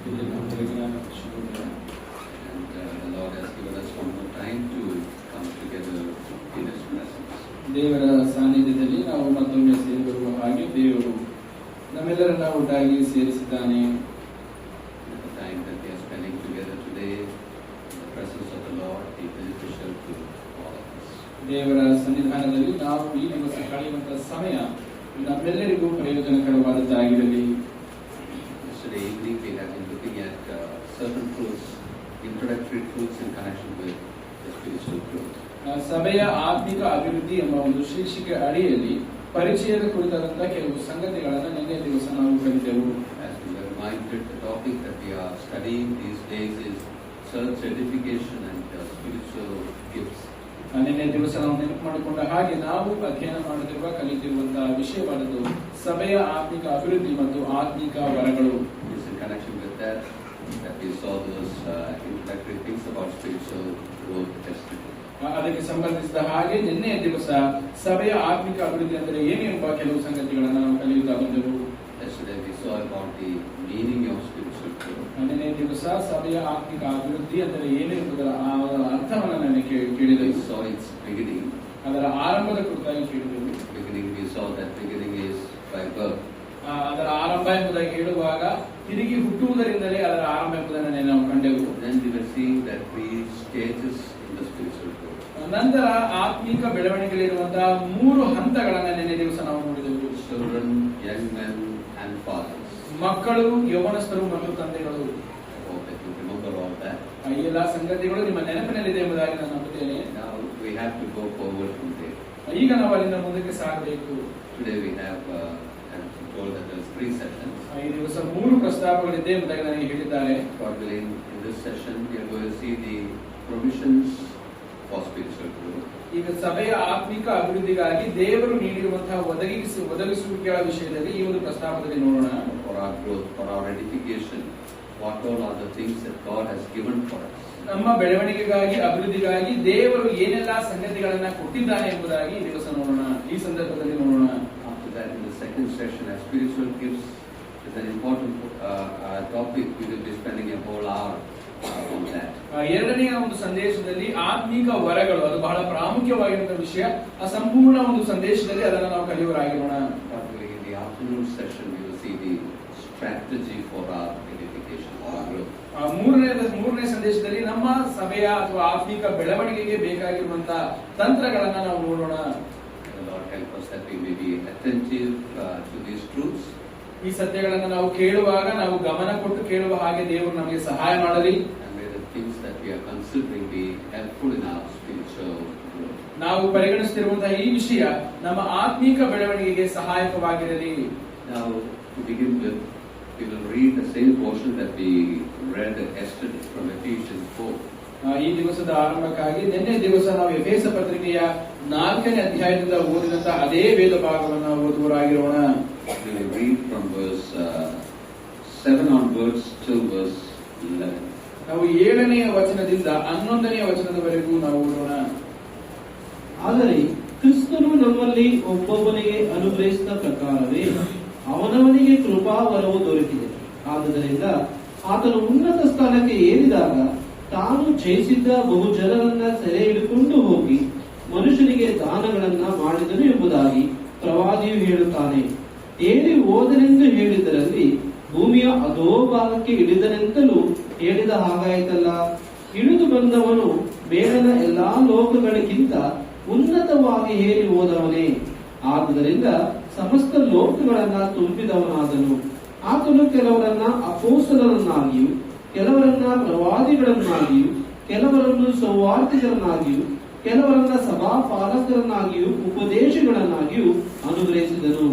the Lord has given us one more time to come together in His presence. ದೇವರ ಸಾನ್ನಿಧ್ಯದಲ್ಲಿ ನಾವು ಮತ್ತೊಮ್ಮೆ ಸೇರಿ ಬರುವ ಹಾಗೆ ದೇವರು ನಮ್ಮೆಲ್ಲರನ್ನ ಒಟ್ಟಾಗಿ ಸೇರಿಸಿದ್ದಾನೆ. The time that we are spending together today in the presence of the Lord is beneficial to all of us. ದೇವರ ಸನ್ನಿಧಾನದಲ್ಲಿ ನಾವು ಈ ದಿವಸ ಕಳೆಯುವಂತಹ ಸಮಯ ನಮ್ಮೆಲ್ಲರಿಗೂ ಪ್ರಯೋಜನಕರವಾದದ್ದಾಗಿರಲಿ. Yesterday evening we have been looking at certain truths, introductory truths in connection with the spiritual growth. ಸಭೆಯ ಆತ್ಮಿಕ ಅಭಿವೃದ್ಧಿ ಎಂಬ ಒಂದು ಶೀರ್ಷಿಕೆ ಅಡಿಯಲ್ಲಿ ಪರಿಚಯದ ಕುರಿತಾದಂತಹ ಕೆಲವು ಸಂಗತಿಗಳನ್ನು ನಿನ್ನೆ ದಿವಸ ನಾವು ಕಲಿತೆವು. As we were reminded, the topic that we are studying these days is church edification and spiritual gifts. ನಿನ್ನೆ ದಿವಸ ನಾವು ನೆನಪು ಮಾಡಿಕೊಂಡ ಹಾಗೆ ನಾವು ಅಧ್ಯಯನ ಮಾಡುತ್ತಿರುವ ಕಲಿತಿರುವಂತಹ ವಿಷಯವಾದದ್ದು ಸಭೆಯ ಆತ್ಮಿಕ ಅಭಿವೃದ್ಧಿ ಮತ್ತು ಆತ್ಮಿಕ ವರಗಳು. In connection with that we saw those introductory things about spiritual growth testimony. ಅದಕ್ಕೆ ಸಂಬಂಧಿಸಿದ ಹಾಗೆ ನಿನ್ನೆ ದಿವಸ ಸಭೆಯ ಆತ್ಮಿಕ ಅಭಿವೃದ್ಧಿ ಅಂದರೆ ಏನು ಎಂಬ ಕೆಲವು ಸಂಗತಿಗಳನ್ನು ನಾವು ಕಲಿಯುತ್ತಾ ಬಂದೆವು. Yesterday we saw about the meaning of spiritual growth. ನಿನ್ನೆ ದಿವಸ ಸಭೆಯ ಆತ್ಮಿಕ ಅಭಿವೃದ್ಧಿ ಅಂದರೆ ಏನು ಎಂಬುದರ ಅರ್ಥವನ್ನು ನಾನು ಕೇಳಿದೆವು. We saw its beginning. ಅದರ ಆರಂಭದ ಕುರಿತಾಗಿ ಕೇಳಿದೆವು. Beginning, we saw that beginning is by birth. ಅದರ ಆರಂಭ ಎಂಬುದಾಗಿ ಹೇಳುವಾಗ ತಿರುಗಿ ಹುಟ್ಟುವುದರಿಂದಲೇ ಅದರ ಆರಂಭ ಎಂಬುದನ್ನು ನಾವು ಕಂಡೆವು. Then we were seeing that three stages in the spiritual growth. ನಂತರ ಆತ್ಮಿಕ ಬೆಳವಣಿಗೆಯಲ್ಲಿರುವಂತಹ ಮೂರು ಹಂತಗಳನ್ನು ನಿನ್ನೆ ದಿವಸ ನಾವು ನೋಡಿದೆವು. Children, young men and fathers. ಮಕ್ಕಳು, ಯೌವನಸ್ಥರು ಮತ್ತು ತಂದೆಗಳು. I hope that you remember all that. ಈ ಎಲ್ಲ ಸಂಗತಿಗಳು ನಿಮ್ಮ ನೆನಪಿನಲ್ಲಿದೆ ಎಂಬುದಾಗಿ ನಾನು ನಂಬುತ್ತೇನೆ. Now we have to go forward from there. ಈಗ ನಾವು ಅಲ್ಲಿಂದ ಮುಂದಕ್ಕೆ ಸಾಗಬೇಕು. Today we have, as I told that there's 3 sessions. ಈ ದಿವಸ 3 ಪ್ರಸ್ತಾಪಗಳಿದೆ ಎಂಬುದಾಗಿ ನನಗೆ ಹೇಳಿದ್ದಾರೆ. God willing, in this session we are going to see the provisions for spiritual growth. ಈಗ ಸಭೆಯ ಆತ್ಮಿಕ ಅಭಿವೃದ್ಧಿಗಾಗಿ ದೇವರು ನೀಡಿರುವಂತಹ ಒದಗಿಸುವಿಕೆಗಳ ವಿಷಯದಲ್ಲಿ ಈ ಒಂದು ಪ್ರಸ್ತಾಪದಲ್ಲಿ ನೋಡೋಣ. For our growth, for our edification, what all are the things that God has given for us. ನಮ್ಮ ಬೆಳವಣಿಗೆಗಾಗಿ ಅಭಿವೃದ್ಧಿಗಾಗಿ ದೇವರು ಏನೆಲ್ಲ ಸಂಗತಿಗಳನ್ನ ಕೊಟ್ಟಿದ್ದಾನೆ ಎಂಬುದಾಗಿ ಈ ದಿವಸ ನೋಡೋಣ, ಈ ಸಂದರ್ಭದಲ್ಲಿ ನೋಡೋಣ. After that, in the second session, as spiritual gifts is an important topic. We will be spending a whole hour on that. ಎರಡನೆಯ ಒಂದು ಸಂದೇಶದಲ್ಲಿ ಆತ್ಮಿಕ ವರಗಳು, ಅದು ಬಹಳ ಪ್ರಾಮುಖ್ಯವಾಗಿರುವ ವಿಷಯ. ಆ ಸಂಪೂರ್ಣ ಒಂದು ಸಂದೇಶದಲ್ಲಿ ಅದನ್ನು ನಾವು ಕಲಿಯುವರಾಗಿರೋಣ. In the afternoon session, we will see the strategy for our edification, our growth. ಮೂರನೇ ಸಂದೇಶದಲ್ಲಿ ನಮ್ಮ ಸಭೆಯ ಅಥವಾ ಆತ್ಮಿಕ ಬೆಳವಣಿಗೆಗೆ ಬೇಕಾಗಿರುವಂತಹ ತಂತ್ರಗಳನ್ನ ನಾವು ನೋಡೋಣ. The Lord help us that we may be attentive to these truths. ಈ ಸತ್ಯಗಳನ್ನು ನಾವು ಕೇಳುವಾಗ ನಾವು ಗಮನ ಕೊಟ್ಟು ಕೇಳುವ ಹಾಗೆ ದೇವರು ನಮಗೆ ಸಹಾಯ ಮಾಡಲಿ. And may the things that we are considering be helpful in our spiritual growth. ನಾವು ಪರಿಗಣಿಸುತ್ತಿರುವಂತಹ ಈ ವಿಷಯ ನಮ್ಮ ಆತ್ಮಿಕ ಬೆಳವಣಿಗೆಗೆ ಸಹಾಯಕವಾಗಿರಲಿ. Now, to begin with, we will read the same portion that we read yesterday from Ephesians 4. ಈ ದಿವಸದ ಆರಂಭಕ್ಕಾಗಿ ನಿನ್ನೆ ದಿವಸ ನಾವು ಎಫೆಸ ಪತ್ರಿಕೆಯ 4ನೇ ಅಧ್ಯಾಯದಿಂದ ಓದಿದಂತಹ ಅದೇ ವೇದ ಭಾಗವನ್ನು ಓದುವರಾಗಿರೋಣ. We will read from verse 7 onwards till verse 11. ನಾವು 7ನೇ ವಚನದಿಂದ 11ನೇ ವಚನದವರೆಗೂ ನಾವು ಓದೋಣ. ಆದರೆ ಕ್ರಿಸ್ತನು ನಮ್ಮಲ್ಲಿ ಒಬ್ಬೊಬ್ಬನಿಗೆ ಅನುಗ್ರಹಿಸಿದ ಪ್ರಕಾರವೇ ಅವನವನಿಗೆ ಕೃಪಾವರವು ದೊರಕಿದೆ. ಆದುದರಿಂದ ಆತನು ಉನ್ನತ ಸ್ಥಾನಕ್ಕೆ ಏರಿದಾಗ ತಾನು ಜಯಿಸಿದ್ದ ಬಹು ಜನರನ್ನ ಸೆರೆ ಹಿಡಿದುಕೊಂಡು ಹೋಗಿ ಮನುಷ್ಯನಿಗೆ ದಾನಗಳನ್ನ ಮಾಡಿದನು ಎಂಬುದಾಗಿ ಪ್ರವಾದಿಯು ಹೇಳುತ್ತಾನೆ. ಏರಿ ಹೋದನೆಂದು ಹೇಳಿದರಲ್ಲಿ ಭೂಮಿಯ ಅಧೋಭಾಗಕ್ಕೆ ಇಳಿದನೆಂತಲೂ ಹೇಳಿದ ಹಾಗಾಯಿತಲ್ಲ. ಇಳಿದು ಬಂದವನು ಬೇಡನ ಎಲ್ಲಾ ಲೋಕಗಳಿಗಿಂತ ಉನ್ನತವಾಗಿ ಏರಿ ಹೋದವನೇ. ಆದುದರಿಂದ ಸಮಸ್ತ ಲೋಕಗಳನ್ನ ತುಂಬಿದವನಾದನು. ಆತನು ಕೆಲವರನ್ನ ಅಪೊಸ್ತಲರನ್ನಾಗಿಯೂ ಕೆಲವರನ್ನ ಪ್ರವಾದಿಗಳನ್ನಾಗಿಯೂ ಕೆಲವರನ್ನು ಸೌವಾರ್ತಿಗಳನ್ನಾಗಿಯೂ ಕೆಲವರನ್ನ ಸಭಾಪಾಲಕರನ್ನಾಗಿಯೂ ಉಪದೇಶಗಳನ್ನಾಗಿಯೂ ಅನುಗ್ರಹಿಸಿದನು.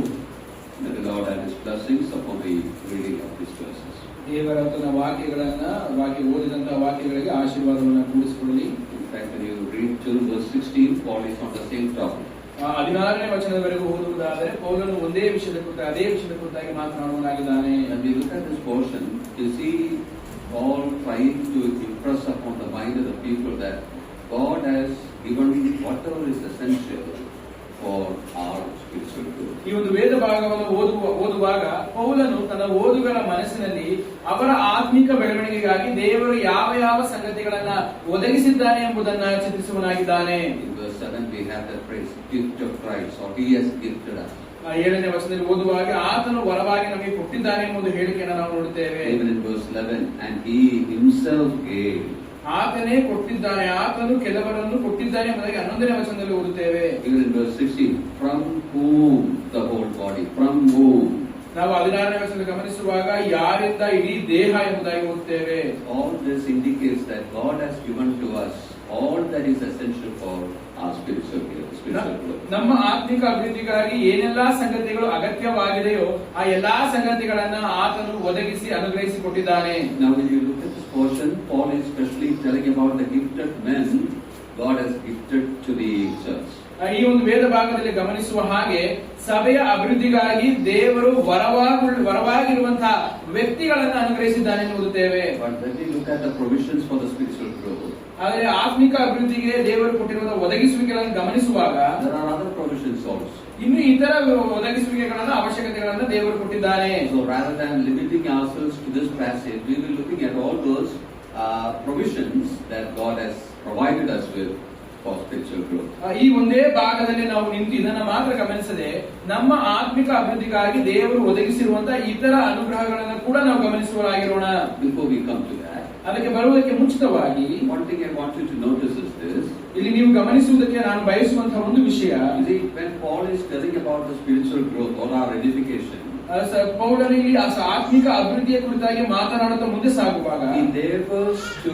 May the Lord add His blessings upon the reading of these verses. ದೇವರ ತನ್ನ ಓದಿದಂತಹ ವಾಕ್ಯಗಳಿಗೆ ಆಶೀರ್ವಾದವನ್ನು ಕೂಡಿಸಿಕೊಳ್ಳಲಿ. In fact, when you read till verse 16, Paul is on the same topic. 16ನೇ ವಚನದವರೆಗೂ ಓದುವುದಾದರೆ ಪೌಲನು ಒಂದೇ ವಿಷಯದ ಕುರಿತು ಅದೇ ವಿಷಯದ ಕುರಿತಾಗಿ ಮಾತನಾಡುವನಾಗಿದ್ದಾನೆ. When we look at this portion, you see Paul trying to impress upon the mind of the people that God has given whatever is essential for our spiritual growth. ಈ ಒಂದು ವೇದ ಭಾಗವನ್ನು ಓದುವಾಗ ಪೌಲನು ತನ್ನ ಓದುಗರ ಮನಸ್ಸಿನಲ್ಲಿ ಅವರ ಆತ್ಮಿಕ ಬೆಳವಣಿಗೆಗಾಗಿ ದೇವರು ಯಾವ ಯಾವ ಸಂಗತಿಗಳನ್ನ ಒದಗಿಸಿದ್ದಾನೆ ಎಂಬುದನ್ನ ಚಿಂತಿಸುವನಾಗಿದ್ದಾನೆ. In verse 7 we have the phrase gift of Christ, or he has gifted us. 7ನೇ ವರ್ಷದಲ್ಲಿ ಓದುವಾಗ ಆತನು ವರವಾಗಿ ನಮಗೆ ಕೊಟ್ಟಿದ್ದಾನೆ ಎಂಬುದು ಹೇಳಿಕೆಯನ್ನು ನಾವು ನೋಡುತ್ತೇವೆ. Even in verse 11, and he himself gave. ಆತನೇ ಕೊಟ್ಟಿದ್ದಾನೆ, ಆತನು ಕೆಲವರನ್ನು ಕೊಟ್ಟಿದ್ದಾನೆ ಎಂಬುದಾಗಿ 11ನೇ ವಚನದಲ್ಲಿ ಓದುತ್ತೇವೆ. Even in verse 16, from whom the whole body, from whom. ನಾವು 16ನೇ ವಚನದಲ್ಲಿ ಗಮನಿಸುವಾಗ ಯಾರಿಂದ ಇಡೀ ದೇಹ ಎಂಬುದಾಗಿ ಓದುತ್ತೇವೆ. All this indicates that God has given to us all that is essential for our spiritual growth. ನಮ್ಮ ಆತ್ಮಿಕ ಅಭಿವೃದ್ಧಿಗಾಗಿ ಏನೆಲ್ಲಾ ಸಂಗತಿಗಳು ಅಗತ್ಯವಾಗಿದೆಯೋ ಆ ಎಲ್ಲಾ ಸಂಗತಿಗಳನ್ನ ಆತನು ಒದಗಿಸಿ ಅನುಗ್ರಹಿಸಿಕೊಟ್ಟಿದ್ದಾನೆ. Now when you look at this portion, Paul is especially telling about the gifted men God has gifted to the church. ಈ ಒಂದು ವೇದ ಭಾಗದಲ್ಲಿ ಗಮನಿಸುವ ಹಾಗೆ ಸಭೆಯ ಅಭಿವೃದ್ಧಿಗಾಗಿ ದೇವರು ವರವಾಗಿರುವಂತಹ ವ್ಯಕ್ತಿಗಳನ್ನು ಅನುಗ್ರಹಿಸಿದ್ದಾನೆ ಎಂದು ಓದುತ್ತೇವೆ. But when we look at the provisions for the spiritual growth, ಆದರೆ ಆತ್ಮಿಕ ಅಭಿವೃದ್ಧಿಗೆ ದೇವರು ಕೊಟ್ಟಿರುವ ಒದಗಿಸುವಿಕೆಗಳನ್ನು ಗಮನಿಸುವಾಗ there are other provisions also. ಇನ್ನು ಇತರ ಒದಗಿಸುವಿಕೆಗಳನ್ನ ಅವಶ್ಯಕತೆಗಳನ್ನ ದೇವರು ಕೊಟ್ಟಿದ್ದಾನೆ. So rather than limiting ourselves to this passage, we will be looking at all those provisions that God has provided us with for spiritual growth. ಈ ಒಂದೇ ಭಾಗದಲ್ಲಿ ನಾವು ನಿಂತು ಇದನ್ನ ಮಾತ್ರ ಗಮನಿಸದೆ ನಮ್ಮ ಆತ್ಮಿಕ ಅಭಿವೃದ್ಧಿಗಾಗಿ ದೇವರು ಒದಗಿಸಿರುವಂತಹ ಇತರ ಅನುಗ್ರಹಗಳನ್ನು ಕೂಡ ನಾವು ಗಮನಿಸುವರಾಗಿರೋಣ. Before we come to that, ಅದಕ್ಕೆ ಬರುವುದಕ್ಕೆ ಮುಂಚಿತವಾಗಿ one thing I want you to notice is this. ಇಲ್ಲಿ ನೀವು ಗಮನಿಸುವುದಕ್ಕೆ ನಾನು ಬಯಸುವಂತಹ ಒಂದು ವಿಷಯ, When Paul is telling about the spiritual growth or our edification, ಪೌಲನು ಇಲ್ಲಿ ಆತ್ಮಿಕ ಅಭಿವೃದ್ಧಿಯ ಕುರಿತಾಗಿ ಮಾತನಾಡುತ್ತಾ ಮುಂದೆ ಸಾಗುವಾಗ he endeavors to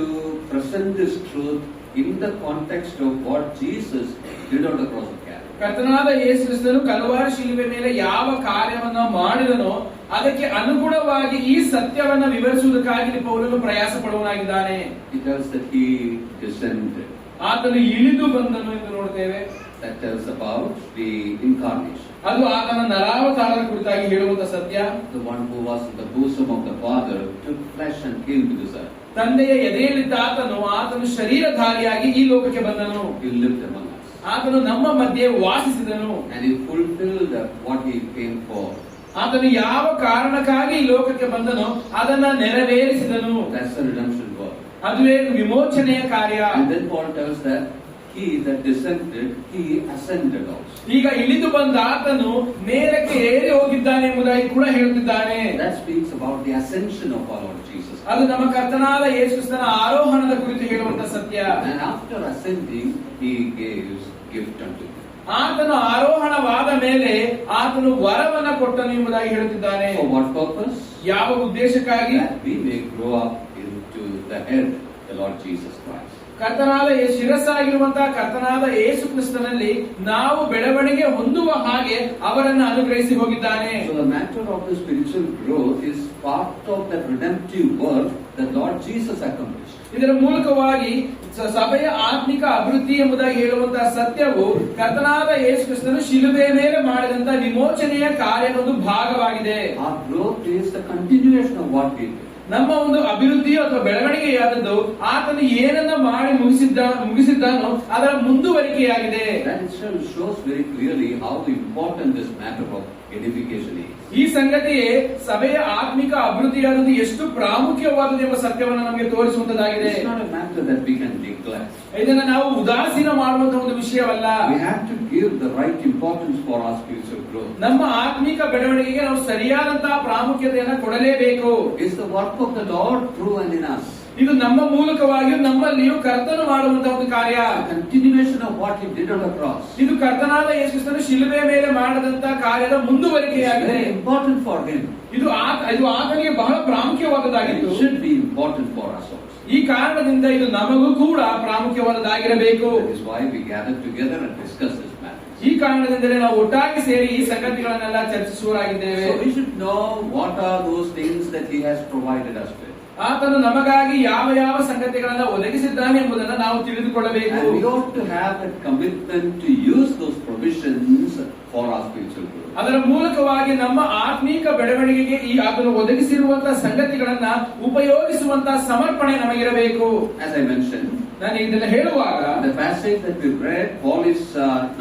present this truth in the context of what Jesus did on the cross of Calvary. ಕರ್ತನಾದ ಯೇಸು ಕ್ರಿಸ್ತನು ಕಲ್ವಾರಿ ಶಿಲುಬೆ ಮೇಲೆ ಯಾವ ಕಾರ್ಯವನ್ನ ಮಾಡಿದನೋ ಅದಕ್ಕೆ ಅನುಗುಣವಾಗಿ ಈ ಸತ್ಯವನ್ನ ವಿವರಿಸುವುದಕ್ಕಾಗಿ ಪೌಲನು ಪ್ರಯಾಸ ಪಡುವನಾಗಿದ್ದಾನೆ. He tells that he descended. ಆತನು ಇಳಿದು ಬಂದನು ಎಂದು ನೋಡ್ತೇವೆ. That tells about the incarnation. ಅದು ಆತನ ನರಾವತಾರದ ಕುರಿತಾಗಿ ಹೇಳುವಂತ ಸತ್ಯ. The one who was in the bosom of the Father took flesh and came to this earth. ತಂದೆಯ ಎದೆಯಲ್ಲಿದ್ದ ಆತನು ಶರೀರಧಾರಿಯಾಗಿ ಈ ಲೋಕಕ್ಕೆ ಬಂದನು. He lived among us. ಆತನು ನಮ್ಮ ಮಧ್ಯೆ ವಾಸಿಸಿದನು. And he fulfilled what he came for. ಆತನು ಯಾವ ಕಾರಣಕ್ಕಾಗಿ ಈ ಲೋಕಕ್ಕೆ ಬಂದನೋ ಅದನ್ನ ನೆರವೇರಿಸಿದನು. That's the redemption work. ಅದುವೇ ವಿಮೋಚನೆಯ ಕಾರ್ಯ. And then Paul tells that he that descended, he ascended also. ಈಗ ಇಳಿದು ಬಂದ ಆತನು ಮೇಲಕ್ಕೆ ಏರಿ ಹೋಗಿದ್ದಾನೆ ಎಂಬುದಾಗಿ ಕೂಡ ಹೇಳುತ್ತಿದ್ದಾನೆ. That speaks about the ascension of our Lord Jesus. ಅದು ನಮ್ಮ ಕರ್ತನಾದ ಯೇಸು ಕ್ರಿಸ್ತನ ಆರೋಹಣದ ಕುರಿತು ಹೇಳುವಂತ ಸತ್ಯ. And after ascending, he gives gift unto them. ಆತನು ಆರೋಹಣವಾದ ಮೇಲೆ ಆತನು ವರವನ್ನ ಕೊಟ್ಟನು ಎಂಬುದಾಗಿ ಹೇಳುತ್ತಿದ್ದಾನೆ. For what purpose? ಯಾವ ಉದ್ದೇಶಕ್ಕಾಗಿ? That we may grow up into the head, the Lord Jesus Christ. ಕರ್ತನಾದ ಶಿರಸ್ಸಾಗಿರುವಂತಹ ಕರ್ತನಾದ ಯೇಸು ಕ್ರಿಸ್ತನಲ್ಲಿ ನಾವು ಬೆಳವಣಿಗೆ ಹೊಂದುವ ಹಾಗೆ ಅವರನ್ನು ಅನುಗ್ರಹಿಸಿ ಹೋಗಿದ್ದಾನೆ. So the matter of the spiritual growth is part of the redemptive work that Lord Jesus accomplished. ಇದರ ಮೂಲಕವಾಗಿ ಸಭೆಯ ಆತ್ಮಿಕ ಅಭಿವೃದ್ಧಿ ಎಂಬುದಾಗಿ ಹೇಳುವಂತಹ ಸತ್ಯವು ಕರ್ತನಾದ ಯೇಸು ಕ್ರಿಸ್ತನು ಶಿಲುಬೆಯ ಮೇಲೆ ಮಾಡಿದಂತಹ ವಿಮೋಚನೆಯ ಕಾರ್ಯದ ಒಂದು ಭಾಗವಾಗಿದೆ. Our growth is the continuation of what he did. ನಮ್ಮ ಒಂದು ಅಭಿವೃದ್ಧಿಯು ಅಥವಾ ಬೆಳವಣಿಗೆಯಾದದ್ದು ಆತನು ಏನನ್ನ ಮಾಡಿ ಮುಗಿಸಿದ್ದಾನೋ ಅದರ ಮುಂದುವರಿಕೆಯಾಗಿದೆ. That itself shows very clearly how important this matter of edification is. ಈ ಸಂಗತಿಯೇ ಸಭೆಯ ಆತ್ಮಿಕ ಅಭಿವೃದ್ಧಿಯಾದದ್ದು ಎಷ್ಟು ಪ್ರಾಮುಖ್ಯವಾದದ್ದು ಎಂಬ ಸತ್ಯವನ್ನು ನಮಗೆ ತೋರಿಸುವಂತದ್ದಾಗಿದೆ. It's not a matter that we can neglect. ಇದನ್ನ ನಾವು ಉದಾಸೀನ ಮಾಡುವಂತಹ ಒಂದು ವಿಷಯವಲ್ಲ. We have to give the right importance for our spiritual growth. ನಮ್ಮ ಆತ್ಮಿಕ ಬೆಳವಣಿಗೆಗೆ ನಾವು ಸರಿಯಾದಂತಹ ಪ್ರಾಮುಖ್ಯತೆಯನ್ನು ಕೊಡಲೇಬೇಕು. It's the work of the Lord through and in us. ಇದು ನಮ್ಮ ಮೂಲಕವಾಗಿಯೂ ನಮ್ಮಲ್ಲಿಯೂ ಕರ್ತನು ಮಾಡುವಂತಹ ಒಂದು ಕಾರ್ಯ. Continuation of what he did on the cross. ಇದು ಕರ್ತನಾದ ಯೇಸು ಕ್ರಿಸ್ತನು ಶಿಲುಬೆಯ ಮೇಲೆ ಮಾಡಿದಂತಹ ಕಾರ್ಯದ ಮುಂದುವರಿಕೆಯಾಗಿದೆ. Very important for him. ಇದು ಆತನಿಗೆ ಬಹಳ ಪ್ರಾಮುಖ್ಯವಾದದ್ದಾಗಿತ್ತು. It should be important for us also. ಈ ಕಾರಣದಿಂದ ಇದು ನಮಗೂ ಕೂಡ ಪ್ರಾಮುಖ್ಯವಾದದ್ದಾಗಿರಬೇಕು. That is why we gather together and discuss this matter. ಈ ಕಾರಣದಿಂದಲೇ ನಾವು ಒಟ್ಟಾಗಿ ಸೇರಿ ಈ ಸಂಗತಿಗಳನ್ನೆಲ್ಲ ಚರ್ಚಿಸುವರಾಗಿದ್ದೇವೆ. So we should know what are those things that he has provided us with. ಆತನು ನಮಗಾಗಿ ಯಾವ ಯಾವ ಸಂಗತಿಗಳನ್ನ ಒದಗಿಸಿದ್ದಾನೆ ಎಂಬುದನ್ನು ನಾವು ತಿಳಿದುಕೊಳ್ಳಬೇಕು. And we ought to have a commitment to use those provisions for our spiritual growth. ಅದರ ಮೂಲಕವಾಗಿ ನಮ್ಮ ಆತ್ಮೀಕ ಬೆಳವಣಿಗೆಗೆ ಈ ಆತನು ಒದಗಿಸಿರುವಂತಹ ಸಂಗತಿಗಳನ್ನ ಉಪಯೋಗಿಸುವಂತಹ ಸಮರ್ಪಣೆ ನಮಗಿರಬೇಕು. As I mentioned, ನಾನು ಇದನ್ನ ಹೇಳುವಾಗ the passage that we read, Paul is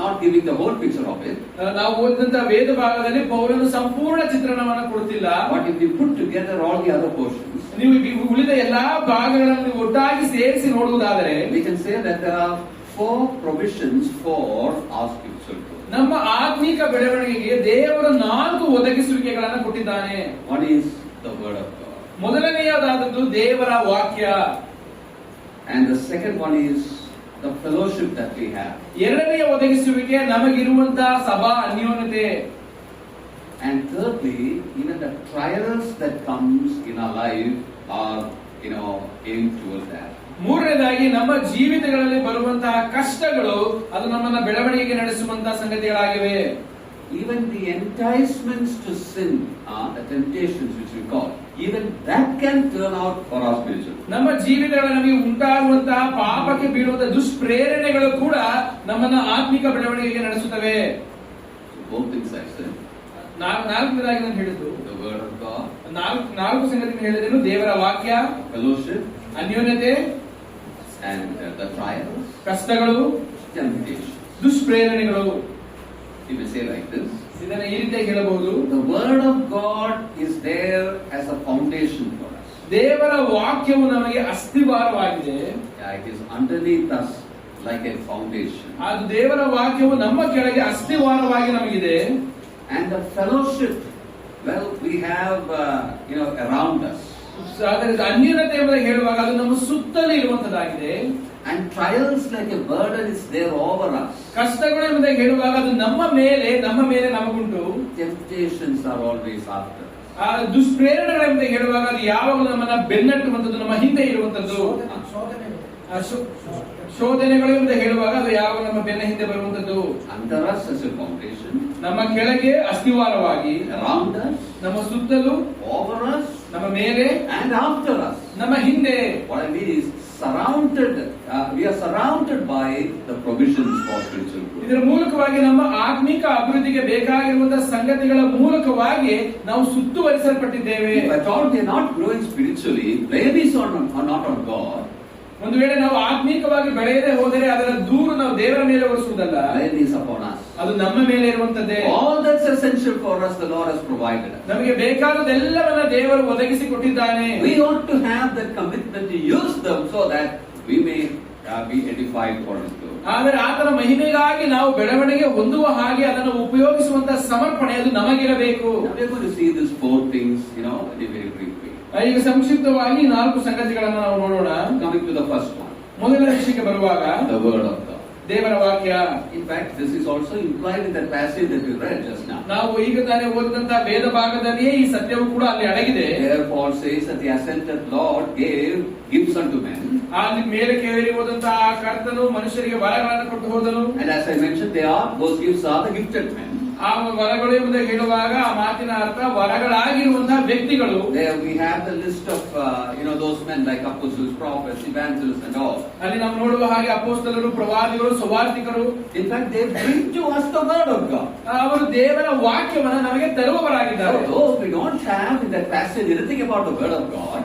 not giving the whole picture of it. ನಾವು ಓದಿದಂತ ವೇದ ಭಾಗದಲ್ಲಿ ಪೌಲನು ಸಂಪೂರ್ಣ ಚಿತ್ರಣವನ್ನು ಕೊಡುತ್ತಿಲ್ಲ. But if we put together all the other portions, ನೀವು ಉಳಿದ ಎಲ್ಲಾ ಭಾಗಗಳನ್ನು ಒಟ್ಟಾಗಿ ಸೇರಿಸಿ ನೋಡುವುದಾದರೆ we can say that there are 4 provisions for our spiritual growth. ನಮ್ಮ ಆತ್ಮಿಕ ಬೆಳವಣಿಗೆಗೆ ದೇವರು 4 ಒದಗಿಸುವಿಕೆಗಳನ್ನು ಕೊಟ್ಟಿದ್ದಾನೆ. One is the word of God. ಮೊದಲನೆಯದಾದದ್ದು ದೇವರ ವಾಕ್ಯ. And the second one is the fellowship that we have. ಎರಡನೆಯ ಒದಗಿಸುವಿಕೆ ನಮಗಿರುವಂತಹ ಸಭಾ ಅನ್ಯೋನ್ಯತೆ. And thirdly, even the trials that comes in our life are, aimed towards that. ಮೂರನೇದಾಗಿ ನಮ್ಮ ಜೀವಿತಗಳಲ್ಲಿ ಬರುವಂತಹ ಕಷ್ಟಗಳು ಅದು ನಮ್ಮನ್ನ ಬೆಳವಣಿಗೆಗೆ ನಡೆಸುವಂತಹ ಸಂಗತಿಗಳಾಗಿವೆ. Even the enticements to sin, the temptations which we call, even that can turn out for our spiritual. ನಮ್ಮ ಜೀವಿತಗಳಲ್ಲಿ ನಮಗೆ ಉಂಟಾಗುವಂತಹ ಪಾಪಕ್ಕೆ ಬೀಳುವಂತಹ ದುಷ್ಪ್ರೇರಣೆಗಳು ಕೂಡ ನಮ್ಮನ್ನ ಆತ್ಮಿಕ ಬೆಳವಣಿಗೆಗೆ ನಡೆಸುತ್ತವೆ. So both things I said. ನಾಲ್ಕನೇದಾಗಿ ನಾನು ಹೇಳಿದ್ದು The word of God, ನಾಲ್ಕು ಸಂಗತಿಗಳನ್ನು ಹೇಳಿದೆನು. ದೇವರ ವಾಕ್ಯ, fellowship, ಅನ್ಯೋನ್ಯತೆ, and the trials, ಕಷ್ಟಗಳು, temptations. ದುಷ್ಪ್ರೇರಣೆಗಳು. You may say like this. ಇದನ್ನ ಈ ರೀತಿಯಾಗಿ ಹೇಳಬಹುದು. The word of God is there as a foundation for us. ದೇವರ ವಾಕ್ಯವು ನಮಗೆ ಅಸ್ತಿವಾರವಾಗಿದೆ. It is underneath us like a foundation. ಅದು ದೇವರ ವಾಕ್ಯವು ನಮ್ಮ ಕೆಳಗೆ ಅಸ್ತಿವಾರವಾಗಿ ನಮಗಿದೆ. And the fellowship, well, we have, around us. ಅದರ ಅನ್ಯೋನ್ಯತೆ ಎಂಬುದಾಗಿ ಹೇಳುವಾಗ ಅದು ನಮ್ಮ ಸುತ್ತಲೇ ಇರುವಂತದ್ದಾಗಿದೆ. And trials like a burden is there over us. ಕಷ್ಟಗಳು ಎಂಬುದಾಗಿ ಹೇಳುವಾಗ ಅದು ನಮ್ಮ ಮೇಲೆ ನಮಗುಂಟು. Temptations are always after. ಆ ದುಷ್ಪ್ರೇರಣೆಗಳು ಎಂಬುದಾಗಿ ಹೇಳುವಾಗ ಅದು ಯಾವಾಗಲೂ ನಮ್ಮನ್ನ ಬೆನ್ನಟ್ಟುವಂಥದ್ದು, ನಮ್ಮ ಹಿಂದೆ ಇರುವಂತದ್ದು. ಶೋಧನೆಗಳು ಎಂಬುದಾಗಿ ಹೇಳುವಾಗ ಅದು ಯಾವಾಗ ನಮ್ಮ ಬೆನ್ನ ಹಿಂದೆ ಬರುವಂತದ್ದು. Under us as a foundation. ನಮ್ಮ ಕೆಳಗೆ ಅಸ್ತಿವಾರವಾಗಿ, around us, ನಮ್ಮ ಸುತ್ತಲೂ, over us, ನಮ್ಮ ಮೇಲೆ, and after us. ನಮ್ಮ ಹಿಂದೆ. What I mean is surrounded. We are surrounded by the provisions for spiritual growth. ಇದರ ಮೂಲಕವಾಗಿ ನಮ್ಮ ಆತ್ಮಿಕ ಅಭಿವೃದ್ಧಿಗೆ ಬೇಕಾಗಿರುವಂತಹ ಸಂಗತಿಗಳ ಮೂಲಕವಾಗಿ ನಾವು ಸುತ್ತುವರಿಸಲ್ಪಟ್ಟಿದ್ದೇವೆ. If at all we are not growing spiritually, blame is not on God. ಒಂದು ವೇಳೆ ನಾವು ಆತ್ಮಿಕವಾಗಿ ಬೆಳೆಯದೆ ಹೋದರೆ ಅದರ ದೂರು ನಾವು ದೇವರ ಮೇಲೆ ಹೊರಿಸುವುದಲ್ಲ, Blame is upon us. ಅದು ನಮ್ಮ ಮೇಲೆ ಇರುವಂತದ್ದೇ. All that's essential for us, the Lord has provided us. ನಮಗೆ ಬೇಕಾದದೆಲ್ಲವನ್ನ ದೇವರು ಒದಗಿಸಿ ಕೊಟ್ಟಿದ್ದಾನೆ. We ought to have that commitment to use them so that we may be edified for His glory. ಆದರೆ ಆತನ ಮಹಿಮೆಗಾಗಿ ನಾವು ಬೆಳವಣಿಗೆ ಹೊಂದುವ ಹಾಗೆ ಅದನ್ನು ಉಪಯೋಗಿಸುವಂತಹ ಸಮರ್ಪಣೆ ಅದು ನಮಗಿರಬೇಕು. Now we are going to see these 4 things, in a very brief way. ಈಗ ಸಂಕ್ಷಿಪ್ತವಾಗಿ 4 ಸಂಗತಿಗಳನ್ನು ನಾವು ನೋಡೋಣ. Coming to the first one. ಮೊದಲ ವಿಷಯಕ್ಕೆ ಬರುವಾಗ The word of God. ದೇವರ ವಾಕ್ಯ. In fact, this is also implied in that passage that we read just now. ನಾವು ಈಗ ತಾನೇ ಓದಿದಂತಹ ವೇದ ಭಾಗದಲ್ಲಿಯೇ ಈ ಸತ್ಯವು ಕೂಡ ಅಲ್ಲಿ ಅಡಗಿದೆ. There Paul says that the ascended Lord gave gifts unto men. ಅಲ್ಲಿ ಮೇಲೆ ಕೇಳಿ ಹೋದಂತಹ ಕರ್ತನು ಮನುಷ್ಯರಿಗೆ ವರಗಳನ್ನು ಕೊಟ್ಟು ಹೋದನು. And as I mentioned, those gifts are the gifted men. ಆ ವರಗಳು ಎಂಬುದಾಗಿ ಹೇಳುವಾಗ ಆ ಮಾತಿನ ಅರ್ಥ ವರಗಳಾಗಿರುವಂತಹ ವ್ಯಕ್ತಿಗಳು. There we have the list of those men like apostles, prophets, evangelists and all. ಅಲ್ಲಿ ನಾವು ನೋಡುವ ಹಾಗೆ ಅಪೊಸ್ತಲರು, ಪ್ರವಾದಿಗಳು, ಸುವಾರ್ತಿಕರು. In fact, they bring to us the word of God. ಅವರು ದೇವರ ವಾಕ್ಯವನ್ನು ನಮಗೆ ತರುವವರಾಗಿದ್ದಾರೆ. So we don't have in that passage anything about the word of God.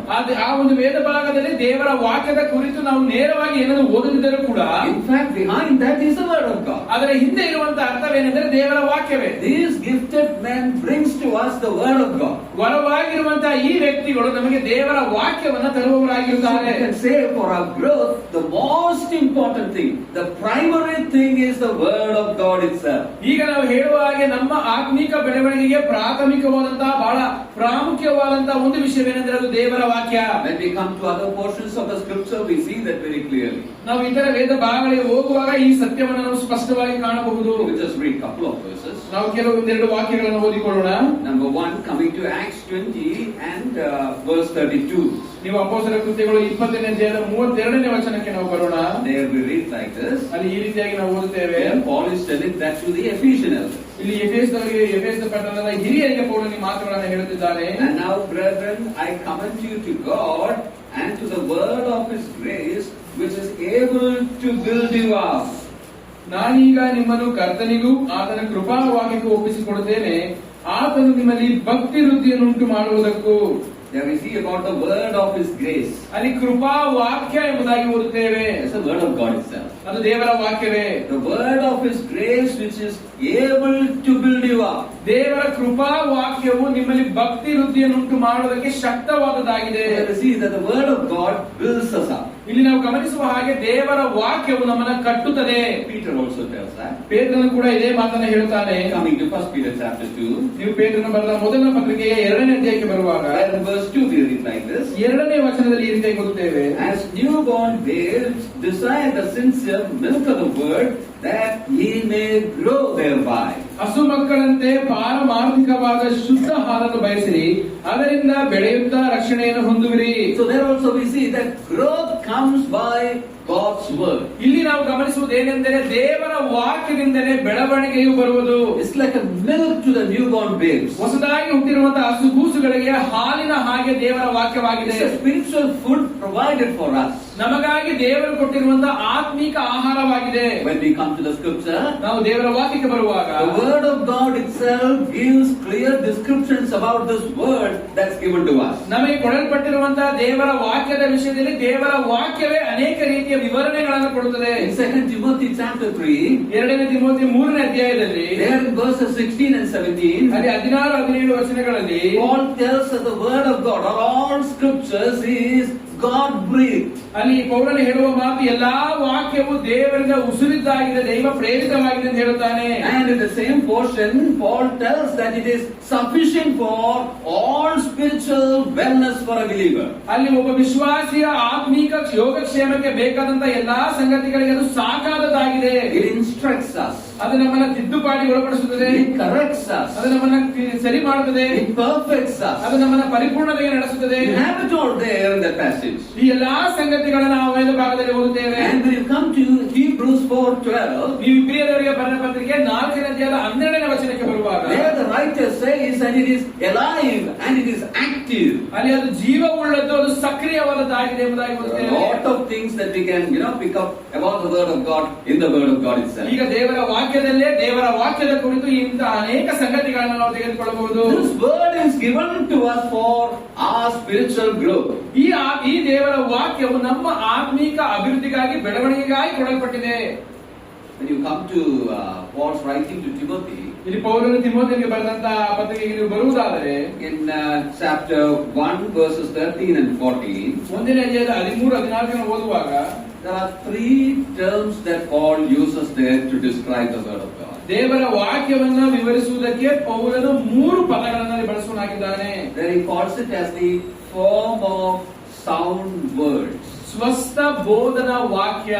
ಆ ಒಂದು ವೇದ ಭಾಗದಲ್ಲಿ ದೇವರ ವಾಕ್ಯದ ಕುರಿತು ನಾವು ನೇರವಾಗಿ ಏನಾದರೂ ಓದದಿದ್ದರೂ ಕೂಡ, in fact, behind that is the word of God. ಅದರ ಹಿಂದೆ ಇರುವಂತಹ ಅರ್ಥವೇನೆಂದರೆ ದೇವರ ವಾಕ್ಯವೇ. These gifted men brings to us the word of God. ವರವಾಗಿರುವಂತಹ ಈ ವ್ಯಕ್ತಿಗಳು ನಮಗೆ ದೇವರ ವಾಕ್ಯವನ್ನು ತರುವವರಾಗಿರುತ್ತಾರೆ. So we can say for our growth, the most important thing, the primary thing is the word of God itself. ಈಗ ನಾವು ಹೇಳುವ ಹಾಗೆ ನಮ್ಮ ಆತ್ಮಿಕ ಬೆಳವಣಿಗೆಗೆ ಪ್ರಾಥಮಿಕವಾದಂತಹ ಬಹಳ ಪ್ರಾಮುಖ್ಯವಾದಂತಹ ಒಂದು ವಿಷಯವೇನೆಂದರೆ ಅದು ದೇವರ ವಾಕ್ಯ. When we come to other portions of the scripture, we see that very clearly. ನಾವು ಇತರ ವೇದ ಭಾಗಗಳಿಗೆ ಹೋಗುವಾಗ ಈ ಸತ್ಯವನ್ನು ನಾವು ಸ್ಪಷ್ಟವಾಗಿ ಕಾಣಬಹುದು. We just read a couple of verses. ನಾವು ಕೆಲವೊಂದೆರಡು ವಾಕ್ಯಗಳನ್ನು ಓದಿಕೊಳ್ಳೋಣ. Number 1, coming to Acts 20 and verse 32. ನೀವು ಅಪೊಸ್ತಲರ ಕೃತ್ಯಗಳು 20ನೇ ಅಧ್ಯಾಯದ 32ನೇ ವಚನಕ್ಕೆ ನಾವು ಬರೋಣ. There we read like this. ಅಲ್ಲಿ ಈ ರೀತಿಯಾಗಿ ನಾವು ಓದುತ್ತೇವೆ. Paul is telling that to the Ephesian elders. ಇಲ್ಲಿ ಎಫೆಸ ಪಟ್ಟಣದ ಹಿರಿಯರಿಗೆ ಪೌಲನು ಈ ಮಾತುಗಳನ್ನು ಹೇಳುತ್ತಿದ್ದಾನೆ. And now, brethren, I commend you to God and to the word of His grace, which is able to build you up. ನಾನೀಗ ನಿಮ್ಮನ್ನು ಕರ್ತನಿಗೂ ಆತನ ಕೃಪಾವಾಕ್ಯಕ್ಕೂ ಒಪ್ಪಿಸಿಕೊಡುತ್ತೇನೆ. ಆತನು ನಿಮ್ಮಲ್ಲಿ ಭಕ್ತಿ ವೃದ್ಧಿಯನ್ನು ಉಂಟು ಮಾಡುವುದಕ್ಕೂ There we see about the word of His grace. ಅಲ್ಲಿ ಕೃಪಾ ವಾಕ್ಯ ಎಂಬುದಾಗಿ ಓದುತ್ತೇವೆ. It's the word of God itself. ಅದು ದೇವರ ವಾಕ್ಯವೇ. The word of His grace which is able to build you up. ದೇವರ ಕೃಪಾ ವಾಕ್ಯವು ನಿಮ್ಮಲ್ಲಿ ಭಕ್ತಿ ವೃದ್ಧಿಯನ್ನುಂಟು ಮಾಡುವುದಕ್ಕೆ ಶಕ್ತವಾದದ್ದಾಗಿದೆ. We see that the word of God builds us up. ಇಲ್ಲಿ ನಾವು ಗಮನಿಸುವ ಹಾಗೆ ದೇವರ ವಾಕ್ಯವು ನಮ್ಮನ್ನ ಕಟ್ಟುತ್ತದೆ. Peter also tells that. ಪೇತ್ರನು ಕೂಡ ಇದೇ ಮಾತನ್ನ ಹೇಳುತ್ತಾನೆ. Coming to 1 Peter chapter 2. ನೀವು ಪೇತ್ರನು ಬರೆದ ಮೊದಲ ಪತ್ರಿಕೆಯ 2ನೇ ಅಧ್ಯಾಯಕ್ಕೆ ಬರುವಾಗ In verse 2 we read like this. 2ನೇ ವಚನದಲ್ಲಿ ಈ ರೀತಿಯಾಗಿ ಓದುತ್ತೇವೆ. As newborn babes desire the sincere milk of the word that ye may grow thereby. ಹಸು ಮಕ್ಕಳಂತೆ ಪಾರಮಾರ್ಥಿಕವಾದ ಶುದ್ಧ ಹಾಲನ್ನು ಬಯಸಿರಿ, ಅದರಿಂದ ಬೆಳೆಯುತ್ತಾ ರಕ್ಷಣೆಯನ್ನು ಹೊಂದುವಿರಿ. So there also we see that growth comes by God's word. ಇಲ್ಲಿ ನಾವು ಗಮನಿಸುವುದೇನೆಂದರೆ ದೇವರ ವಾಕ್ಯದಿಂದಲೇ ಬೆಳವಣಿಗೆಯು ಬರುವುದು. It's like a milk to the newborn babes. ಹೊಸದಾಗಿ ಹುಟ್ಟಿರುವಂತಹ ಹಸುಗೂಸುಗಳಿಗೆ ಹಾಲಿನ ಹಾಗೆ ದೇವರ ವಾಕ್ಯವಾಗಿದೆ. It's a spiritual food provided for us. ನಮಗಾಗಿ ದೇವರು ಕೊಟ್ಟಿರುವಂತಹ ಆತ್ಮಿಕ ಆಹಾರವಾಗಿದೆ. When we come to the scripture, ನಾವು ದೇವರ ವಾಕ್ಯಕ್ಕೆ ಬರುವಾಗ the word of God itself gives clear descriptions about this word that's given to us. ನಮಗೆ ಕೊಡಲ್ಪಟ್ಟಿರುವಂತಹ ದೇವರ ವಾಕ್ಯದ ವಿಷಯದಲ್ಲಿ ದೇವರ ವಾಕ್ಯವೇ ಅನೇಕ ರೀತಿಯ ವಿವರಣೆಗಳನ್ನು ಕೊಡುತ್ತದೆ. In 2 Timothy chapter 3, 2ನೇ ತಿಮೋಥಿ 3ನೇ ಅಧ್ಯಾಯದಲ್ಲಿ there in verses 16 and 17, ಅಲ್ಲಿ 16-17 ವಚನಗಳಲ್ಲಿ Paul tells us the word of God, or all scriptures is God breathed. ಅಲ್ಲಿ ಪೌಲನು ಹೇಳುವ ಮಾತು ಎಲ್ಲಾ ವಾಕ್ಯವು ದೇವರಿಂದ ಉಸಿರಿದ್ದಾಗಿದೆ, ದೈವ ಪ್ರೇರಿತವಾಗಿದೆ ಅಂತ ಹೇಳುತ್ತಾನೆ. And in the same portion, Paul tells that it is sufficient for all spiritual wellness for a believer. ಅಲ್ಲಿ ಒಬ್ಬ ವಿಶ್ವಾಸಿಯ ಆತ್ಮಿಕ ಯೋಗಕ್ಷೇಮಕ್ಕೆ ಬೇಕಾದಂತ ಎಲ್ಲಾ ಸಂಗತಿಗಳಿಗೆ ಅದು ಸಾಕಾದದಾಗಿದೆ. It instructs us. ಅದು ನಮ್ಮನ್ನ ತಿದ್ದುಪಾಡಿ ಒಳಪಡಿಸುತ್ತದೆ. It corrects us. ಅದು ನಮ್ಮನ್ನ ಸರಿ ಮಾಡುತ್ತದೆ. It perfects us. ಅದು ನಮ್ಮನ್ನ ಪರಿಪೂರ್ಣತೆಗೆ ನಡೆಸುತ್ತದೆ. You have it all there in that passage. ಈ ಎಲ್ಲಾ ಸಂಗತಿಗಳನ್ನು ನಾವು ವೇದ ಭಾಗದಲ್ಲಿ ಓದುತ್ತೇವೆ. And when you come to Hebrews 4:12, ನೀವು ಇಬ್ರಿಯರವರಿಗೆ ಬರೆದ ಪತ್ರಿಕೆ 4ನೇ ಅಧ್ಯಾಯದ 12ನೇ ವಚನಕ್ಕೆ ಬರುವಾಗ there the writer says that it is alive and it is active. ಅಲ್ಲಿ ಅದು ಜೀವವುಳ್ಳದ್ದು, ಅದು ಸಕ್ರಿಯವಾದದ್ದಾಗಿದೆ ಎಂಬುದಾಗಿ There are a ಓದುತ್ತೇವೆ. lot of things that we can pick up about the word of God in the word of God itself. ಈಗ ದೇವರ ವಾಕ್ಯದಲ್ಲೇ ದೇವರ ವಾಕ್ಯದ ಕುರಿತು ಇಂತಹ ಅನೇಕ ಸಂಗತಿಗಳನ್ನು ನಾವು ತೆಗೆದುಕೊಳ್ಳಬಹುದು. This word is given to us for our spiritual growth. ಈ ದೇವರ ವಾಕ್ಯವು ನಮ್ಮ ಆತ್ಮಿಕ ಅಭಿವೃದ್ಧಿಗಾಗಿ ಬೆಳವಣಿಗೆಗಾಗಿ ಕೊಡಲ್ಪಟ್ಟಿದೆ. When you come to Paul's writing to Timothy, ಇಲ್ಲಿ ಪೌಲನು ತಿಮೋಥಿಗೆ ಬರೆದಂತಹ ಪತ್ರಿಕೆಗೆ ನೀವು ಬರುವುದಾದರೆ in chapter 1 verses 13 and 14, 1ನೇ ಅಧ್ಯಾಯದ 13-14 ಓದುವಾಗ there are 3 terms that Paul uses there to describe the word of God. ದೇವರ ವಾಕ್ಯವನ್ನ ವಿವರಿಸುವುದಕ್ಕೆ ಪೌಲನು 3 ಪದಗಳನ್ನು ಬಳಸುವನಾಗಿದ್ದಾನೆ. There he calls it as the form of sound words. ಸ್ವಸ್ಥ ಬೋಧನಾ ವಾಕ್ಯ.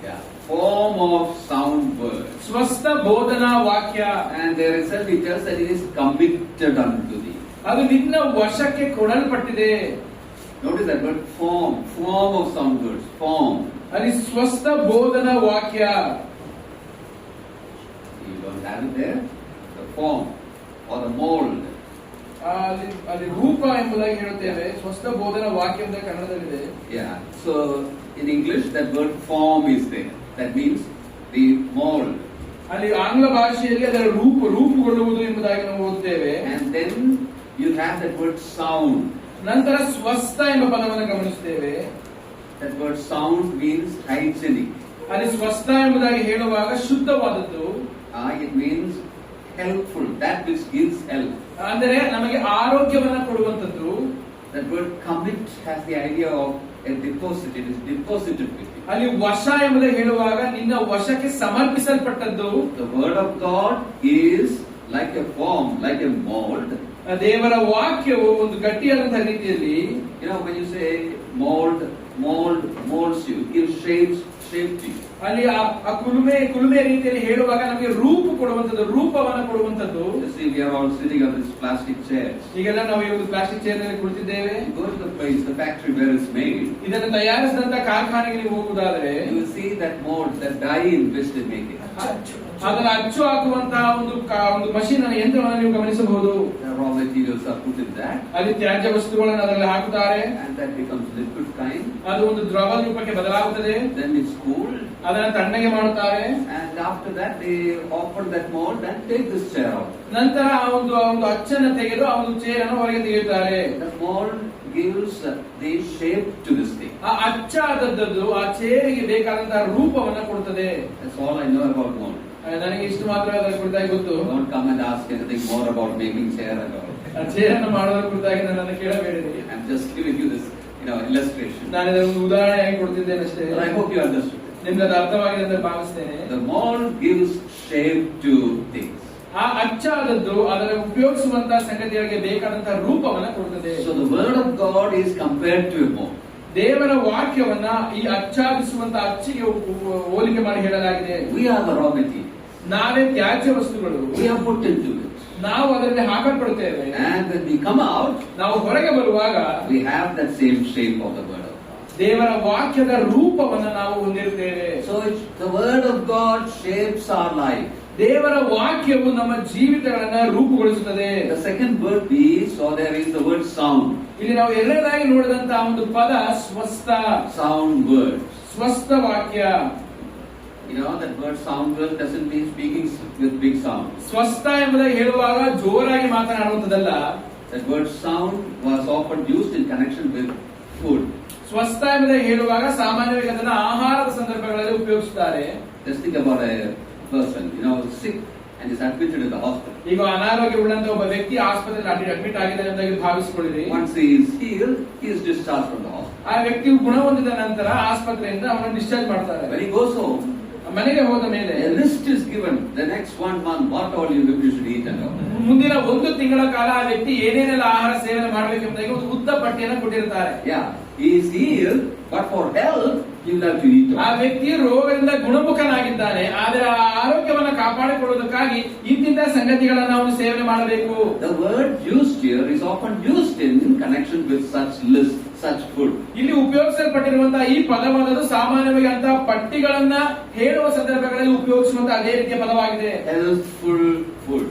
Yeah. Form of sound words. ಸ್ವಸ್ಥ ಬೋಧನಾ ವಾಕ್ಯ. And there itself he tells that it is committed unto thee. ಅದು ನಿನ್ನ ವಶಕ್ಕೆ ಕೊಡಲ್ಪಟ್ಟಿದೆ. Notice that word form of sound words, form. ಅಲ್ಲಿ ಸ್ವಸ್ಥ ಬೋಧನಾ ವಾಕ್ಯ. You don't have it there? The form or the mold. ಅಲ್ಲಿ ರೂಪ ಎಂಬುದಾಗಿ ಹೇಳುತ್ತೇವೆ. ಸ್ವಸ್ಥ ಬೋಧನಾ ವಾಕ್ಯ ಅಂತ ಕನ್ನಡದಲ್ಲಿದೆ. Yeah. So in English that word form is there. That means the mold. ಅಲ್ಲಿ ಆಂಗ್ಲ ಭಾಷೆಯಲ್ಲಿ ಅದರ ರೂಪುಗೊಳ್ಳುವುದು ಎಂಬುದಾಗಿ ನಾವು ಓದುತ್ತೇವೆ. And then you have that word sound. ನಂತರ ಸ್ವಸ್ಥ ಎಂಬ ಪದವನ್ನು ಗಮನಿಸುತ್ತೇವೆ. That word sound means hygienic. ಅಲ್ಲಿ ಸ್ವಸ್ಥ ಎಂಬುದಾಗಿ ಹೇಳುವಾಗ ಶುದ್ಧವಾದದ್ದು. It means helpful, that which gives help. ಅಂದರೆ ನಮಗೆ ಆರೋಗ್ಯವನ್ನ ಕೊಡುವಂತದ್ದು. That word commit has the idea of a deposit. It is deposited with you. ಅಲ್ಲಿ ವಶ ಎಂಬುದಾಗಿ ಹೇಳುವಾಗ ನಿನ್ನ ವಶಕ್ಕೆ ಸಮರ್ಪಿಸಲ್ಪಟ್ಟದ್ದು. The word of God is like a form, like a mold. ದೇವರ ವಾಕ್ಯವು ಒಂದು ಗಟ್ಟಿಯಾದಂತಹ ರೀತಿಯಲ್ಲಿ, When you say molds you, gives shape to you. ಅಲ್ಲಿ ಆ ಕುಲುಮೆ ರೀತಿಯಲ್ಲಿ ಹೇಳುವಾಗ ನಮಗೆ ರೂಪವನ್ನು ಕೊಡುವಂತದ್ದು. You see, we are all sitting on these plastic chairs. ಈಗೆಲ್ಲ ನಾವು ಈ ಒಂದು ಪ್ಲಾಸ್ಟಿಕ್ ಚೇರ್ ನಲ್ಲಿ ಕುಳಿತಿದ್ದೇವೆ. You go to the place, the factory where it's made. ಇದನ್ನು ತಯಾರಿಸಿದಂತ ಕಾರ್ಖಾನೆಗೆ ನೀವು ಹೋಗುವುದಾದರೆ You will see that mold, that dye in which they make it. ಅದನ್ನು ಅಚ್ಚು ಹಾಕುವಂತಹ ಒಂದು ಮಷೀನ್ ಯಂತ್ರವನ್ನು ನೀವು ಗಮನಿಸಬಹುದು. The raw materials are put in that. ಅಲ್ಲಿ ತ್ಯಾಜ್ಯ ವಸ್ತುಗಳನ್ನು ಅದರಲ್ಲಿ ಹಾಕುತ್ತಾರೆ. And that becomes liquid kind. ಅದು ಒಂದು ದ್ರವ ರೂಪಕ್ಕೆ ಬದಲಾಗುತ್ತದೆ. Then it's cooled. ಅದನ್ನು ತಣ್ಣಗೆ ಮಾಡುತ್ತಾರೆ. And after that they open that mold and take this chair out. ನಂತರ ಆ ಒಂದು ಅಚ್ಚನ್ನು ತೆಗೆದು ಆ ಒಂದು ಚೇರ್ ಅನ್ನು ಹೊರಗೆ ತೆಗೆಯುತ್ತಾರೆ. The mold gives the shape to this thing. ಆ ಅಚ್ಚಾದದ್ದು ಆ ಚೇರಿಗೆ ಬೇಕಾದಂತಹ ರೂಪವನ್ನ ಕೊಡುತ್ತದೆ. That's all I know about mold. ನನಗೆ ಇಷ್ಟು ಮಾತ್ರ ಅದರ ಕುರಿತಾಗಿ ಗೊತ್ತು. Don't come and ask anything more about making chair and all. ಆ ಚೇರನ್ನು ಮಾಡೋದ್ರ ಕುರಿತಾಗಿ ನನ್ನನ್ನು ಕೇಳಬೇಡಿರಿ. I'm just giving you this, illustration. ನಾನು ಇದನ್ನು ಒಂದು ಉದಾಹರಣೆಯಾಗಿ ಕೊಡ್ತಿದ್ದೇನೆ ಅಷ್ಟೇ. But I hope you understood. ನಿಮ್ಗೆ ಅದು ಅರ್ಥವಾಗಿದೆ ಅಂತ ಭಾವಿಸ್ತೇನೆ. The mold gives shape to things. ಆ ಅಚ್ಚಾದದ್ದು ಅದರ ಉಪಯೋಗಿಸುವಂತಹ ಸಂಗತಿಗಳಿಗೆ ಬೇಕಾದಂತಹ ರೂಪವನ್ನ ಕೊಡುತ್ತದೆ. So the word of God is compared to a mold. ದೇವರ ವಾಕ್ಯವನ್ನ ಈ ಅಚ್ಚಾದಿಸುವಂತಹ ಅಚ್ಚಿಗೆ ಹೋಲಿಕೆ ಮಾಡಿ ಹೇಳಲಾಗಿದೆ. We are the raw material. ನಾವೇ ತ್ಯಾಜ್ಯ ವಸ್ತುಗಳು. We are put into it. ನಾವು ಅದರಲ್ಲಿ ಹಾಕಲ್ಪಡುತ್ತೇವೆ. And when we come out, ನಾವು ಹೊರಗೆ ಬರುವಾಗ we have that same shape of the word of God. ದೇವರ ವಾಕ್ಯದ ರೂಪವನ್ನ ನಾವು ಹೊಂದಿರುತ್ತೇವೆ. So the word of God shapes our life. ದೇವರ ವಾಕ್ಯವು ನಮ್ಮ ಜೀವಿತಗಳನ್ನ ರೂಪುಗೊಳಿಸುತ್ತದೆ. The second word we saw there is the word sound. ಇಲ್ಲಿ ನಾವು ಎರಡನೇದಾಗಿ ನೋಡಿದಂತಹ ಒಂದು ಪದ ಸ್ವಸ್ಥ. Sound word. ಸ್ವಸ್ಥ ವಾಕ್ಯ. That word sound word doesn't mean speaking with big sound. ಸ್ವಸ್ಥ ಎಂಬುದಾಗಿ ಹೇಳುವಾಗ ಜೋರಾಗಿ ಮಾತನಾಡುವಂತದಲ್ಲ. That word sound was often used in connection with food. ಸ್ವಸ್ಥ ಎಂಬುದಾಗಿ ಹೇಳುವಾಗ ಸಾಮಾನ್ಯವಾಗಿ ಅದನ್ನು ಆಹಾರದ ಸಂದರ್ಭಗಳಲ್ಲಿ ಉಪಯೋಗಿಸುತ್ತಾರೆ. Just think about a person, sick and is admitted in the hospital. ಈಗ ಅನಾರೋಗ್ಯವುಳ್ಳಂತ ಒಬ್ಬ ವ್ಯಕ್ತಿ ಆಸ್ಪತ್ರೆಯಲ್ಲಿ ಅಡ್ಮಿಟ್ ಆಗಿದ್ದಾನೆ ಅಂತ ಭಾವಿಸಿಕೊಳ್ಳಿರಿ. Once he is healed, he is discharged from the hospital. ಆ ವ್ಯಕ್ತಿಯು ಗುಣ ಹೊಂದಿದ ನಂತರ ಆಸ್ಪತ್ರೆಯಿಂದ ಅವನನ್ನು ಡಿಸ್ಚಾರ್ಜ್ ಮಾಡ್ತಾರೆ. When he goes home, ಮನೆಗೆ ಹೋದ ಮೇಲೆ a list is given. The next 1 month, what all you should eat and all. ಮುಂದಿನ 1 ತಿಂಗಳ ಕಾಲ ಆ ವ್ಯಕ್ತಿ ಏನೇನೆಲ್ಲ ಆಹಾರ ಸೇವನೆ ಮಾಡಬೇಕೆಂಬುದಾಗಿ ಒಂದು ಉದ್ದ ಪಟ್ಟಿಯನ್ನು ಕೊಟ್ಟಿರುತ್ತಾರೆ. Yeah, he is healed, but for health, he will have to eat. ಆ ವ್ಯಕ್ತಿ ರೋಗದಿಂದ ಗುಣಮುಖನಾಗಿದ್ದಾನೆ, ಆದರೆ ಆ ಆರೋಗ್ಯವನ್ನು ಕಾಪಾಡಿಕೊಳ್ಳುವುದಕ್ಕಾಗಿ ಇಂತಿಂತ ಸಂಗತಿಗಳನ್ನು ಅವನು ಸೇವನೆ ಮಾಡಬೇಕು. The word used here is often used in connection with such list, such food. ಇಲ್ಲಿ ಉಪಯೋಗಿಸಲ್ಪಟ್ಟಿರುವಂತಹ ಈ ಪದವಾದದ್ದು ಸಾಮಾನ್ಯವಾಗಿ ಅಂತಹ ಪಟ್ಟಿಗಳನ್ನ ಹೇಳುವ ಸಂದರ್ಭಗಳಲ್ಲಿ ಉಪಯೋಗಿಸುವಂತಹ ಅದೇ ರೀತಿಯ ಪದವಾಗಿದೆ. Healthful food.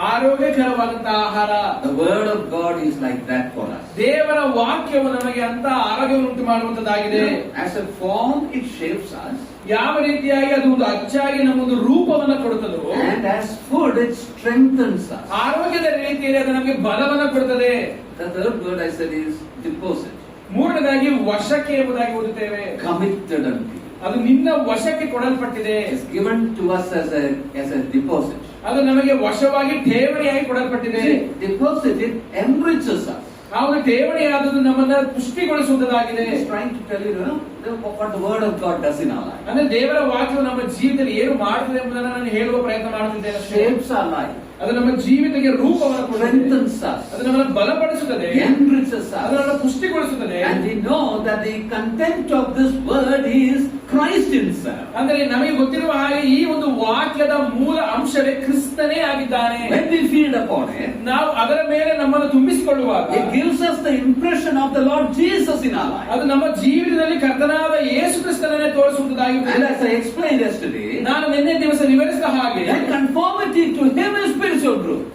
ಆರೋಗ್ಯಕರವಾದಂತಹ ಆಹಾರ. The word of God is like that for us. ದೇವರ ವಾಕ್ಯವು ನಮಗೆ ಅಂತ ಆರೋಗ್ಯವನ್ನು ಉಂಟು ಮಾಡುವಂತದ್ದಾಗಿದೆ. As a form, it shapes us. ಯಾವ ರೀತಿಯಾಗಿ ಅದು ಒಂದು ಅಚ್ಚಾಗಿ ನಮ್ಮೊಂದು ರೂಪವನ್ನು ಕೊಡುತ್ತದೋ, And as food, it strengthens us. ಆರೋಗ್ಯದ ರೀತಿಯಲ್ಲಿ ಅದು ನಮಗೆ ಬಲವನ್ನು ಕೊಡುತ್ತದೆ. The third word I said is deposit. ಮೂರನೇದಾಗಿ ವಶಕ್ಕೆ ಎಂಬುದಾಗಿ ಓದುತ್ತೇವೆ. Committed unto you. ಅದು ನಿನ್ನ ವಶಕ್ಕೆ ಕೊಡಲ್ಪಟ್ಟಿದೆ. It's given to us as a deposit. ಅದು ನಮಗೆ ವಶವಾಗಿ ಠೇವಣಿಯಾಗಿ ಕೊಡಲ್ಪಟ್ಟಿದೆ. Deposit, it enriches us. ಆ ಒಂದು ಠೇವಣಿಯಾದದ್ದು ನಮ್ಮನ್ನ ಪುಷ್ಟಿಗೊಳಿಸುವುದಾಗಿದೆ. He's trying to tell you, what the word of God does in our life. ಅಂದ್ರೆ ದೇವರ ವಾಕ್ಯವು ನಮ್ಮ ಜೀವಿತದಲ್ಲಿ ಏನು ಮಾಡುತ್ತದೆ ಎಂಬುದನ್ನು ನಾನು ಹೇಳುವ ಪ್ರಯತ್ನ ಮಾಡುತ್ತಿದ್ದೇನೆ. Shapes our life. ಅದು ನಮ್ಮ ಜೀವಿತಕ್ಕೆ ರೂಪವನ್ನು ಕೊಡುತ್ತದೆ. Strengthens us. ಅದು ನಮ್ಮನ್ನು ಬಲಪಡಿಸುತ್ತದೆ. Enriches ಅದು us. ನಮ್ಮನ್ನು ಪುಷ್ಟಿಗೊಳಿಸುತ್ತದೆ. And we know that the content of this word is Christ himself. ಅಂದ್ರೆ ನಮಗೆ ಗೊತ್ತಿರುವ ಹಾಗೆ ಈ ಒಂದು ವಾಕ್ಯದ ಮೂಲ ಅಂಶವೇ ಕ್ರಿಸ್ತನೇ ಆಗಿದ್ದಾನೆ. When we feed upon it, ನಾವು ಅದರ ಮೇಲೆ ನಮ್ಮನ್ನು ತುಂಬಿಸಿಕೊಳ್ಳುವಾಗ it gives us the impression of the Lord Jesus in our life. ಅದು ನಮ್ಮ ಜೀವಿತದಲ್ಲಿ ಕರ್ತನಾದ ಯೇಸು ಕ್ರಿಸ್ತನನ್ನೇ ತೋರಿಸುವುದಾಗಿದೆ. And as I explained yesterday, ನಾನು ನಿನ್ನೆ ದಿವಸ ವಿವರಿಸಿದ ಹಾಗೆ that conformity to him is spiritual growth.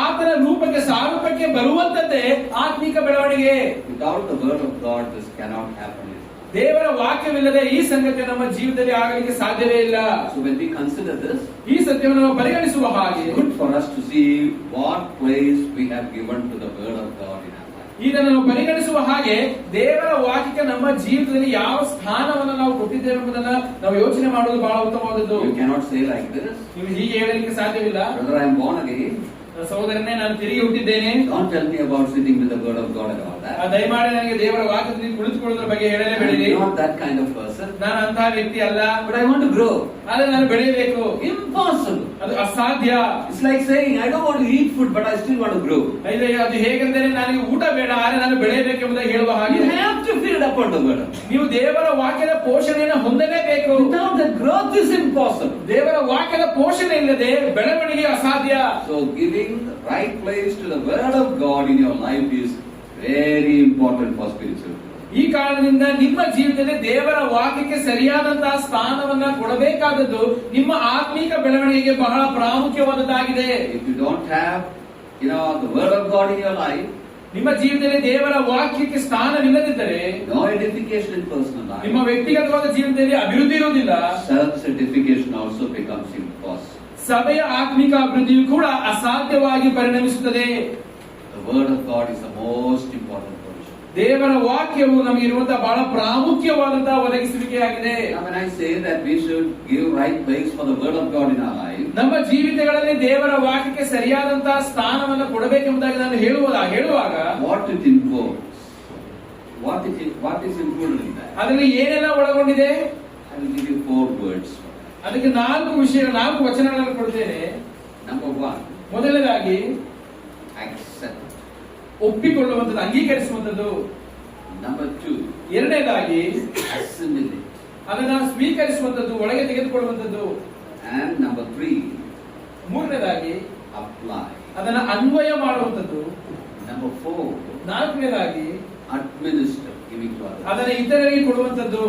ಆತನ ರೂಪಕ್ಕೆ ಸಾರೂಪಕ್ಕೆ ಬರುವಂತದ್ದೇ ಆತ್ಮಿಕ ಬೆಳವಣಿಗೆ. Without the word of God, this cannot happen. ದೇವರ ವಾಕ್ಯವಿಲ್ಲದೆ ಈ ಸಂಗತಿ ನಮ್ಮ ಜೀವಿತದಲ್ಲಿ ಆಗಲಿಕ್ಕೆ ಸಾಧ್ಯವೇ ಇಲ್ಲ. So when we consider this, ಈ ಸತ್ಯವನ್ನು ನಾವು ಪರಿಗಣಿಸುವ ಹಾಗೆ it's good for us to see what place we have given to the word of God in our life. ಇದನ್ನು ನಾವು ಪರಿಗಣಿಸುವ ಹಾಗೆ ದೇವರ ವಾಕ್ಯಕ್ಕೆ ನಮ್ಮ ಜೀವಿತದಲ್ಲಿ ಯಾವ ಸ್ಥಾನವನ್ನು ನಾವು ಕೊಟ್ಟಿದ್ದೇವೆ ಎಂಬುದನ್ನು ನಾವು ಯೋಚನೆ ಮಾಡುವುದು ಬಹಳ ಉತ್ತಮವಾದದ್ದು. You cannot say like this, ನೀವು ಹೀಗೆ ಹೇಳಲಿಕ್ಕೆ ಸಾಧ್ಯವಿಲ್ಲ. brother, I am born again. ಸಹೋದರನೇ, ನಾನು ತಿರುಗಿ ಹುಟ್ಟಿದ್ದೇನೆ. Don't tell me about sitting with the word of God and all that. ದಯಮಾಡಿ ನನಗೆ ದೇವರ ವಾಕ್ಯದಲ್ಲಿ ಕುಳಿತುಕೊಳ್ಳುವುದರ ಬಗ್ಗೆ ಹೇಳಲೇ ಬೇಡಿರಿ. I'm not that kind of person. ನಾನು ಅಂತಹ ವ್ಯಕ್ತಿ ಅಲ್ಲ. But I want to grow. ಆದ್ರೆ ನಾನು ಬೆಳೆಯಬೇಕು. Impossible. ಅದು ಅಸಾಧ್ಯ. It's like saying, I don't want to eat food, but I still want to grow. ಅದು ಹೇಗೆಂದರೆ ನನಗೆ ಊಟ ಬೇಡ, ಆದ್ರೆ ನಾನು ಬೆಳೆಯಬೇಕೆಂಬುದಾಗಿ ಹೇಳುವ ಹಾಗೆ. You have to feed upon the word of God. ನೀವು ದೇವರ ವಾಕ್ಯದ ಪೋಷಣೆಯನ್ನು ಹೊಂದಲೇಬೇಕು. Without that, growth is impossible. ದೇವರ ವಾಕ್ಯದ ಪೋಷಣೆ ಇಲ್ಲದೆ ಬೆಳವಣಿಗೆ ಅಸಾಧ್ಯ. So giving the right place to the word of God in your life is very important for spiritual growth. ಈ ಕಾರಣದಿಂದ ನಿಮ್ಮ ಜೀವಿತದಲ್ಲಿ ದೇವರ ವಾಕ್ಯಕ್ಕೆ ಸರಿಯಾದಂತಹ ಸ್ಥಾನವನ್ನ ಕೊಡಬೇಕಾದದ್ದು ನಿಮ್ಮ ಆತ್ಮೀಕ ಬೆಳವಣಿಗೆಗೆ ಬಹಳ ಪ್ರಾಮುಖ್ಯವಾದದ್ದಾಗಿದೆ. If you don't have, the word of God in your life, ನಿಮ್ಮ ಜೀವಿತದಲ್ಲಿ ದೇವರ ವಾಕ್ಯಕ್ಕೆ ಸ್ಥಾನವಿಲ್ಲದಿದ್ದರೆ no edification in personal life. ನಿಮ್ಮ ವ್ಯಕ್ತಿಗತವಾದ ಜೀವಿತದಲ್ಲಿ ಅಭಿವೃದ್ಧಿ ಇರುವುದಿಲ್ಲ. Self-certification also becomes impossible. ಸಭೆಯ ಆತ್ಮಿಕ ಅಭಿವೃದ್ಧಿಯು ಕೂಡ ಅಸಾಧ್ಯವಾಗಿ ಪರಿಣಮಿಸುತ್ತದೆ. The word of God is the most important provision. ದೇವರ ವಾಕ್ಯವು ನಮಗೆ ಇರುವಂತಹ ಬಹಳ ಪ್ರಾಮುಖ್ಯವಾದಂತಹ ಒದಗಿಸುವಿಕೆಯಾಗಿದೆ. Now when I say that we should give right place for the word of God in our life, ನಮ್ಮ ಜೀವಿತಗಳಲ್ಲಿ ದೇವರ ವಾಕ್ಯಕ್ಕೆ ಸರಿಯಾದಂತಹ ಸ್ಥಾನವನ್ನು ಕೊಡಬೇಕೆಂಬುದಾಗಿ ನಾನು ಹೇಳುವಾಗ what it involves, what is included in that? ಅದರಲ್ಲಿ ಏನೆಲ್ಲ ಒಳಗೊಂಡಿದೆ? I will give you 4 words. ಅದಕ್ಕೆ 4 ವಚನಗಳನ್ನು ಕೊಡ್ತೇನೆ. Number 1, ಮೊದಲನೇದಾಗಿ accept. ಒಪ್ಪಿಕೊಳ್ಳುವಂಥದ್ದು, ಅಂಗೀಕರಿಸುವಂಥದ್ದು. Number 2, ಎರಡನೇದಾಗಿ assimilate. ಅದನ್ನ ಸ್ವೀಕರಿಸುವಂಥದ್ದು, ಒಳಗೆ ತೆಗೆದುಕೊಳ್ಳುವಂಥದ್ದು. And number 3, ಮೂರನೇದಾಗಿ apply. ಅದನ್ನ ಅನ್ವಯ ಮಾಡುವಂಥದ್ದು. Number 4, ನಾಲ್ಕನೇದಾಗಿ administer, giving to others. ಅದನ್ನ ಇತರರಿಗೆ ಕೊಡುವಂಥದ್ದು.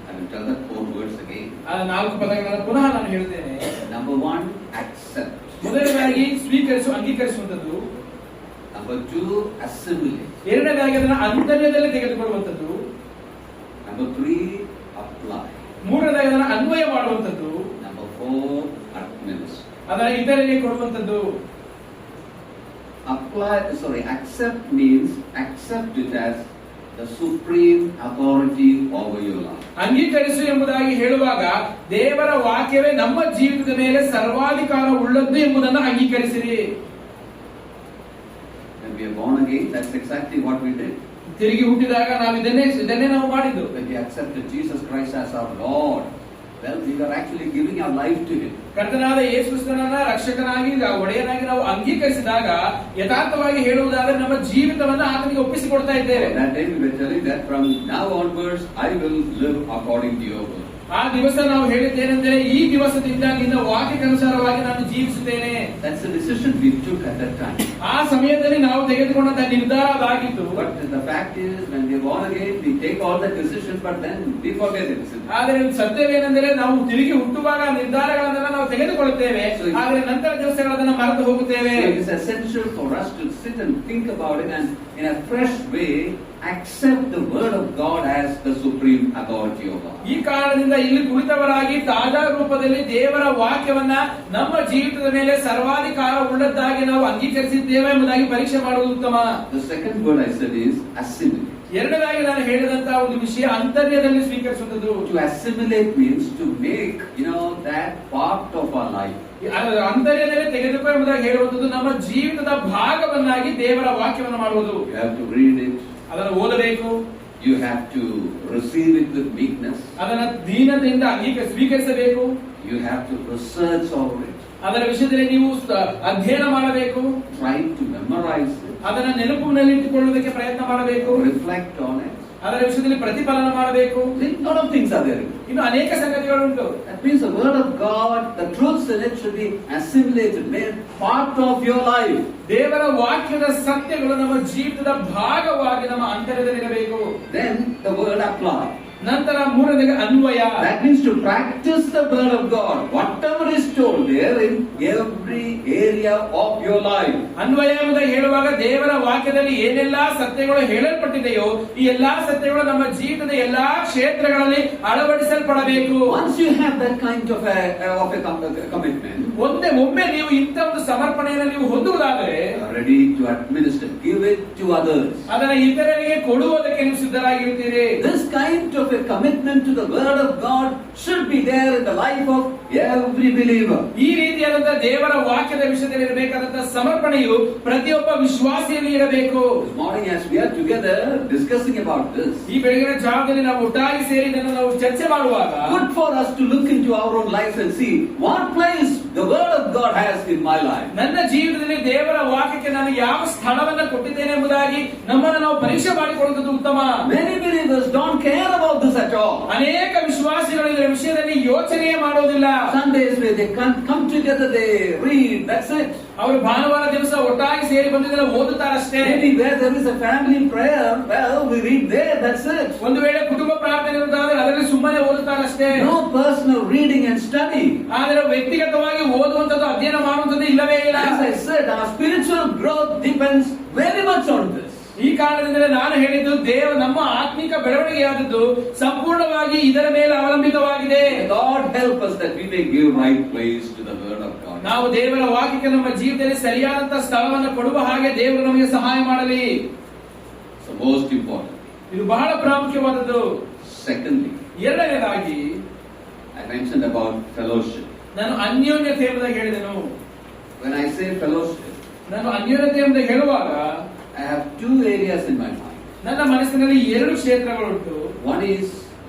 I will tell that 4 words again. ಆ 4 ಪದಗಳನ್ನು ಪುನಃ ನಾನು ಹೇಳ್ತೇನೆ. Number 1, accept. ಮೊದಲನೇದಾಗಿ ಅಂಗೀಕರಿಸುವಂಥದ್ದು. Number 2, assimilate. ಎರಡನೇದಾಗಿ ಅದನ್ನ ಅಂತರ್ಯದಲ್ಲಿ ತೆಗೆದುಕೊಳ್ಳುವಂಥದ್ದು. Number 3, apply. ಮೂರನೇದಾಗಿ ಅದನ್ನ ಅನ್ವಯ ಮಾಡುವಂಥದ್ದು. Number 4, administer. ಅದನ್ನ ಇತರರಿಗೆ ಕೊಡುವಂಥದ್ದು. Accept means accept it as the supreme authority over your life. ಅಂಗೀಕರಿಸು ಎಂಬುದಾಗಿ ಹೇಳುವಾಗ ದೇವರ ವಾಕ್ಯವೇ ನಮ್ಮ ಜೀವಿತದ ಮೇಲೆ ಸರ್ವಾಧಿಕಾರ ಉಳ್ಳದ್ದು ಎಂಬುದನ್ನು ಅಂಗೀಕರಿಸಿರಿ. When we are born again, that's exactly what we did. ತಿರುಗಿ ಹುಟ್ಟಿದಾಗ ನಾವು ಇದನ್ನೇ ನಾವು ಮಾಡಿದ್ದು. When we accepted Jesus Christ as our Lord, well, we are actually giving our life to Him. ಕರ್ತನಾದ ಯೇಸು ಕ್ರಿಸ್ತನನ್ನ ರಕ್ಷಕನಾಗಿ ಒಡೆಯನಾಗಿ ನಾವು ಅಂಗೀಕರಿಸಿದಾಗ ಯಥಾರ್ಥವಾಗಿ ಹೇಳುವುದಾದರೆ ನಮ್ಮ ಜೀವಿತವನ್ನು ಆತನಿಗೆ ಒಪ್ಪಿಸಿಕೊಡ್ತಾ ಇದ್ದೇವೆ. That day we were telling that from now onwards I will live according to your word. ಆ ದಿವಸ ನಾವು ಹೇಳಿದ್ದೇನೆಂದರೆ ಈ ದಿವಸದಿಂದ ನಿನ್ನ ವಾಕ್ಯಕ್ಕನುಸಾರವಾಗಿ ನಾನು ಜೀವಿಸುತ್ತೇನೆ. That's the decision we took at that time. ಆ ಸಮಯದಲ್ಲಿ ನಾವು ತೆಗೆದುಕೊಂಡಂತಹ ನಿರ್ಧಾರ ಅದಾಗಿತ್ತು. But the fact is, when we are born again, we take all the decisions, but then we forget it. ಆದರೆ ಸತ್ಯವೇನೆಂದರೆ ನಾವು ತಿರುಗಿ ಹುಟ್ಟುವಾಗ ನಿರ್ಧಾರಗಳನ್ನೆಲ್ಲ ನಾವು ತೆಗೆದುಕೊಳ್ಳುತ್ತೇವೆ, ಆದರೆ ನಂತರ ದಿವಸಗಳನ್ನ ಮರೆತು ಹೋಗುತ್ತೇವೆ. So it is essential for us to sit and think about it and in a fresh way accept the word of God as the supreme authority of God. ಈ ಕಾರಣದಿಂದ ಇಲ್ಲಿ ಕುಳಿತವರಾಗಿ ತಾಜಾ ರೂಪದಲ್ಲಿ ದೇವರ ವಾಕ್ಯವನ್ನ ನಮ್ಮ ಜೀವಿತದ ಮೇಲೆ ಸರ್ವಾಧಿಕಾರ ಉಳ್ಳದ್ದಾಗಿ ನಾವು ಅಂಗೀಕರಿಸಿದ್ದೇವೆ ಎಂಬುದಾಗಿ ಪರೀಕ್ಷೆ ಮಾಡುವುದು ಉತ್ತಮ. The second word I said is assimilate. ಎರಡನೇದಾಗಿ ನಾನು ಹೇಳಿದಂತಹ ಒಂದು ವಿಷಯ ಅಂತರ್ಯದಲ್ಲಿ ಸ್ವೀಕರಿಸುವುದು. To assimilate means to make, that part of our life. ಅಂತರ್ಯದಲ್ಲಿ ತೆಗೆದುಕೋ ಎಂಬುದಾಗಿ ಹೇಳುವಂಥದ್ದು ನಮ್ಮ ಜೀವಿತದ ಭಾಗವನ್ನಾಗಿ ದೇವರ ವಾಕ್ಯವನ್ನು ಮಾಡುವುದು. You have to read it. ಅದನ್ನು ಓದಬೇಕು. You have to receive it with meekness. ಅದನ್ನು ದೀನತೆಯಿಂದ ಸ್ವೀಕರಿಸಬೇಕು. You have to research over it. ಅದರ ವಿಷಯದಲ್ಲಿ ನೀವು ಅಧ್ಯಯನ ಮಾಡಬೇಕು. Try to memorize it. ಅದನ್ನ ನೆನಪಿನಲ್ಲಿಟ್ಟುಕೊಳ್ಳುವುದಕ್ಕೆ ಪ್ರಯತ್ನ ಮಾಡಬೇಕು. Reflect on it. ಅದರ ವಿಷಯದಲ್ಲಿ ಪ್ರತಿಫಲನ ಮಾಡಬೇಕು. A lot of things are there. ಇನ್ನು ಅನೇಕ ಸಂಗತಿಗಳುಂಟು. That means the word of God, the truths in it should be assimilated, made part of your life. ದೇವರ ವಾಕ್ಯದ ಸತ್ಯಗಳು ನಮ್ಮ ಜೀವಿತದ ಭಾಗವಾಗಿ ನಮ್ಮ ಅಂತರ್ಯದಲ್ಲಿರಬೇಕು. Then the word apply. ನಂತರ ಮೂರನೇಗೆ ಅನ್ವಯ. That means to practice the word of God. Whatever is told there in every area of your life. ಅನ್ವಯ ಎಂಬುದಾಗಿ ಹೇಳುವಾಗ ದೇವರ ವಾಕ್ಯದಲ್ಲಿ ಏನೆಲ್ಲಾ ಸತ್ಯಗಳು ಹೇಳಲ್ಪಟ್ಟಿದೆಯೋ ಈ ಎಲ್ಲಾ ಸತ್ಯಗಳು ನಮ್ಮ ಜೀವಿತದ ಎಲ್ಲಾ ಕ್ಷೇತ್ರಗಳಲ್ಲಿ ಅಳವಡಿಸಲ್ಪಡಬೇಕು. Once you have that kind of a commitment, ಒಮ್ಮೆ ನೀವು ಇಂಥ ಒಂದು ಸಮರ್ಪಣೆಯನ್ನು ನೀವು ಹೊಂದುವುದಾದರೆ ready to administer, give it to others. ಅದನ್ನು ಇತರರಿಗೆ ಕೊಡುವುದಕ್ಕೆ ನೀವು ಸಿದ್ಧರಾಗಿರುತ್ತೀರಿ. This kind of a commitment to the word of God should be there in the life of every believer. ಈ ರೀತಿಯಾದಂತಹ ದೇವರ ವಾಕ್ಯದ ವಿಷಯದಲ್ಲಿ ಇರಬೇಕಾದಂತಹ ಸಮರ್ಪಣೆಯು ಪ್ರತಿಯೊಬ್ಬ ವಿಶ್ವಾಸಿಯಲ್ಲಿ ಇರಬೇಕು. This morning as we are together discussing about this, ಈ ಬೆಳಗಿನ ಜಾವದಲ್ಲಿ ನಾವು ಒಟ್ಟಾಗಿ ಸೇರಿ ಇದನ್ನು ನಾವು ಚರ್ಚೆ ಮಾಡುವಾಗ good for us to look into our own lives and see what place the word of God has in my life. ನನ್ನ ಜೀವಿತದಲ್ಲಿ ದೇವರ ವಾಕ್ಯಕ್ಕೆ ನಾನು ಯಾವ ಸ್ಥಳವನ್ನು ಕೊಟ್ಟಿದ್ದೇನೆ ಎಂಬುದಾಗಿ ನಮ್ಮನ್ನು ನಾವು ಪರೀಕ್ಷೆ ಮಾಡಿಕೊಳ್ಳುವುದು ಉತ್ತಮ. Many believers don't care about this at all. ಅನೇಕ ವಿಶ್ವಾಸಿಗಳು ಇದರ ವಿಷಯದಲ್ಲಿ ಯೋಚನೆ ಮಾಡೋದಿಲ್ಲ. Sundays where they come together, they read, that's it. ಅವರು ಭಾನುವಾರ ದಿವಸ ಒಟ್ಟಾಗಿ ಸೇರಿ ಬಂದಿದ್ದನ್ನು ಓದುತ್ತಾರಷ್ಟೇ. Maybe where there is a family prayer, well, we read there, that's it. ಒಂದು ವೇಳೆ ಕುಟುಂಬ ಪ್ರಾರ್ಥನೆ ಇರುತ್ತಾದ್ರೆ ಅದರಲ್ಲಿ ಸುಮ್ಮನೆ ಓದುತ್ತಾರಷ್ಟೇ. No personal reading and study. ಆದರೆ ವ್ಯಕ್ತಿಗತವಾಗಿ ಓದುವಂತದ್ದು ಅಧ್ಯಯನ ಮಾಡುವಂತದ್ದು ಇಲ್ಲವೇ ಇಲ್ಲ. As I said, our spiritual growth depends very much on this. ಈ ಕಾರಣದಿಂದ ನಾನು ಹೇಳಿದ್ದು ನಮ್ಮ ಆತ್ಮಿಕ ಬೆಳವಣಿಗೆಯಾದದ್ದು ಸಂಪೂರ್ಣವಾಗಿ ಇದರ ಮೇಲೆ ಅವಲಂಬಿತವಾಗಿದೆ. God help us that we may give right place to the word of God. ನಾವು ದೇವರ ವಾಕ್ಯಕ್ಕೆ ನಮ್ಮ ಜೀವಿತದಲ್ಲಿ ಸರಿಯಾದಂತಹ ಸ್ಥಳವನ್ನು ಕೊಡುವ ಹಾಗೆ ದೇವರು ನಮಗೆ ಸಹಾಯ ಮಾಡಲಿ. the most important. ಇದು ಬಹಳ ಪ್ರಾಮುಖ್ಯವಾದದ್ದು. Secondly, ಎರಡನೇದಾಗಿ I mentioned about fellowship. ನಾನು ಅನ್ಯೋನ್ಯತೆ ಎಂಬುದಾಗಿ ಹೇಳಿದೆನು. When I say fellowship, ನಾನು ಅನ್ಯೋನ್ಯತೆ ಎಂಬುದಾಗಿ ಹೇಳುವಾಗ I have two areas in my mind. ನನ್ನ ಮನಸ್ಸಿನಲ್ಲಿ ಎರಡು ಕ್ಷೇತ್ರಗಳುಂಟು. One is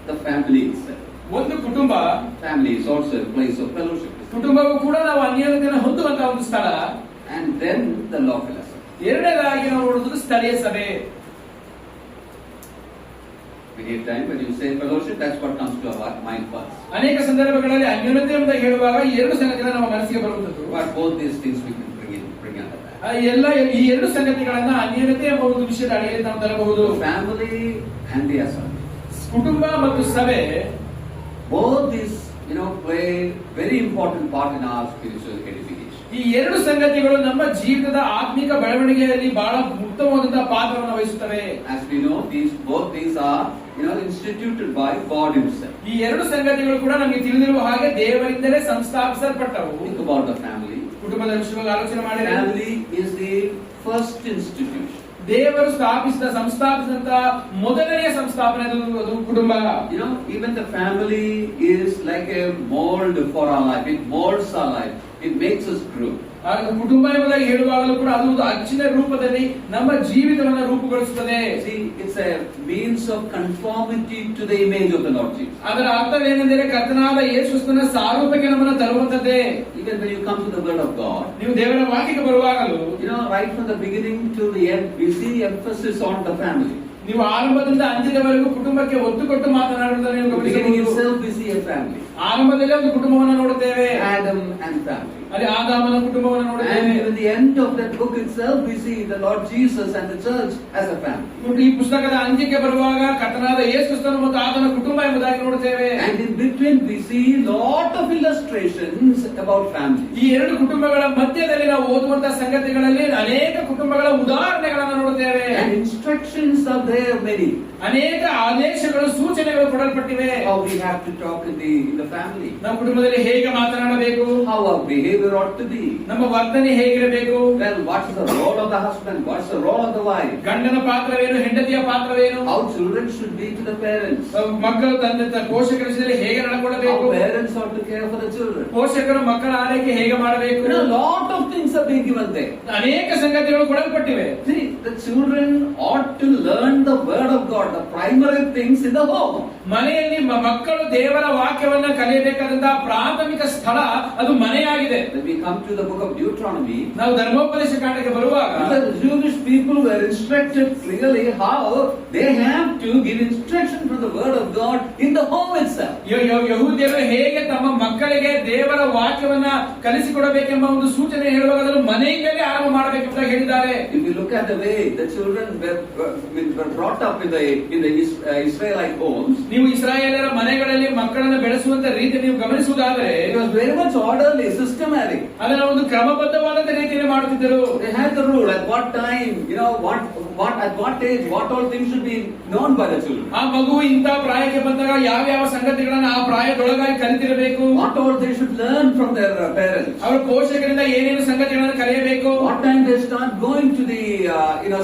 the family itself. ಒಂದು ಕುಟುಂಬ. Family is also a place of fellowship. ಕುಟುಂಬವು ಕೂಡ ನಾವು ಅನ್ಯೋನ್ಯತೆಯನ್ನು ಹೊಂದುವಂತಹ ಒಂದು ಸ್ಥಳ. And then the local assembly. ಎರಡನೇದಾಗಿ ನಾವು ನೋಡುವುದು ಸ್ಥಳೀಯ ಸಭೆ. Many times when you say fellowship, that's what comes to our mind first. ಅನೇಕ ಸಂದರ್ಭಗಳಲ್ಲಿ ಅನ್ಯೋನ್ಯತೆ ಎಂಬುದಾಗಿ ಹೇಳುವಾಗ ಎರಡು ಸಂಗತಿಗಳು ನಮ್ಮ ಮನಸ್ಸಿಗೆ ಬರುವಂತದ್ದು. But both these things we can bring under that. ಎಲ್ಲ ಈ ಎರಡು ಸಂಗತಿಗಳನ್ನ ಅನ್ಯೋನ್ಯತೆ ಎಂಬ ಒಂದು ವಿಷಯದ ಅಡಿಯಲ್ಲಿ ನಾವು ತರಬಹುದು. Family and the assembly. ಕುಟುಂಬ ಮತ್ತು ಸಭೆ, both these, play very important part in our spiritual edification. ಈ ಎರಡು ಸಂಗತಿಗಳು ನಮ್ಮ ಜೀವಿತದ ಆತ್ಮಿಕ ಬೆಳವಣಿಗೆಯಲ್ಲಿ ಬಹಳ ಉತ್ತಮವಾದಂತಹ ಪಾತ್ರವನ್ನು ವಹಿಸುತ್ತವೆ. As we know, both these are, instituted by God Himself. ಈ ಎರಡು ಸಂಗತಿಗಳು ಕೂಡ ನಮಗೆ ತಿಳಿದಿರುವ ಹಾಗೆ ದೇವರಿಂದಲೇ ಸಂಸ್ಥಾಪಿಸಲ್ಪಟ್ಟವು. Think about the family. ಕುಟುಂಬದ ವಿಷಯವಾಗಿ ಆಲೋಚನೆ ಮಾಡಿ. Family is the first institution. ದೇವರು ಸಂಸ್ಥಾಪಿಸಿದಂತಹ ಮೊದಲನೆಯ ಸಂಸ್ಥಾಪನೆ ಅದು ಕುಟುಂಬ. Even the family is like a mold for our life. It molds our life. It makes us grow. ಕುಟುಂಬ ಎಂಬುದಾಗಿ ಹೇಳುವಾಗಲೂ ಕೂಡ ಅದು ಒಂದು ಅಚ್ಚಿನ ರೂಪದಲ್ಲಿ ನಮ್ಮ ಜೀವಿತವನ್ನು ರೂಪುಗೊಳಿಸುತ್ತದೆ. See, it's a means of conformity to the image of the Lord Jesus. ಅದರ ಅರ್ಥವೇನೆಂದರೆ ಕರ್ತನಾದ ಯೇಸುಕ್ರಿಸ್ತನ ಸಾರೂಪ್ಯಕ್ಕೆ ನಮ್ಮನ್ನು ತರುವಂತದ್ದೇ. Even when you come to the word of God, ನೀವು ದೇವರ ವಾಕ್ಯಕ್ಕೆ ಬರುವಾಗಲೂ, right from the beginning to the end, we see emphasis on the family. ನೀವು ಆರಂಭದಿಂದ ಅಂತ್ಯದವರೆಗೂ ಕುಟುಂಬಕ್ಕೆ ಒತ್ತು ಕೊಟ್ಟು ಮಾತನಾಡುವುದನ್ನು ನೀವು ಗಮನಿಸಬಹುದು. ಆರಂಭದಲ್ಲಿ ಒಂದು ಕುಟುಂಬವನ್ನು ನೋಡುತ್ತೇವೆ, Adam and family. ಅಲ್ಲಿ ಆದಾಮನ ಕುಟುಂಬವನ್ನು ನೋಡುತ್ತೇವೆ. And in the end of that book itself, we see the Lord Jesus and the church as a family. ಈ ಪುಸ್ತಕದ ಅಂತ್ಯಕ್ಕೆ ಬರುವಾಗ ಕರ್ತನಾದ ಯೇಸು ಕ್ರಿಸ್ತನು ಮತ್ತು ಆತನ ಕುಟುಂಬ ಎಂಬುದಾಗಿ ನೋಡುತ್ತೇವೆ. And in between, we see lot of illustrations about family. ಈ ಎರಡು ಕುಟುಂಬಗಳ ಮಧ್ಯದಲ್ಲಿ ನಾವು ಓದುವಂತಹ ಸಂಗತಿಗಳಲ್ಲಿ ಅನೇಕ ಕುಟುಂಬಗಳ ಉದಾಹರಣೆಗಳನ್ನು ನೋಡುತ್ತೇವೆ. And instructions are there many. ಅನೇಕ ಆದೇಶಗಳು, ಸೂಚನೆಗಳು ಕೊಡಲ್ಪಟ್ಟಿವೆ. How we have to talk in the family. ನಮ್ಮ ಕುಟುಂಬದಲ್ಲಿ ಹೇಗೆ ಮಾತನಾಡಬೇಕು, how our behavior ought to be. ನಮ್ಮ ವರ್ತನೆ ಹೇಗಿರಬೇಕು. Well, what is the role of the husband? What's the role of the wife? ಗಂಡನ ಪಾತ್ರವೇನು, ಹೆಂಡತಿಯ ಪಾತ್ರವೇನು. How children should be to the parents. ಮಕ್ಕಳು ತಂದೆ ಪೋಷಕರ ವಿಷಯದಲ್ಲಿ ಹೇಗೆ ನಡ್ಕೊಳ್ಳಬೇಕು. How parents ought to care for the children. ಪೋಷಕರು ಮಕ್ಕಳ ಆರೈಕೆ ಹೇಗೆ ಮಾಡಬೇಕು. A lot of things are being given there. ಅನೇಕ ಸಂಗತಿಗಳು ಕೊಡಲ್ಪಟ್ಟಿವೆ. See, the children ought to learn the word of God, the primary things in the home. ಮನೆಯಲ್ಲಿ ಮಕ್ಕಳು ದೇವರ ವಾಕ್ಯವನ್ನ ಕಲಿಯಬೇಕಾದಂತಹ ಪ್ರಾಥಮಿಕ ಸ್ಥಳ ಅದು ಮನೆಯಾಗಿದೆ. When we come to the book of Deuteronomy, ನಾವು ಧರ್ಮೋಪದೇಶ ಕಾಂಡಕ್ಕೆ ಬರುವಾಗ the Jewish people were instructed clearly how they have to give instruction from the word of God in the home itself. ಯಹೂದ್ಯರು ಹೇಗೆ ತಮ್ಮ ಮಕ್ಕಳಿಗೆ ದೇವರ ವಾಕ್ಯವನ್ನ ಕಲಿಸಿಕೊಡಬೇಕೆಂಬ ಒಂದು ಸೂಚನೆ ಹೇಳುವಾಗ ಅದನ್ನು ಮನೆಯಿಂದಲೇ ಆರಂಭ ಮಾಡಬೇಕೆಂಬ ಹೇಳಿದ್ದಾರೆ. If you look at the way the children were brought up in the Israelite homes, ನೀವು ಇಸ್ರಾಯೇಲರ ಮನೆಗಳಲ್ಲಿ ಮಕ್ಕಳನ್ನು ಬೆಳೆಸುವಂತ ರೀತಿ ನೀವು ಗಮನಿಸುವುದಾದರೆ it was very much orderly, systematic. ಅದನ್ನ ಒಂದು ಕ್ರಮಬದ್ಧವಾದ ರೀತಿಯಲ್ಲಿ ಮಾಡುತ್ತಿದ್ದರು. They had the rule at what time, what at what age, what all things should be known by the children. ಆ ಮಗು ಇಂಥ ಪ್ರಾಯಕ್ಕೆ ಬಂದಾಗ ಯಾವ ಸಂಗತಿಗಳನ್ನ ಆ ಪ್ರಾಯದೊಳಗಾಗಿ ಕಲಿತಿರಬೇಕು. What all they should learn from their parents. ಅವರ ಪೋಷಕರಿಂದ ಏನೇನು ಸಂಗತಿಗಳನ್ನು ಕಲಿಯಬೇಕು. What time they start going to the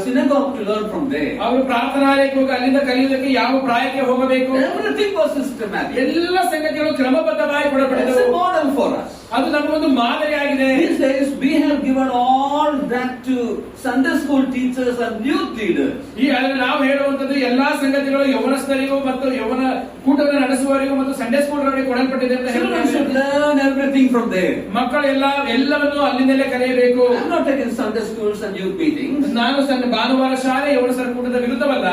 synagogue to learn from there. ಅವರು ಪ್ರಾರ್ಥನಾಲಯಕ್ಕೆ ಹೋಗಿ ಅಲ್ಲಿಂದ ಕಲಿಯುವುದಕ್ಕೆ ಯಾವ ಪ್ರಾಯಕ್ಕೆ ಹೋಗಬೇಕು. Everything was systematic. ಎಲ್ಲ ಸಂಗತಿಗಳು ಕ್ರಮಬದ್ಧವಾಗಿ ಕೊಡಲ್ಪಟ್ಟಿವೆ. It's a model for us. ಅದು ನಮಗೊಂದು ಮಾದರಿಯಾಗಿದೆ. These days we have given all that to Sunday school teachers and youth leaders. ಈ ನಾವು ಹೇಳುವಂತದ್ದು ಎಲ್ಲಾ ಸಂಗತಿಗಳು ಯೌವನಸ್ಥರಿಗೂ ಮತ್ತು ಯೌವನ ಕೂಟವನ್ನು ನಡೆಸುವವರಿಗೂ ಮತ್ತು ಸಂಡೇ ಸ್ಕೂಲ್ ಅವರಿಗೆ ಕೊಡಲ್ಪಟ್ಟಿದೆ ಅಂತ Children ಹೇಳ್ತಾರೆ. should learn everything from there. ಮಕ್ಕಳು ಎಲ್ಲವನ್ನು ಅಲ್ಲಿಂದಲೇ ಕಲಿಯಬೇಕು. I'm not taking Sunday schools and youth meetings. ನಾನು ಭಾನುವಾರ ಶಾಲೆ ಯೌವನಸ್ಥರ ಕೂಟದ ವಿರುದ್ಧವಲ್ಲ.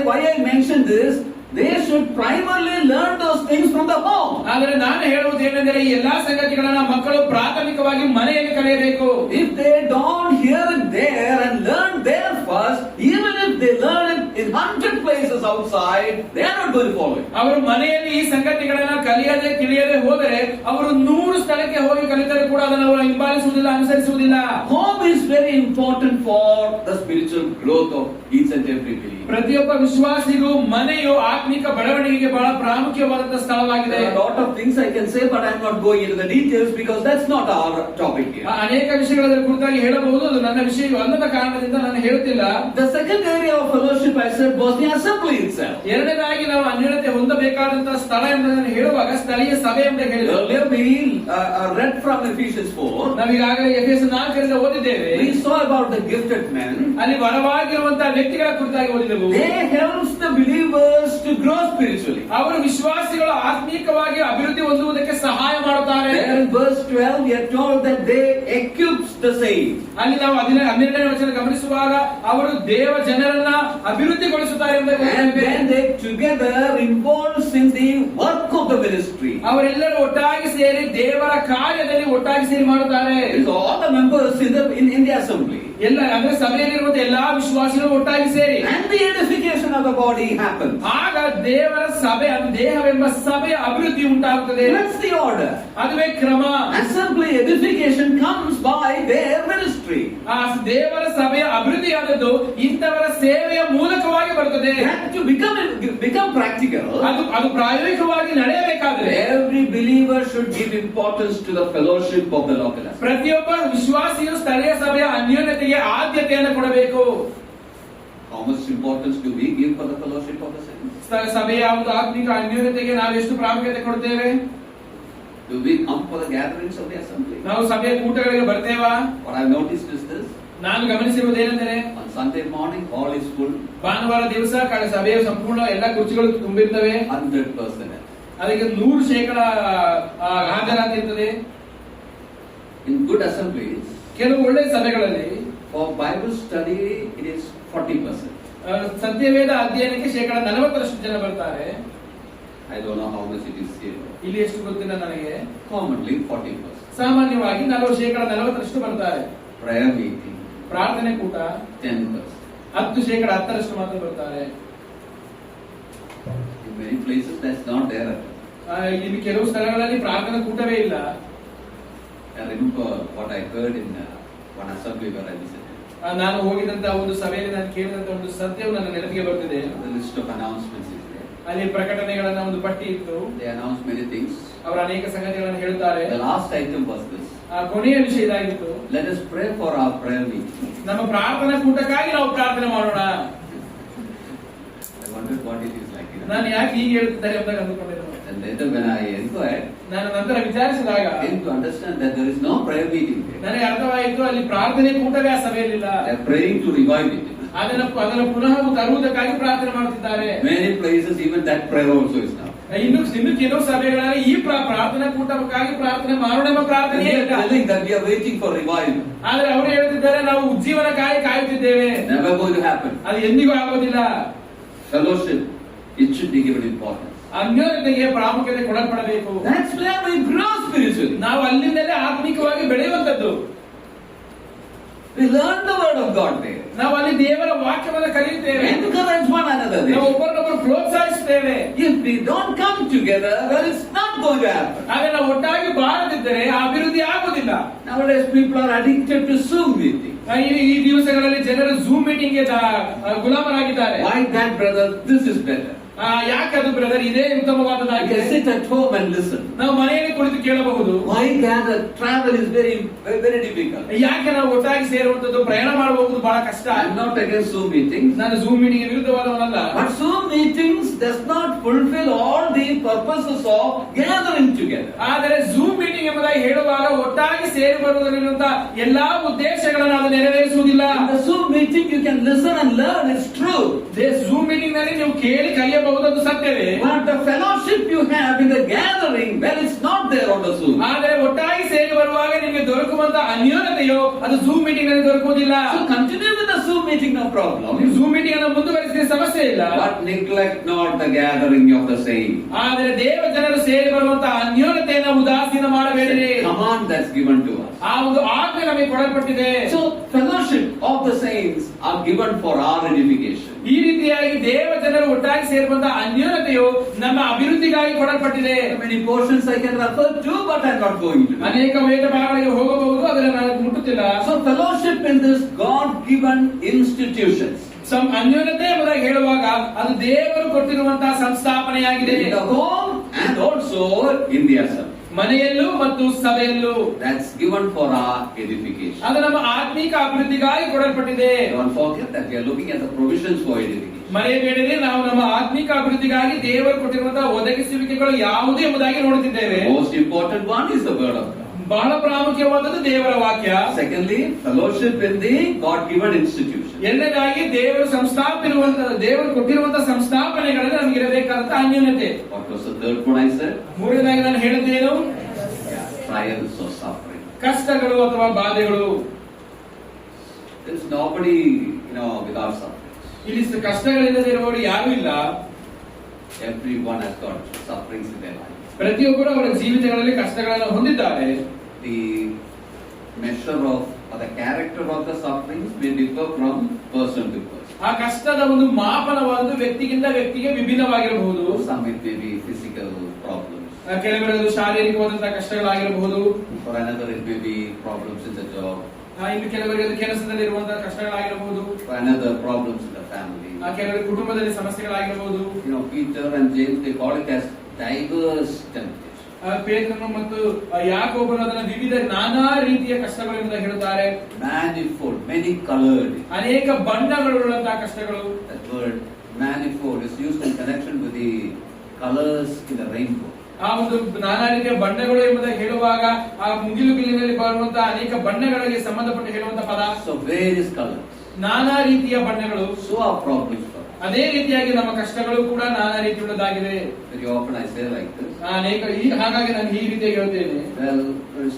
Why I mentioned this, they should primarily learn those things from the home. ಆದರೆ ನಾನು ಹೇಳುವುದು ಏನೆಂದರೆ ಈ ಎಲ್ಲಾ ಸಂಗತಿಗಳನ್ನ ಮಕ್ಕಳು ಪ್ರಾಥಮಿಕವಾಗಿ ಮನೆಯಲ್ಲಿ ಕಲಿಯಬೇಕು. If they don't hear it there and learn there first, even if they learn it in 100 places places outside, they are not going to follow it. ಅವರು ಮನೆಯಲ್ಲಿ ಈ ಸಂಗತಿಗಳನ್ನ ಕಲಿಯದೆ ತಿಳಿಯದೆ ಹೋದರೆ ಅವರು 100 ಸ್ಥಳಕ್ಕೆ ಹೋಗಿ ಕಲಿತರೂ ಕೂಡ ಅದನ್ನು ಅವರು ಹಿಂಬಾಲಿಸುವುದಿಲ್ಲ, ಅನುಸರಿಸುವುದಿಲ್ಲ. Home is very important for the spiritual growth of each and every believer. ಪ್ರತಿಯೊಬ್ಬ ವಿಶ್ವಾಸಿಗೂ ಮನೆಯು ಆತ್ಮಿಕ ಬೆಳವಣಿಗೆಗೆ ಬಹಳ ಪ್ರಾಮುಖ್ಯವಾದಂತಹ ಸ್ಥಳವಾಗಿದೆ. There are a lot of things I can say, but I am not going into the details because that's not our topic here. ಅನೇಕ ವಿಷಯಗಳ ಕುರಿತಾಗಿ ಹೇಳಬಹುದು, ಅದು ನನ್ನ ವಿಷಯ ಅಲ್ಲದ ಕಾರಣದಿಂದ ನಾನು ಹೇಳುತ್ತಿಲ್ಲ. The second area of fellowship I said was the assembly itself. ಎರಡನೇದಾಗಿ ನಾವು ಅನ್ಯೋನ್ಯತೆ ಹೊಂದಬೇಕಾದಂತಹ ಸ್ಥಳ ಎಂದು ನಾನು ಹೇಳುವಾಗ ಸ್ಥಳೀಯ ಸಭೆ ಅಂತ ಹೇಳಿದೆ. Earlier we read from Ephesians 4. ನಾವೀಗಾಗಲೇ ಎಫೆಸ 4 ಓದಿದ್ದೇವೆ. We saw about the gifted men. ಅಲ್ಲಿ ವರವಾಗಿರುವಂತಹ ವ್ಯಕ್ತಿಗಳ ಕುರಿತಾಗಿ ಓದಿದೆವು. They helps the believers to grow spiritually. ಅವರು ವಿಶ್ವಾಸಿಗಳು ಆತ್ಮಿಕವಾಗಿ ಅಭಿವೃದ್ಧಿ ಹೊಂದುವುದಕ್ಕೆ ಸಹಾಯ ಮಾಡುತ್ತಾರೆ. There in verse 12 we are told that they equips the saints. ಅಲ್ಲಿ ನಾವು 12ನೇ ವಚನ ಗಮನಿಸುವಾಗ ಅವರು ದೇವ ಜನರನ್ನ ಅಭಿವೃದ್ಧಿಗೊಳಿಸುತ್ತಾರೆ ಎಂದು And then they together involves in the work of the ministry. ಅವರೆಲ್ಲರೂ ಒಟ್ಟಾಗಿ ಸೇರಿ ದೇವರ ಕಾರ್ಯದಲ್ಲಿ ಒಟ್ಟಾಗಿ ಸೇರಿ ಮಾಡುತ್ತಾರೆ. It's all the members in the assembly. ಎಲ್ಲ ಅಂದ್ರೆ ಸಭೆಯಲ್ಲಿರುವಂತಹ ಎಲ್ಲಾ ವಿಶ್ವಾಸಿಗಳು ಒಟ್ಟಾಗಿ ಸೇರಿ And the edification of the body happens. ಆಗ ದೇವರ ಸಭೆ ದೇಹವೆಂಬ ಸಭೆಯ ಅಭಿವೃದ್ಧಿ ಉಂಟಾಗುತ್ತದೆ. That's the order. ಅದುವೇ ಕ್ರಮ. Assembly edification comes by their ministry. ಆ ದೇವರ ಸಭೆಯ ಅಭಿವೃದ್ಧಿಯಾದದ್ದು ಇಂಥವರ ಸೇವೆಯ ಮೂಲಕವಾಗಿ ಬರುತ್ತದೆ. And to become practical, ಅದು ಪ್ರಾಯೋಗಿಕವಾಗಿ ನಡೆಯಬೇಕಾದರೆ every believer should give importance to the fellowship of the local assembly. ಪ್ರತಿಯೊಬ್ಬ ವಿಶ್ವಾಸಿಯು ಸ್ಥಳೀಯ ಸಭೆಯ ಅನ್ಯೋನ್ಯತೆಗೆ ಆದ್ಯತೆಯನ್ನು ಕೊಡಬೇಕು. How much importance do we give for the fellowship of the saints? ಸಭೆಯ ಒಂದು ಆತ್ಮಿಕ ಅನ್ಯೋನ್ಯತೆಗೆ ನಾವು ಎಷ್ಟು ಪ್ರಾಮುಖ್ಯತೆ ಕೊಡ್ತೇವೆ? Do we come for the gatherings of the assembly? ನಾವು ಸಭೆಯ ಕೂಟಗಳಿಗೆ ಬರ್ತೇವಾ? What I noticed is this. ನಾನು ಗಮನಿಸಿರುವುದೇನೆಂದರೆ On Sunday morning, hall is full. ಭಾನುವಾರ ದಿವಸ ಸಭೆಯ ಸಂಪೂರ್ಣ ಎಲ್ಲ ಕುರ್ಚಿಗಳು ತುಂಬಿರ್ತವೆ. 100%. ಅದಕ್ಕೆ 100% ಹಾಜರಾತಿರ್ತದೆ. In good assemblies, ಕೆಲವು ಒಳ್ಳೆಯ ಸಭೆಗಳಲ್ಲಿ for Bible study it is 40%. ಸತ್ಯವೇದ ಅಧ್ಯಯನಕ್ಕೆ 40% ಜನ ಬರ್ತಾರೆ. I don't know how much it is here. ಇಲ್ಲಿ ಎಷ್ಟು ಗೊತ್ತಿಲ್ಲ ನನಗೆ. Commonly 40%. ಸಾಮಾನ್ಯವಾಗಿ 40% ಬರ್ತಾರೆ. Prayer meeting, ಪ್ರಾರ್ಥನೆ ಕೂಟ 10%. 10% ಮಾತ್ರ ಬರ್ತಾರೆ. In many places that's not there at all. ಇಲ್ಲಿ ಕೆಲವು ಸ್ಥಳಗಳಲ್ಲಿ ಪ್ರಾರ್ಥನಾ ಕೂಟವೇ ಇಲ್ಲ. I remember what I heard in one assembly where I visited. ನಾನು ಹೋಗಿದಂತ ಒಂದು ಸಭೆಯಲ್ಲಿ ನಾನು ಕೇಳಿದಂತ ಒಂದು ಸತ್ಯವು ನನ್ನ ನೆನಪಿಗೆ ಬರ್ತಿದೆ. The list of announcements is there. ಅಲ್ಲಿ ಪ್ರಕಟಣೆಗಳನ್ನ ಒಂದು ಪಟ್ಟಿ ಇತ್ತು. They announce many things. ಅವರು ಅನೇಕ ಸಂಗತಿಗಳನ್ನು ಹೇಳುತ್ತಾರೆ. The last item was this. ಕೊನೆಯ ವಿಷಯ ಇದಾಗಿತ್ತು. Let us pray for our prayer meeting. ನಮ್ಮ ಪ್ರಾರ್ಥನಾ ಕೂಟಕ್ಕಾಗಿ ನಾವು ಪ್ರಾರ್ಥನೆ ಮಾಡೋಣ. I wondered what it is like. ನಾನು ಯಾಕೆ ಹೀಗೆ ಹೇಳ್ತಿದ್ದಾರೆ ಅಂತ ಅಂದುಕೊಂಡಿದ್ದೆ. And later when I inquired, ನಾನು ನಂತರ ವಿಚಾರಿಸಿದಾಗ I came to understand that there is no prayer meeting there. ನನಗೆ ಅರ್ಥವಾಯಿತು ಅಲ್ಲಿ ಪ್ರಾರ್ಥನೆ ಕೂಟವೇ ಆ ಸಭೆಯಲ್ಲಿಲ್ಲ. They are praying to revive it. ಅದನ್ನು ಪುನಃ ತರುವುದಕ್ಕಾಗಿ ಪ್ರಾರ್ಥನೆ ಮಾಡುತ್ತಿದ್ದಾರೆ. Many places even that prayer also is now. ಇನ್ನು ಕೆಲವು ಸಭೆಗಳಲ್ಲಿ ಈ ಪ್ರಾರ್ಥನಾ ಕೂಟಕ್ಕಾಗಿ ಪ್ರಾರ್ಥನೆ ಮಾಡೋಣ ಪ್ರಾರ್ಥನೆ telling that we are waiting for revival. ಆದ್ರೆ ಅವರು ಹೇಳ್ತಿದ್ದಾರೆ ನಾವು ಉಜ್ಜೀವನಕ್ಕಾಗಿ ಕಾಯುತ್ತಿದ್ದೇವೆ. Never going to happen. ಅದು ಎಂದಿಗೂ ಆಗೋದಿಲ್ಲ. Fellowship, it should be given importance. ಅನ್ಯೋನ್ಯತೆಗೆ ಪ್ರಾಮುಖ್ಯತೆ ಕೊಡಲ್ಪಡಬೇಕು. That's where we grow spiritually. ನಾವು ಅಲ್ಲಿಂದಲೇ ಆತ್ಮಿಕವಾಗಿ ಬೆಳೆಯುವಂತದ್ದು. We learn the word of God there. ನಾವು ಅಲ್ಲಿ ದೇವರ ವಾಕ್ಯವನ್ನು ಕಲಿಯುತ್ತೇವೆ. Encourage one another. ನಾವು ಒಬ್ಬರನ್ನೊಬ್ಬರು ಪ್ರೋತ್ಸಾಹಿಸುತ್ತೇವೆ. If we don't come together, then it's not going to happen. ಆದ್ರೆ ನಾವು ಒಟ್ಟಾಗಿ ಬಾಳದಿದ್ದರೆ ಅಭಿವೃದ್ಧಿ ಆಗುವುದಿಲ್ಲ. Nowadays people are addicted to Zoom meetings. ಈ ದಿವಸಗಳಲ್ಲಿ ಜನರು ಝೂಮ್ ಮೀಟಿಂಗ್ ಗೆ ಗುಲಾಮರಾಗಿದ್ದಾರೆ. Why that, brother? This is better. ಯಾಕದು ಬ್ರದರ್ ಇದೇ ಉತ್ತಮವಾದದ್ದಾಗಿದೆ. Sit at home and listen. ನಾವು ಮನೆಯಲ್ಲಿ ಕುಳಿತು ಕೇಳಬಹುದು. Why gather? Travel is very difficult. ಯಾಕೆ ನಾವು ಒಟ್ಟಾಗಿ ಸೇರುವಂತದ್ದು ಪ್ರಯಾಣ ಮಾಡಬಹುದು ಬಹಳ ಕಷ್ಟ. I am not against Zoom meetings. ನಾನು ಝೂಮ್ ಮೀಟಿಂಗ್ ವಿರುದ್ಧವಾದವನಲ್ಲ. But Zoom meetings does not fulfill all the purposes of gathering together. ಆದರೆ ಝೂಮ್ ಮೀಟಿಂಗ್ ಎಂಬುದಾಗಿ ಹೇಳುವಾಗ ಒಟ್ಟಾಗಿ ಸೇರಿ ಬರುವುದರಿಂದ ಎಲ್ಲಾ ಉದ್ದೇಶಗಳನ್ನು ಅದು ನೆರವೇರಿಸುವುದಿಲ್ಲ. In the Zoom meeting you can listen and learn. It's true. Zoom meeting ನಲ್ಲಿ ನೀವು ಕೇಳಿ ಕಲಿಯಬಹುದು, ಅದು ಸತ್ಯವೇ. But the fellowship you have in the gathering, well, it's not there on the Zoom. ಆದರೆ ಒಟ್ಟಾಗಿ ಸೇರಿ ಬರುವಾಗ ನಿಮಗೆ ದೊರಕುವಂತ ಅನ್ಯೋನ್ಯತೆಯೋ ಅದು ಝೂಮ್ ಮೀಟಿಂಗ್ ನಲ್ಲಿ ದೊರಕುವುದಿಲ್ಲ. So continue with the Zoom meeting, no problem. ನೀವು ಝೂಮ್ ಮೀಟಿಂಗ್ ಅನ್ನು ಮುಂದುವರಿಸಿದ ಸಮಸ್ಯೆ ಇಲ್ಲ. But neglect not the gathering of the saints. ಆದರೆ ದೇವ ಜನರು ಸೇರಿ ಬರುವಂತ ಅನ್ಯೋನ್ಯತೆಯನ್ನು ಉದಾಸೀನ ಮಾಡಬೇಡಿರಿ. Command that's given to us. ಆ ಒಂದು ಆಜ್ಞೆ ನಮಗೆ ಕೊಡಲ್ಪಟ್ಟಿದೆ. So fellowship fellowship of the saints are given for our edification. ಈ ರೀತಿಯಾಗಿ ದೇವ ಜನರು ಒಟ್ಟಾಗಿ ಸೇರುವಂತಹ ಅನ್ಯೋನ್ಯತೆಯು ನಮ್ಮ ಅಭಿವೃದ್ಧಿಗಾಗಿ ಕೊಡಲ್ಪಟ್ಟಿದೆ. Many portions I can refer to, but I'm not going to. ಅನೇಕ ವೇದ ಭಾಗಗಳಿಗೆ ಹೋಗಬಹುದು, ಅದನ್ನು ನಾನು ಮುಟ್ಟುತ್ತಿಲ್ಲ. So fellowship in this God-given institutions. ಅನ್ಯೋನ್ಯತೆ ಎಂಬುದಾಗಿ ಹೇಳುವಾಗ ಅದು ದೇವರು ಕೊಟ್ಟಿರುವಂತಹ ಸಂಸ್ಥಾಪನೆಯಾಗಿದೆ. In the home and also in the assembly. ಮನೆಯಲ್ಲೂ ಮತ್ತು ಸಭೆಯಲ್ಲೂ. That's given for our edification. ಅದು ನಮ್ಮ ಆತ್ಮಿಕ ಅಭಿವೃದ್ಧಿಗಾಗಿ ಕೊಡಲ್ಪಟ್ಟಿದೆ. Don't forget that we are looking at the provisions for edification. ಮರೆಯಬೇಡಿರಿ, ನಾವು ನಮ್ಮ ಆತ್ಮಿಕ ಅಭಿವೃದ್ಧಿಗಾಗಿ ದೇವರು ಕೊಟ್ಟಿರುವಂತಹ ಒದಗಿಸುವಿಕೆಗಳು ಯಾವುದು ಎಂಬುದಾಗಿ ನೋಡುತ್ತಿದ್ದೇವೆ. Most important one is the word of God. ಬಹಳ ಪ್ರಾಮುಖ್ಯವಾದದ್ದು ದೇವರ ವಾಕ್ಯ. Secondly, fellowship in the God-given institution. ಎರಡನೇದಾಗಿ ದೇವರು ದೇವರು ಕೊಟ್ಟಿರುವಂತಹ ಸಂಸ್ಥಾಪನೆಗಳಲ್ಲಿ ನಮಗಿರಬೇಕಾದಂತಹ ಅನ್ಯೋನ್ಯತೆ. What was the third one I said? ಮೂರನೇದಾಗಿ ನಾನು ಹೇಳಿದ್ದೇನು? Trials or suffering. ಕಷ್ಟಗಳು ಅಥವಾ ಬಾಧೆಗಳು. There's nobody, without suffering. ಇಲ್ಲಿ ಕಷ್ಟಗಳಿಲ್ಲದೆ ಇರುವವರು ಯಾರೂ ಇಲ್ಲ. Everyone has got sufferings in their life. ಪ್ರತಿಯೊಬ್ಬರು ಅವರ ಜೀವಿತಗಳಲ್ಲಿ ಕಷ್ಟಗಳನ್ನು ಹೊಂದಿದ್ದಾರೆ. The measure of or the character of the sufferings may differ from person to person. ಆ ಕಷ್ಟದ ಒಂದು ಮಾಪನವಾದ ವ್ಯಕ್ತಿಗಿಂತ ವ್ಯಕ್ತಿಗೆ ವಿಭಿನ್ನವಾಗಿರಬಹುದು. Some it may be physical problems. ಕೆಲವರದು ಶಾರೀರಿಕವಾದಂತಹ ಕಷ್ಟಗಳಾಗಿರಬಹುದು. For another it may be problems in the job. ಇನ್ನು ಕೆಲವರಿಗೆ ಅದು ಕೆಲಸದಲ್ಲಿ ಇರುವಂತಹ ಕಷ್ಟಗಳಾಗಿರಬಹುದು. For another problems in the family. ಕೆಲವರಿಗೆ ಕುಟುಂಬದಲ್ಲಿ ಸಮಸ್ಯೆಗಳಾಗಿರಬಹುದು. Peter and James, they call it as diverse temptation. ಪೇತ್ರನು ಮತ್ತು ಯಾಕೋಬನು ಅದನ್ನು ವಿವಿಧ ನಾನಾ ರೀತಿಯ ಕಷ್ಟಗಳು ಎಂದು ಹೇಳುತ್ತಾರೆ. Manifold, many colored. ಅನೇಕ ಬಣ್ಣಗಳುಳ್ಳಂತಹ ಕಷ್ಟಗಳು. That word manifold is used in connection with the colors in the rainbow. ಆ ಒಂದು ನಾನಾ ರೀತಿಯ ಬಣ್ಣಗಳು ಎಂಬುದಾಗಿ ಹೇಳುವಾಗ ಆ ಮುಗಿಲು ಬಿಲ್ಲಿನಲ್ಲಿ ಬರುವಂತಹ ಅನೇಕ ಬಣ್ಣಗಳಿಗೆ ಸಂಬಂಧಪಟ್ಟ ಹೇಳುವಂತಹ ಪದ. So various colors. ನಾನಾ ರೀತಿಯ ಬಣ್ಣಗಳು. So our problems. ಅದೇ ರೀತಿಯಾಗಿ ನಮ್ಮ ಕಷ್ಟಗಳು ಕೂಡ ನಾನಾ ರೀತಿಯುಳ್ಳದಾಗಿದೆ. Very often I say like this. ಹಾಗಾಗಿ ನಾನು ಈ ರೀತಿಯಾಗಿ ಹೇಳ್ತೇನೆ. Well, there is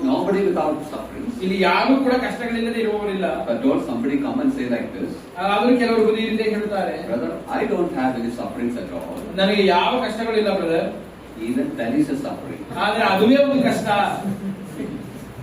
nobody without sufferings. ಇಲ್ಲಿ ಯಾರು ಕೂಡ ಕಷ್ಟಗಳಿಲ್ಲದೆ ಇರುವವರಿಲ್ಲ. But don't somebody come and say like this. ಆದರೂ ಕೆಲವರು ಈ ರೀತಿಯಾಗಿ ಹೇಳ್ತಾರೆ. Brother, I don't have any sufferings at all. ನನಗೆ ಯಾವ ಕಷ್ಟಗಳಿಲ್ಲ brother. Even that is a suffering. ಆದ್ರೆ ಅದುವೇ ಒಂದು ಕಷ್ಟ.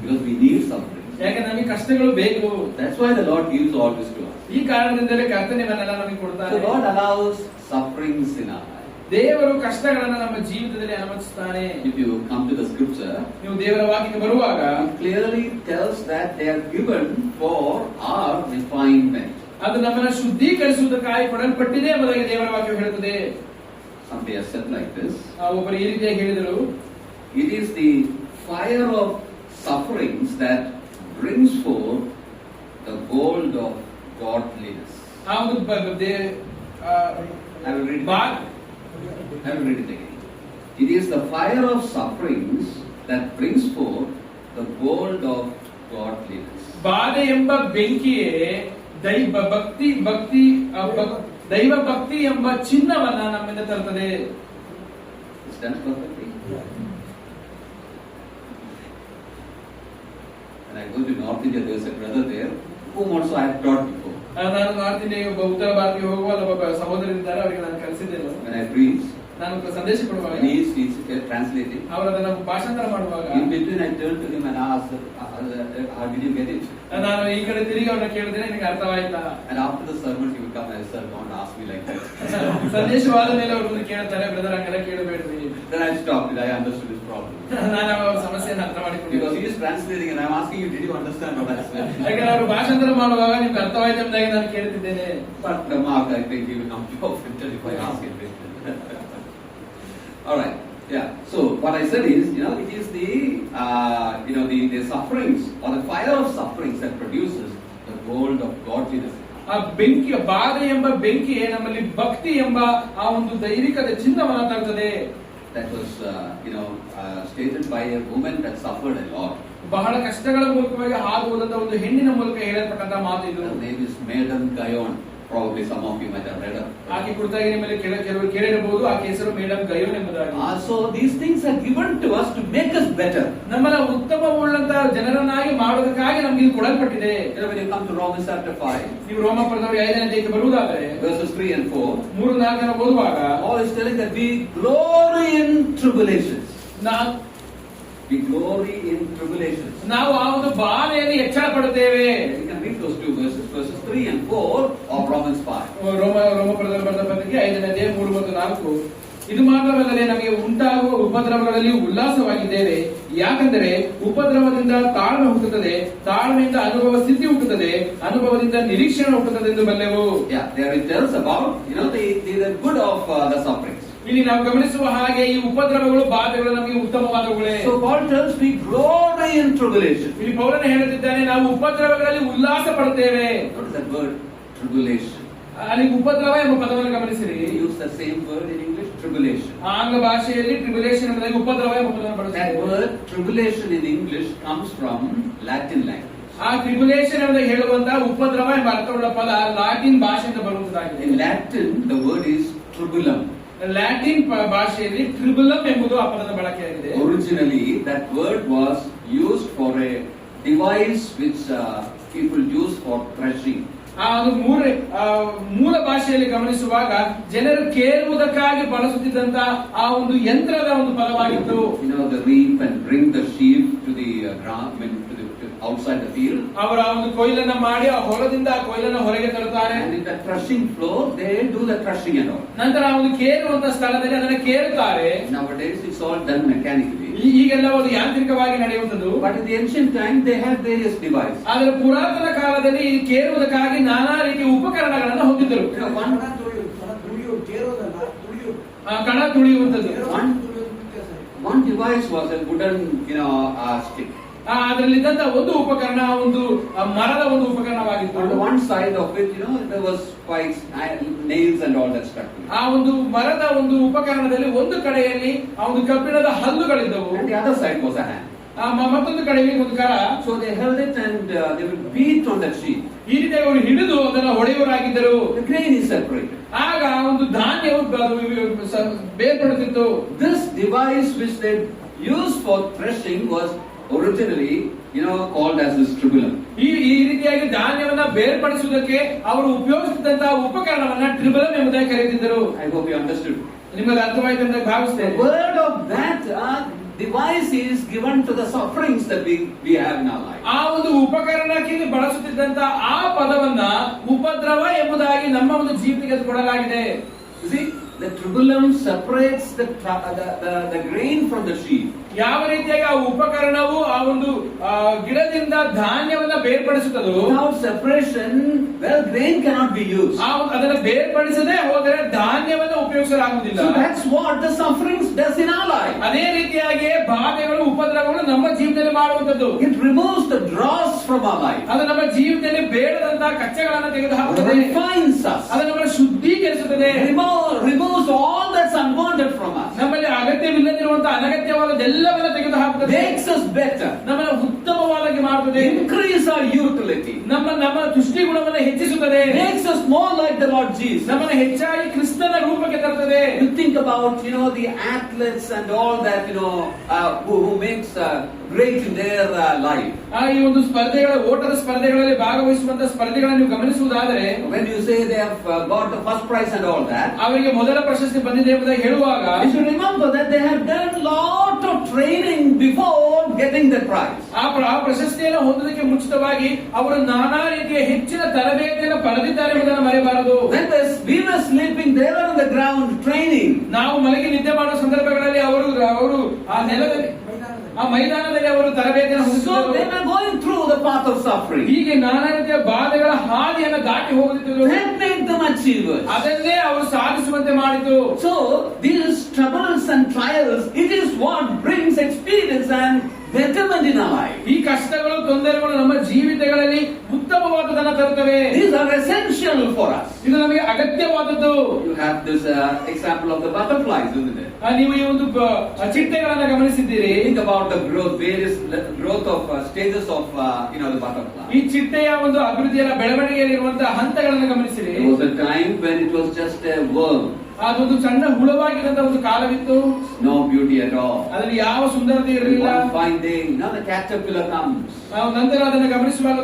Because we need suffering. ಯಾಕೆ ನಮಗೆ ಕಷ್ಟಗಳು ಬೇಕು. That's why the Lord gives all this to us. ಈ ಕಾರಣದಿಂದಲೇ ಕರ್ತನಿವನ್ನೆಲ್ಲ ನಮಗೆ ಕೊಡ್ತಾನೆ. So God allows sufferings in our life. ದೇವರು ಕಷ್ಟಗಳನ್ನು ನಮ್ಮ ಜೀವಿತದಲ್ಲಿ ಅನುಮತಿಸುತ್ತಾನೆ. If you come to the scripture, ನೀವು ದೇವರ ವಾಕ್ಯಕ್ಕೆ ಬರುವಾಗ it clearly tells that they are given for our refinement. ಅದು ನಮ್ಮನ್ನು ಶುದ್ಧೀಕರಿಸುವುದಕ್ಕಾಗಿ ಕೊಡಲ್ಪಟ್ಟಿದೆ ಎಂಬುದಾಗಿ ದೇವರ ವಾಕ್ಯ ಹೇಳುತ್ತದೆ. Somebody has said like this. ಒಬ್ಬರು ಈ ರೀತಿಯಾಗಿ ಹೇಳಿದರು. It is the fire of sufferings that brings forth the gold of godliness. I will read it again. It is the fire of sufferings that brings forth the gold of godliness. ಬಾಧೆ ಎಂಬ ಬೆಂಕಿಯೇ ದೈವ ಭಕ್ತಿ ಎಂಬ ಚಿನ್ನವನ್ನ ನಮ್ಮಿಂದ ತರುತ್ತದೆ. Stands perfectly. When I go to North India, there is a brother there whom also I have taught before. ನಾನು north India ಉತ್ತರ ಭಾರತಕ್ಕೆ ಹೋಗುವ ಒಬ್ಬ ಸಹೋದರರಿದ್ದಾರೆ, ಅವರಿಗೆ ನಾನು ಕಲಿಸಿದ್ದೇನೆ. When I preach, ನಾನು ಸಂದೇಶ ಕೊಡುವಾಗ he is translating. ಅವರು ಅದನ್ನು ಭಾಷಾಂತರ ಮಾಡುವಾಗ In between I turned to him and asked, how did you get it? ನಾನು ಈ ಕಡೆ ತಿರುಗಿ ಅವನ್ನ ಕೇಳಿದ್ರೆ ನಿನಗೆ ಅರ್ಥವಾಯ್ತಾ? And after the sermon he would come and say, don't ask me like that. ಸಂದೇಶವಾದ ಮೇಲೆ ಅವರು ಕೇಳ್ತಾರೆ, ಬ್ರದರ್ ಹಂಗೆಲ್ಲ ಕೇಳಬೇಡ್ರಿ. Then I stopped it. I understood his problem. ನಾನು ಅವರ ಸಮಸ್ಯೆಯನ್ನು ಅರ್ಥ ಮಾಡಿಕೊಂಡೆ. Because he is translating and I am asking you, did you understand what I said? ಯಾಕಂದ್ರೆ ಅವರು ಭಾಷಾಂತರ ಮಾಡುವಾಗ ನಿಮ್ಗೆ ಅರ್ಥವಾಯ್ತು ಎಂಬುದಾಗಿ ನಾನು ಕೇಳ್ತಿದ್ದೇನೆ. But Mark, I think he will come to offended if I ask him. All right. Yeah. So what I said is, it is the sufferings or the fire of sufferings that produces the gold of godliness. ಆ ಬೆಂಕಿ, ಬಾಧೆ ಎಂಬ ಬೆಂಕಿಯೇ ನಮ್ಮಲ್ಲಿ ಭಕ್ತಿ ಎಂಬ ಆ ಒಂದು ದೈವಿಕದ ಚಿನ್ನವನ್ನು ತರುತ್ತದೆ. That was, stated by a woman that suffered a lot. ಬಹಳ ಕಷ್ಟಗಳ ಮೂಲಕವಾಗಿ ಹಾದು ಹೋದಂತ ಒಂದು ಹೆಣ್ಣಿನ ಮೂಲಕ ಹೇಳಲ್ಪಟ್ಟಂತ ಮಾತು ಇದು. Her name is Maiden Gayon. Probably some of you might have read her. ಆಕೆ ಕುರಿತಾಗಿ ನಿಮ್ಮಲ್ಲಿ ಕೆಲವರು ಕೇಳಿರಬಹುದು. ಆಕೆ ಹೆಸರು ಮೇಡಮ್ ಗಯೋನ್ ಎಂಬುದಾಗಿ. So these things are given to us to make us better. ನಮ್ಮನ್ನ ಉತ್ತಮವುಳ್ಳಂತ ಜನರನ್ನಾಗಿ ಮಾಡುವುದಕ್ಕಾಗಿ ನಮಗೆ ಇದು ಕೊಡಲ್ಪಟ್ಟಿದೆ. When you come to Romans chapter 5, ನೀವು ರೋಮಪುರದವರು 5ನೇ ಅಧ್ಯಾಯಕ್ಕೆ ಬರುವುದಾದರೆ verses 3 and 4, 3-4 ಓದುವಾಗ Paul is telling that we glory in tribulations. We glory in tribulations. ನಾವು ಆ ಒಂದು ಬಾಧೆಯಲ್ಲಿ ಹೆಚ್ಚಳ ಪಡುತ್ತೇವೆ. You can read those two verses, verses 3 and 4 of Romans 5. ರೋಮಪುರದಲ್ಲಿ ಬರೆದ ಪತ್ರಿಕೆ 5ನೇ ಅಧ್ಯಾಯ 3 ಮತ್ತು 4. ಇದು ಮಾತ್ರವಲ್ಲದೆ ನಮಗೆ ಉಂಟಾಗುವ ಉಪದ್ರವಗಳಲ್ಲಿ ಉಲ್ಲಾಸವಾಗಿದ್ದೇವೆ, ಯಾಕಂದರೆ ಉಪದ್ರವದಿಂದ ತಾಳ್ಮೆ ಹುಟ್ಟುತ್ತದೆ, ತಾಳ್ಮೆಯಿಂದ ಅನುಭವ ಸ್ಥಿತಿ ಹುಟ್ಟುತ್ತದೆ, ಅನುಭವದಿಂದ ನಿರೀಕ್ಷಣೆ ಹುಟ್ಟುತ್ತದೆ ಎಂದು ಬಲ್ಲೆವು. Yeah, there it tells about, the good of the sufferings. ಇಲ್ಲಿ ನಾವು ಗಮನಿಸುವ ಹಾಗೆ ಈ ಉಪದ್ರವಗಳು, ಬಾಧೆಗಳು ನಮಗೆ ಉತ್ತಮವಾದವುಗಳೇ. So Paul tells we glory in tribulation. ಇಲ್ಲಿ ಪೌಲನು ಹೇಳುತ್ತಿದ್ದಾನೆ, ನಾವು ಉಪದ್ರವಗಳಲ್ಲಿ ಉಲ್ಲಾಸ ಪಡುತ್ತೇವೆ. What is that word? Tribulation. ಅಲ್ಲಿ ಉಪದ್ರವ ಎಂಬ ಪದವನ್ನು ಗಮನಿಸಿರಿ. We use the same word in English, tribulation. ಆಂಗ್ಲ ಭಾಷೆಯಲ್ಲಿ ಟ್ರಿಬುಲೇಷನ್ ಎಂಬುದಾಗಿ ಉಪದ್ರವ ಎಂಬ ಪದವನ್ನು ಬಳಸುತ್ತಾರೆ. That word tribulation in English comes from Latin language. ಆ ಟ್ರಿಬುಲೇಷನ್ ಎಂಬುದಾಗಿ ಹೇಳುವಂತಹ ಉಪದ್ರವ ಎಂಬ ಅರ್ಥವುಳ್ಳ ಪದ ಲಾಟಿನ್ ಭಾಷೆಯಿಂದ ಬರುವಂತದ್ದಾಗಿದೆ. In Latin, the word is tribulum. Latin ಭಾಷೆಯಲ್ಲಿ ಟ್ರಿಬುಲಮ್ ಎಂಬುದು ಆ ಪದದ ಬಳಕೆಯಾಗಿದೆ. Originally, that word was used for a device which people use for threshing. ಆ ಒಂದು ಮೂಲ ಭಾಷೆಯಲ್ಲಿ ಗಮನಿಸುವಾಗ ಜನರು ಕೇಳುವುದಕ್ಕಾಗಿ ಬಳಸುತ್ತಿದ್ದಂತ ಆ ಒಂದು ಯಂತ್ರದ ಒಂದು ಪದವಾಗಿತ್ತು. The reap and bring the sheaf to the ground, to the outside the field. ಅವರ ಒಂದು ಕೊಯ್ಲನ್ನ ಮಾಡಿ ಆ ಹೊಲದಿಂದ ಆ ಕೊಯ್ಲನ್ನ ಹೊರಗೆ ತರುತ್ತಾರೆ. And in the threshing floor, they do the threshing and all. ನಂತರ ಒಂದು ಕೇರುವಂತ ಸ್ಥಳದಲ್ಲಿ ಅದನ್ನ ಕೇರುತ್ತಾರೆ. Nowadays, it's all done mechanically. ಈಗೆಲ್ಲ ಒಂದು ಯಾಂತ್ರಿಕವಾಗಿ ನಡೆಯುವಂತದ್ದು. But in the ancient time, they had various devices. ಆದರೆ ಪುರಾತನ ಕಾಲದಲ್ಲಿ ಕೇರುವುದಕ್ಕಾಗಿ ನಾನಾ ರೀತಿಯ ಉಪಕರಣಗಳನ್ನು ಹೊಂದಿದ್ದರು. ಕಣ ತುಳಿಯುವಂತದ್ದು. One device was a wooden, stick. ಅದರಲ್ಲಿದ್ದಂತ ಒಂದು ಉಪಕರಣ ಒಂದು ಮರದ ಒಂದು ಉಪಕರಣವಾಗಿತ್ತು. On the one side of it, there was spikes, nails and all that stuff. ಆ ಒಂದು ಮರದ ಒಂದು ಉಪಕರಣದಲ್ಲಿ ಒಂದು ಕಡೆಯಲ್ಲಿ ಆ ಒಂದು ಕಬ್ಬಿಣದ ಹಲ್ಲುಗಳಿದ್ದವು. And the other side was a hand. ಮತ್ತೊಂದು ಕಡೆಯಲ್ಲಿ ಒಂದು ಕರ. So they held it and they would beat on that sheet. ಈ ರೀತಿ ಅವರು ಹಿಡಿದು ಅದನ್ನು ಹೊಡೆಯುವರಾಗಿದ್ದರು. The grain is separated. ಆಗ ಒಂದು ಧಾನ್ಯವು ಬೇರ್ಪಡುತ್ತಿತ್ತು. This device which they used for threshing was originally, called as this tribulum. ಈ ರೀತಿಯಾಗಿ ಧಾನ್ಯವನ್ನ ಬೇರ್ಪಡಿಸುವುದಕ್ಕೆ ಅವರು ಉಪಯೋಗಿಸುತ್ತಿದ್ದಂತಹ ಉಪಕರಣವನ್ನ ಟ್ರಿಬುಲಮ್ ಎಂಬುದಾಗಿ ಕರೆಯುತ್ತಿದ್ದರು. I hope you understood. ನಿಮಗೆ ಅರ್ಥವಾಯಿತು ಅಂತ ಭಾವಿಸುತ್ತೇನೆ. The word of that device is given to the sufferings that we have in our life. ಆ ಒಂದು ಉಪಕರಣಕ್ಕೆ ಬಳಸುತ್ತಿದ್ದಂತ ಆ ಪದವನ್ನ ಉಪದ್ರವ ಎಂಬುದಾಗಿ ನಮ್ಮ ಒಂದು ಜೀವಿತಕ್ಕೆ ಕೊಡಲಾಗಿದೆ. You see, the tribulum separates the grain from the sheaf. ಯಾವ ರೀತಿಯಾಗಿ ಆ ಉಪಕರಣವು ಆ ಒಂದು ಗಿಡದಿಂದ ಧಾನ್ಯವನ್ನ ಬೇರ್ಪಡಿಸುತ್ತದೋ, without separation, grain cannot be used. ಅದನ್ನ ಬೇರ್ಪಡಿಸದೆ ಹೋದರೆ ಧಾನ್ಯವನ್ನ ಉಪಯೋಗಿಸಲಾಗುವುದಿಲ್ಲ. So that's what the sufferings does in our life. ಅದೇ ರೀತಿಯಾಗಿ ಬಾಧೆಗಳು, ಉಪದ್ರವಗಳು ನಮ್ಮ ಜೀವಿತದಲ್ಲಿ ಮಾಡುವಂತದ್ದು. It removes the dross from our life. ಅದು ನಮ್ಮ ಜೀವಿತದಲ್ಲಿ ಬೇಡದಂತಹ ಕಚ್ಚೆಗಳನ್ನು ತೆಗೆದುಹಾಕುತ್ತದೆ. Refines us. ಅದು ನಮ್ಮನ್ನು ಶುದ್ಧೀಕರಿಸುತ್ತದೆ. Removes all that's unwanted from us. ನಮ್ಮಲ್ಲಿ ಅಗತ್ಯವಿಲ್ಲದಿರುವಂತಹ ಅನಗತ್ಯವಾದದ್ದೆಲ್ಲವನ್ನ ತೆಗೆದುಹಾಕುತ್ತದೆ. Makes us better. ನಮ್ಮನ್ನು ಉತ್ತಮವಾಗಿ ಮಾಡುತ್ತದೆ. Increase our utility. ನಮ್ಮ ದೃಷ್ಟಿಗುಣವನ್ನು ಹೆಚ್ಚಿಸುತ್ತದೆ. Makes us more like the Lord Jesus. ನಮ್ಮನ್ನು ಹೆಚ್ಚಾಗಿ ಕ್ರಿಸ್ತನ ರೂಪಕ್ಕೆ ತರುತ್ತದೆ. You think about, the athletes and all that, who makes great in their life. ಈ ಒಂದು ಓಟದ ಸ್ಪರ್ಧೆಗಳಲ್ಲಿ ಭಾಗವಹಿಸುವಂತಹ ಸ್ಪರ್ಧೆಗಳನ್ನು ನೀವು ಗಮನಿಸುವುದಾದರೆ, when you say they have got the first prize and all that, ಅವರಿಗೆ ಮೊದಲ ಪ್ರಶಸ್ತಿ ಬಂದಿದೆ ಎಂಬುದಾಗಿ ಹೇಳುವಾಗ, you should remember that they have done lot of training before getting the prize. ಆ ಪ್ರಶಸ್ತಿಯನ್ನು ಹೊಂದೋದಕ್ಕೆ ಮುಂಚಿತವಾಗಿ ಅವರು ನಾನಾ ರೀತಿಯ ಹೆಚ್ಚಿನ ತರಬೇತಿಯನ್ನು ಪಡೆದಿದ್ದಾರೆ ಎಂಬುದನ್ನು ಮರೆಯಬಾರದು. When we were sleeping there on the ground training, ನಾವು ಮಲಗಿ ನಿದ್ದೆ ಮಾಡುವ ಸಂದರ್ಭಗಳಲ್ಲಿ ಅವರು ಆ ನೆಲದಲ್ಲಿ, ಆ ಮೈದಾನದಲ್ಲಿ ಅವರು ತರಬೇತಿಯನ್ನು ಹೊಂದಿದ್ದರು. So they were going through the path of suffering. ಹೀಗೆ ನಾನಾ ರೀತಿಯ ಬಾಧೆಗಳ ಹಾದಿಯನ್ನು ದಾಟಿ ಹೋಗುತ್ತಿದ್ದರು. That made them achievers. ಅದನ್ನೇ ಅವರು ಸಾಧಿಸುವಂತೆ ಮಾಡಿತು. So these troubles and trials, it is what brings experience and betterment in our life. ಈ ಕಷ್ಟಗಳು, ತೊಂದರೆಗಳು ನಮ್ಮ ಜೀವಿತಗಳಲ್ಲಿ ಉತ್ತಮವಾದದನ್ನು ತರುತ್ತವೆ. These are essential for us. ಇದು ನಮಗೆ ಅಗತ್ಯವಾದದ್ದು. You have this example of the butterflies, isn't it? ನೀವು ಈ ಒಂದು ಚಿಟ್ಟೆಗಳನ್ನು ಗಮನಿಸಿದ್ದೀರಿ. Think about the various growth of stages of the butterfly. ಈ ಚಿಟ್ಟೆಯ ಒಂದು ಅಭಿವೃದ್ಧಿಯ ಬೆಳವಣಿಗೆಯಲ್ಲಿರುವಂತಹ ಹಂತಗಳನ್ನು ಗಮನಿಸಿರಿ. There was a time when it was just a worm. ಅದೊಂದು ಸಣ್ಣ ಹುಳವಾಗಿದ್ದಂತ ಒಂದು ಕಾಲವಿತ್ತು. No beauty at all. ಅದರಲ್ಲಿ ಯಾವ ಸುಂದರತೆ ಇರಲಿಲ್ಲ. One fine day, the caterpillar comes. ನಂತರ ಅದನ್ನು ಗಮನಿಸುವಾಗ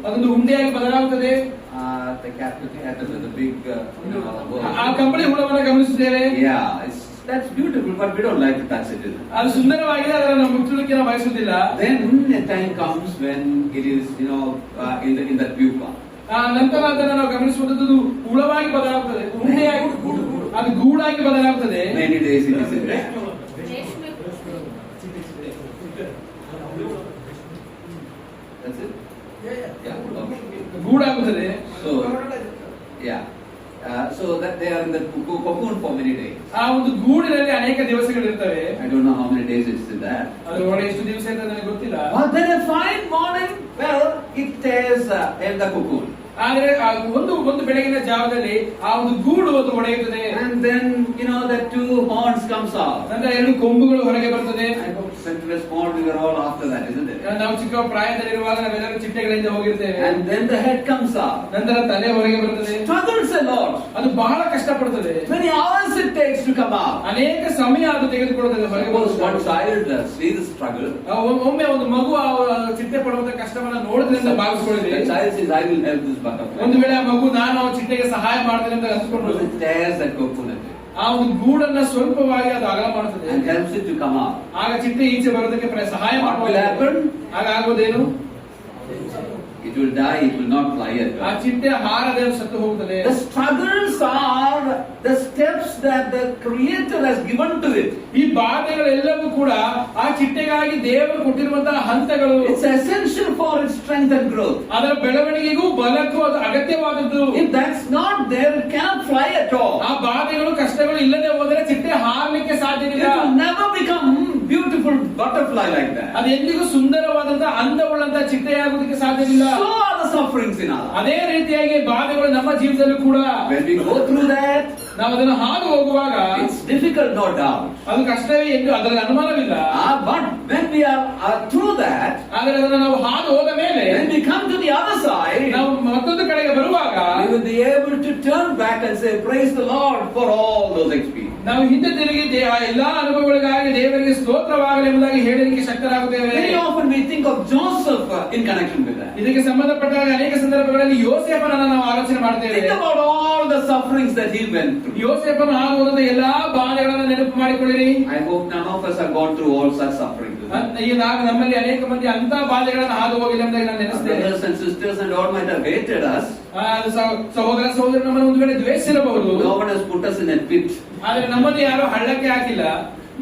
ಅದೊಂದು ಹುಂಡೆಯಾಗಿ ಬದಲಾಗುತ್ತದೆ. The caterpillar, the big worm. ಆ ಕಂಬಳಿ ಹುಳವನ್ನು ಗಮನಿಸುತ್ತೇವೆ. Yeah, that's beautiful, but we don't like to touch it. ಅದು ಸುಂದರವಾಗಿದೆ, ಅದನ್ನು ಮುಟ್ಟಲಿಕ್ಕೆ ನಾವು ಬಯಸುವುದಿಲ್ಲ. Then a time comes when it is, in the pupa. ನಂತರ ಅದನ್ನು ನಾವು ಗಮನಿಸುವುದು ಹುಳವಾಗಿ ಬದಲಾಗುತ್ತದೆ, ಉಂಡೆಯಾಗಿ ಅದು ಗೂಡಾಗಿ ಬದಲಾಗುತ್ತದೆ. Many days it is in there. That's it? Yeah. Okay. ಗೂಡಾಗುತ್ತದೆ. So that they are in the cocoon for many days. ಆ ಒಂದು ಗೂಡಿನಲ್ಲಿ ಅನೇಕ ದಿವಸಗಳಿರ್ತವೆ. I don't know how many days it's in there. ಅದು ಒಳಗೆ ಎಷ್ಟು ದಿವಸ ಅಂತ ನನಗೆ ಗೊತ್ತಿಲ್ಲ. But then a fine morning, it tears in the cocoon. ಆದ್ರೆ ಒಂದು ಬೆಳಗಿನ ಜಾವದಲ್ಲಿ ಆ ಒಂದು ಗೂಡು ಅದು ಒಡೆಯುತ್ತದೆ. And then the two horns comes out. ನಂತರ ಎರಡು ಕೊಂಬುಗಳು ಹೊರಗೆ ಬರ್ತದೆ. I hope since we were small we were all after that, isn't it? ನಾವು ಚಿಕ್ಕ ಪ್ರಾಯದಲ್ಲಿರುವಾಗ ನಾವೆಲ್ಲರೂ ಚಿಟ್ಟೆಗಳಿಂದ ಹೋಗಿರ್ತೇವೆ. And then the head comes out. ನಂತರ ತಲೆ ಹೊರಗೆ ಬರ್ತದೆ. Struggles a lot. ಅದು ಬಹಳ ಕಷ್ಟಪಡುತ್ತದೆ. Many hours it takes to come out. ಅನೇಕ ಸಮಯ ಅದು ತೆಗೆದುಕೊಳ್ಳುತ್ತದೆ ಹೊರಗೆ ಬರುವುದು. One child see the struggle. ಒಮ್ಮೆ ಒಂದು ಮಗು ಆ ಚಿಟ್ಟೆ ಪಡುವಂತ ಕಷ್ಟವನ್ನ ನೋಡಿದ್ರಿಂದ ಭಾವಿಸಿಕೊಳ್ಳಿದೆ. The child says, I will help this butterfly. ಒಂದು ವೇಳೆ ಆ ಮಗು ನಾನು ಚಿಟ್ಟೆಗೆ ಸಹಾಯ ಮಾಡ್ತೇನೆ ಅಂತ ಅಂದ್ಕೊಂಡು it tears that cocoon. ಆ ಒಂದು ಗೂಡನ್ನ ಸ್ವಲ್ಪವಾಗಿ ಅದು ಅಗಲ ಮಾಡುತ್ತದೆ. And helps it to come out. ಆಗ ಚಿಟ್ಟೆ ಈಚೆ ಬರೋದಕ್ಕೆ ಸಹಾಯ What will happen? ಆಗ ಆಗೋದೇನು? It will die, it will not fly at ಆ all. ಚಿಟ್ಟೆ ಹಾರದೆ ಸತ್ತು ಹೋಗುತ್ತದೆ. The struggles are the steps that the Creator has given to it. ಈ ಬಾಧೆಗಳೆಲ್ಲವೂ ಕೂಡ ಆ ಚಿಟ್ಟೆಗಾಗಿ ದೇವರು ಕೊಟ್ಟಿರುವಂತಹ ಹಂತಗಳು. It's essential for its strength and growth. ಅದರ ಬೆಳವಣಿಗೆಗೂ ಬಲಕ್ಕೂ ಅದು ಅಗತ್ಯವಾದದ್ದು. If that's not there, it cannot fly at all. ಆ ಬಾಧೆಗಳು ಕಷ್ಟಗಳು ಇಲ್ಲದೆ ಹೋದರೆ ಚಿಟ್ಟೆ ಹಾರಲಿಕ್ಕೆ ಸಾಧ್ಯವಿಲ್ಲ. It will never become beautiful butterfly like that. ಅದು ಎಂದಿಗೂ ಸುಂದರವಾದಂತಹ ಅಂದವುಳ್ಳಂತಹ ಚಿಟ್ಟೆಯಾಗುವುದಕ್ಕೆ ಸಾಧ್ಯವಿಲ್ಲ. So are the sufferings in our life. ಅದೇ ರೀತಿಯಾಗಿ ಬಾಧೆಗಳು ನಮ್ಮ ಜೀವಿತದಲ್ಲೂ ಕೂಡ When we go through that, ನಾವು ಅದನ್ನು ಹಾದು ಹೋಗುವಾಗ it's difficult, no doubt. ಅದು ಕಷ್ಟವೇ ಎಂದು ಅದರಲ್ಲಿ ಅನುಮಾನವಿಲ್ಲ. But when we are through that, ಆದರೆ ಅದನ್ನು ನಾವು ಹಾದು ಹೋದ ಮೇಲೆ when we come to the other side, ನಾವು ಮತ್ತೊಂದು ಕಡೆಗೆ ಬರುವಾಗ we will be able to turn back and say, praise the Lord for all those experiences. ನಾವು ಹಿಂದೆ ತಿರುಗಿ ಆ ಎಲ್ಲಾ ಅನುಭವಗಳಿಗಾಗಿ ದೇವರಿಗೆ ಸ್ತೋತ್ರವಾಗಲಿ ಎಂಬುದಾಗಿ ಹೇಳಲಿಕ್ಕೆ ಶಕ್ತರಾಗುತ್ತೇವೆ. Very often we think of Joseph in connection with that. ಇದಕ್ಕೆ ಸಂಬಂಧಪಟ್ಟಾಗ ಅನೇಕ ಸಂದರ್ಭಗಳಲ್ಲಿ ಯೋಸೇಫನನ್ನು ನಾವು ಆಲೋಚನೆ ಮಾಡ್ತೇವೆ. Think about all the sufferings that he went through. ಯೋಸೇಫನು ಆಗುವಂತ ಎಲ್ಲಾ ಬಾಧೆಗಳನ್ನು ನೆನಪು ಮಾಡಿಕೊಳ್ಳಿರಿ. I hope none of us have gone through all such sufferings. ಈಗ ನಮ್ಮಲ್ಲಿ ಅನೇಕ ಮಂದಿ ಅಂತ ಬಾಧೆಗಳನ್ನು ಹಾದು ಹೋಗಿಲ್ಲ ಎಂಬುದಾಗಿ ನಾನು ನೆನೆಸ್ತೇನೆ. Brothers and sisters and all might have hated us. ಸಹೋದರ ಸಹೋದರಿ ನಮ್ಮನ್ನು ಒಂದು ವೇಳೆ ದ್ವೇಷಿಸಬಹುದು. No one has put us in a pit. ಆದ್ರೆ ನಮ್ಮನ್ನು ಯಾರು ಹಳ್ಳಕ್ಕೆ ಹಾಕಿಲ್ಲ.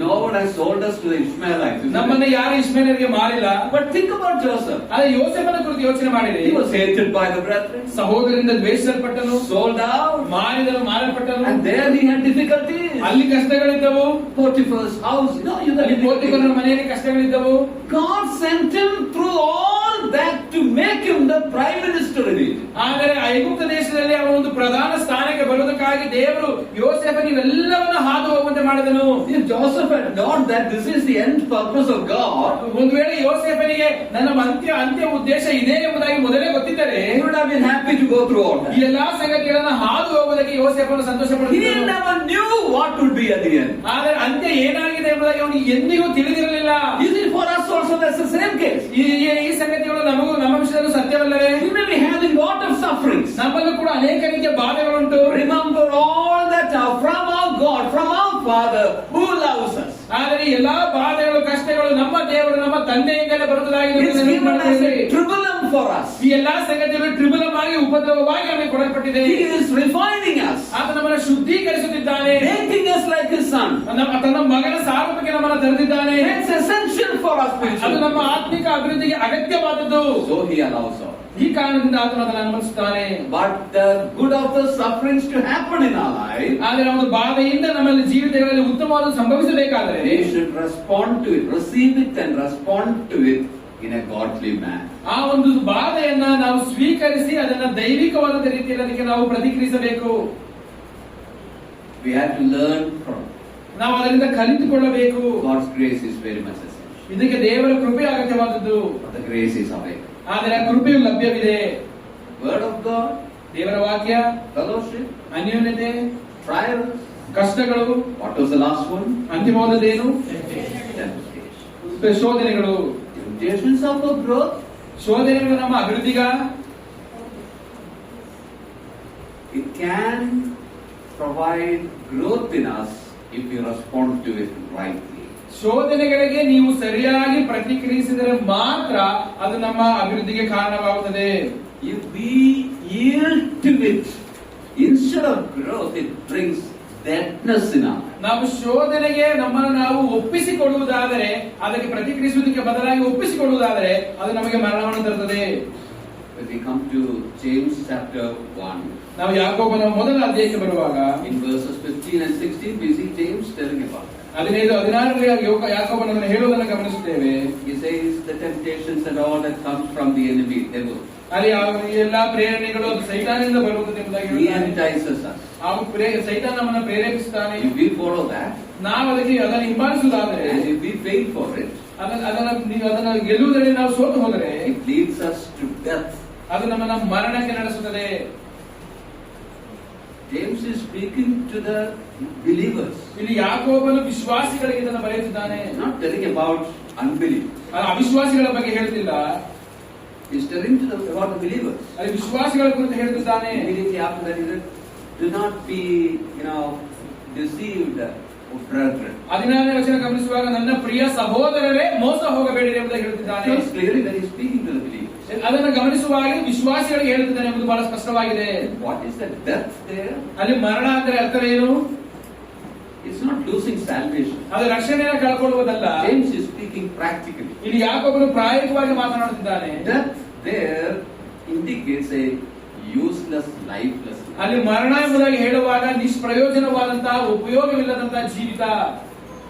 No one has sold us to the Ishmaelites. ನಮ್ಮನ್ನು ಯಾರು ಇಷ್ಮಾಯೇಲರಿಗೆ ಮಾರಿಲ್ಲ. But think about Joseph. ಆದ್ರೆ ಯೋಸೇಫನ ಕುರಿತು ಯೋಚನೆ ಮಾಡಿರಿ. He was hated by the brethren. ಸಹೋದರರಿಂದ ದ್ವೇಷಿಸಲ್ಪಟ್ಟನು, sold out, ಮಾರಲ್ಪಟ್ಟನು. and there he had difficulties. ಅಲ್ಲಿ ಕಷ್ಟಗಳಿದ್ದವು. Potiphar's house, ಪೋತಿಫರನ ಮನೆಯಲ್ಲಿ ಕಷ್ಟಗಳಿದ್ದವು. God sent him through all that to make him the prime minister in Egypt. ಆದರೆ ಐಗುಪ್ತ ದೇಶದಲ್ಲಿ ಅವನು ಒಂದು ಪ್ರಧಾನ ಸ್ಥಾನಕ್ಕೆ ಬರುವುದಕ್ಕಾಗಿ ದೇವರು ಯೋಸೇಫನಿಗೆ ಇವೆಲ್ಲವನ್ನ ಹಾದು ಹೋಗುವಂತೆ ಮಾಡಿದನು. If Joseph had known that this is the end purpose of God, ಒಂದು ವೇಳೆ ಯೋಸೇಫನಿಗೆ ನನ್ನ ಅಂತ್ಯ ಉದ್ದೇಶ ಇದೆ ಎಂಬುದಾಗಿ ಮೊದಲೇ ಗೊತ್ತಿದ್ದರೆ he would have been happy to go through all that. ಈ ಎಲ್ಲಾ ಸಂಗತಿಗಳನ್ನು ಹಾದು ಹೋಗುವುದಕ್ಕೆ ಯೋಸೇಫನು ಸಂತೋಷ He ಪಡುತ್ತಿದ್ದನು. never knew what would be at the end. ಆದರೆ ಅಂತ್ಯ ಏನಾಗಿದೆ ಎಂಬುದಾಗಿ ಅವನಿಗೆ ಎಂದಿಗೂ ತಿಳಿದಿರಲಿಲ್ಲ. You see, for us also that's the same case. ಈ ಸಂಗತಿಗಳು ನಮ್ಮ ವಿಷಯದಲ್ಲೂ ಸತ್ಯವಲ್ಲವೇ? We may be having lot of sufferings. ನಮ್ಮಲ್ಲೂ ಕೂಡ ಅನೇಕ ರೀತಿಯ ಬಾಧೆಗಳುಂಟು. Remember all that are from our God, from our Father who loves us. ಆದರೆ ಎಲ್ಲಾ ಬಾಧೆಗಳು ಕಷ್ಟಗಳು ನಮ್ಮ ದೇವರು ನಮ್ಮ ತಂದೆಯಿಂದಲೇ ಬರುತ್ತದಾಗಿ It's given as a tribulum for us. ಈ ಎಲ್ಲಾ ಸಂಗತಿಗಳು ಟ್ರಿಬುಲಮ್ ಆಗಿ ಉಪದ್ರವವಾಗಿ ನಮಗೆ ಕೊಡಲ್ಪಟ್ಟಿದೆ. He is refining us. ಆತ ನಮ್ಮನ್ನು ಶುದ್ಧೀಕರಿಸುತ್ತಿದ್ದಾನೆ. Making us like his son. ತನ್ನ ಮಗನ ಸಾರೂಪಕ್ಕೆ ನಮ್ಮನ್ನು ತರುತ್ತಿದ್ದಾನೆ. It's essential for us ಅದು spiritually. ನಮ್ಮ ಆತ್ಮಿಕ ಅಭಿವೃದ್ಧಿಗೆ ಅಗತ್ಯವಾದದ್ದು. So he allows all. ಈ ಕಾರಣದಿಂದ ಆತನು ಅದನ್ನು ಅನುಮತಿಸುತ್ತಾನೆ. But the good of the sufferings to happen in our life, ಆದರೆ ಒಂದು ಬಾಧೆಯಿಂದ ನಮ್ಮಲ್ಲಿ ಜೀವಿತಗಳಲ್ಲಿ ಉತ್ತಮವಾದ ಸಂಭವಿಸಬೇಕಾದರೆ we should respond to it, receive it and respond to it in a godly manner. ಆ ಒಂದು ಬಾಧೆಯನ್ನ ನಾವು ಸ್ವೀಕರಿಸಿ ಅದನ್ನ ದೈವಿಕವಾದ ರೀತಿಯಲ್ಲಿ ಅದಕ್ಕೆ ನಾವು ಪ್ರತಿಕ್ರಿಯಿಸಬೇಕು. We have to learn from it. ನಾವು ಅದರಿಂದ ಕಲಿತುಕೊಳ್ಳಬೇಕು. God's grace is very much essential. ಇದಕ್ಕೆ ದೇವರ ಕೃಪೆ ಅಗತ್ಯವಾದದ್ದು. The grace is available. ಆದರೆ ಆ ಕೃಪೆಯು ಲಭ್ಯವಿದೆ. Word of God, ದೇವರ ವಾಕ್ಯ, fellowship, ಅನ್ಯೋನ್ಯತೆ, trials. ಕಷ್ಟಗಳು. What was the last one? ಅಂತಿಮವಾದದ್ದೇನು? Temptation. ಶೋಧನೆಗಳು. Temptations of our growth. ಶೋಧನೆಗಳು ನಮ್ಮ ಅಭಿವೃದ್ಧಿಗ. It can provide growth in us if you respond to it rightly. ಶೋಧನೆಗಳಿಗೆ ನೀವು ಸರಿಯಾಗಿ ಪ್ರತಿಕ್ರಿಯಿಸಿದರೆ ಮಾತ್ರ ಅದು ನಮ್ಮ ಅಭಿವೃದ್ಧಿಗೆ ಕಾರಣವಾಗುತ್ತದೆ. If we yield to it, instead of growth, it brings deadness in us. ನಾವು ಶೋಧನೆಗೆ ನಮ್ಮನ್ನು ನಾವು ಒಪ್ಪಿಸಿಕೊಡುವುದಾದರೆ, ಅದಕ್ಕೆ ಪ್ರತಿಕ್ರಿಯಿಸುವುದಕ್ಕೆ ಬದಲಾಗಿ ಒಪ್ಪಿಸಿಕೊಡುವುದಾದರೆ ಅದು ನಮಗೆ ಮರಣವನ್ನು ತರುತ್ತದೆ. When we come to James chapter 1, ನಾವು ಯಾಕೋಬನ ಮೊದಲ ಅಧ್ಯಾಯಕ್ಕೆ ಬರುವಾಗ in verses 15 and 16, we see James telling about it. 15-16 ಯಾಕೋಬನನ್ನು ಹೇಳುವುದನ್ನು ಗಮನಿಸುತ್ತೇವೆ. He says the temptations and all that comes from the enemy, devil. ಅಲ್ಲಿ ಎಲ್ಲಾ ಪ್ರೇರಣೆಗಳು ಅದು ಸೈತಾನದಿಂದ ಬರುತ್ತದೆ ಎಂಬುದಾಗಿ He ಹೇಳ್ತಾನೆ. entices us. ಸೈತಾನ ನಮ್ಮನ್ನು ಪ್ರೇರೇಪಿಸುತ್ತಾನೆ. If we follow that, ನಾವು ಅದನ್ನು ಹಿಂಬಾಲಿಸುವುದಾದರೆ, and if we fail for it, ಅದನ್ನು ಗೆಲ್ಲುವುದರಲ್ಲಿ ನಾವು ಸೋತು ಹೋದರೆ it leads us to death. ಅದು ನಮ್ಮನ್ನು ಮರಣಕ್ಕೆ ನಡೆಸುತ್ತದೆ. James is speaking to the believers. ಇಲ್ಲಿ ಯಾಕೋಬನು ವಿಶ್ವಾಸಿಗಳಿಗೆ ಇದನ್ನು ಬರೆಯುತ್ತಿದ್ದಾನೆ. Not telling about unbelief. ಅವಿಶ್ವಾಸಿಗಳ ಬಗ್ಗೆ ಹೇಳ್ತಿಲ್ಲ. He's telling about the believers. ಅಲ್ಲಿ ವಿಶ್ವಾಸಿಗಳ ಕುರಿತು ಹೇಳ್ತಿದ್ದಾನೆ. Immediately after that, he said, do not be, deceived, O brethren. 16ನೇ ವಚನ ಗಮನಿಸುವಾಗ ನನ್ನ ಪ್ರಿಯ ಸಹೋದರರೇ ಮೋಸ ಹೋಗಬೇಡಿರಿ ಎಂಬುದಾಗಿ ಹೇಳ್ತಿದ್ದಾನೆ. It's clearly that he's speaking to the believers. ಅದನ್ನು ಗಮನಿಸುವಾಗ ವಿಶ್ವಾಸಿಗಳಿಗೆ ಹೇಳ್ತಿದ್ದಾನೆ ಎಂಬುದು ಬಹಳ ಸ್ಪಷ್ಟವಾಗಿದೆ. What is the death there? ಅಲ್ಲಿ ಮರಣ ಅಂದರೆ ಅರ್ಥವೇನು? It's not losing salvation. ಅದು ರಕ್ಷಣೆಯನ್ನು ಕಳ್ಕೊಳ್ಳುವುದಲ್ಲ. James is speaking practically. ಇಲ್ಲಿ ಯಾಕೋಬನು ಪ್ರಾಯೋಗಿಕವಾಗಿ ಮಾತನಾಡುತ್ತಿದ್ದಾನೆ. Death there indicates a useless, lifeless. ಅಲ್ಲಿ ಮರಣ ಎಂಬುದಾಗಿ ಹೇಳುವಾಗ ನಿಷ್ಪ್ರಯೋಜನವಾದಂತಹ ಉಪಯೋಗವಿಲ್ಲದಂತಹ ಜೀವಿತ.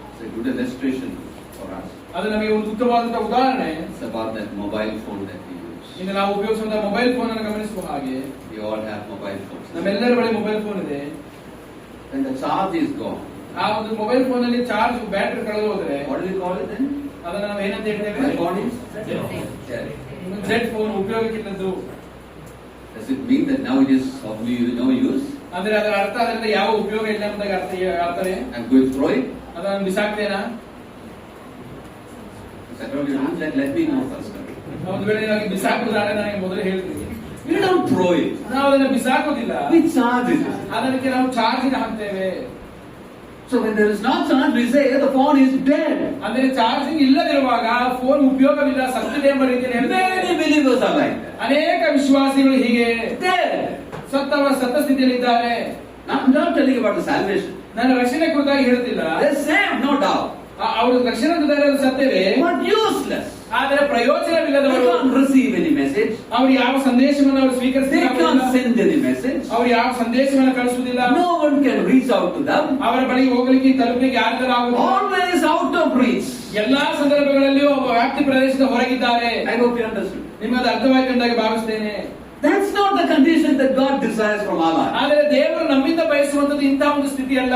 It's a good illustration for us. ಅದು ನಮಗೆ ಒಂದು ಉತ್ತಮವಾದಂತಹ ಉದಾಹರಣೆ. It's about that mobile phone that we use. ಇನ್ನು ನಾವು ಉಪಯೋಗಿಸುವಂತಹ ಮೊಬೈಲ್ ಫೋನ್ ಅನ್ನು ಗಮನಿಸುವ ಹಾಗೆ We all have mobile phones. ನಮ್ಮೆಲ್ಲರ ಬಳಿ ಮೊಬೈಲ್ ಫೋನ್ ಇದೆ. When the charge is gone, ಆ ಒಂದು ಮೊಬೈಲ್ ಫೋನ್ ಅಲ್ಲಿ ಚಾರ್ಜ್ ಬ್ಯಾಟರಿ ಕಳೆದು ಹೋದ್ರೆ what do we call it then? ಅದನ್ನ ನಾವು ಏನಂತ ಹೇಳ್ತೇವೆ? My phone is dead. ಜೆಡ್ ಫೋನ್ ಉಪಯೋಗಕ್ಕಿಲ್ಲದ್ದು. Does it mean that now it is of no use? ಅಂದ್ರೆ ಅದರ ಅರ್ಥ ಅದರಿಂದ ಯಾವ ಉಪಯೋಗ ಇಲ್ಲ ಎಂಬುದಾಗಿ ಅರ್ಥವೇ? I'm going to throw it? ಅದನ್ನು ಬಿಸಾಕ್ತೇನಾ? Let me know first. ಒಂದು ವೇಳೆ ನಾವು ಬಿಸಾಕುವುದಾದ್ರೆ ನನಗೆ ಮೊದಲು ಹೇಳ್ತೀನಿ. We don't throw it. ನಾವು ಅದನ್ನ ಬಿಸಾಕುವುದಿಲ್ಲ. We charge it. ಅದಕ್ಕೆ ನಾವು ಚಾರ್ಜ್ ಹಾಕ್ತೇವೆ. So when there is no charge, we say the phone is dead. ಅಂದ್ರೆ ಚಾರ್ಜಿಂಗ್ ಇಲ್ಲದಿರುವಾಗ ಫೋನ್ ಉಪಯೋಗವಿಲ್ಲ, ಸತ್ತಿದೆ ಎಂಬ ರೀತಿಯಲ್ಲಿ ಹೇಳ್ತೇವೆ. Many believers are like that. ಅನೇಕ ವಿಶ್ವಾಸಿಗಳು ಹೀಗೆ Dead. ಸತ್ತ ಸ್ಥಿತಿಯಲ್ಲಿ ಇದ್ದಾರೆ. I'm not telling you about the salvation. ನಾನು ರಕ್ಷಣೆ ಕುರಿತಾಗಿ ಹೇಳ್ತಿಲ್ಲ. They're saved, no doubt. ಅವರು ರಕ್ಷಣೆ ಸತ್ತೇವೆ, But useless. ಆದರೆ ಪ್ರಯೋಜನವಿಲ್ಲದವರು. They can't receive any message. ಅವರು ಯಾವ ಸಂದೇಶವನ್ನು ಅವರು They ಸ್ವೀಕರಿಸುವುದಿಲ್ಲ. can't send any message. ಅವರು ಯಾವ ಸಂದೇಶವನ್ನು ಕಳಿಸುವುದಿಲ್ಲ. No one can reach out to them. ಅವರ ಬಳಿ ಹೋಗಲಿಕ್ಕೆ ತಲುಪಲಿಕ್ಕೆ ಯಾರಿಗೂ ಆಗುವುದಿಲ್ಲ. Always out of reach. ಎಲ್ಲಾ ಸಂದರ್ಭಗಳಲ್ಲಿಯೂ ವ್ಯಾಪ್ತಿ ಪ್ರದೇಶದ ಹೊರಗಿದ್ದಾರೆ. I hope you understood. ನಿಮ್ಮದು ಅರ್ಥವಾಯಿತು ಎಂದಾಗಿ ಭಾವಿಸುತ್ತೇನೆ. That's not the condition that God desires from our life. ಆದರೆ ದೇವರು ನಮ್ಮಿಂದ ಬಯಸುವಂತದ್ದು ಇಂತಹ ಒಂದು ಸ್ಥಿತಿ ಅಲ್ಲ.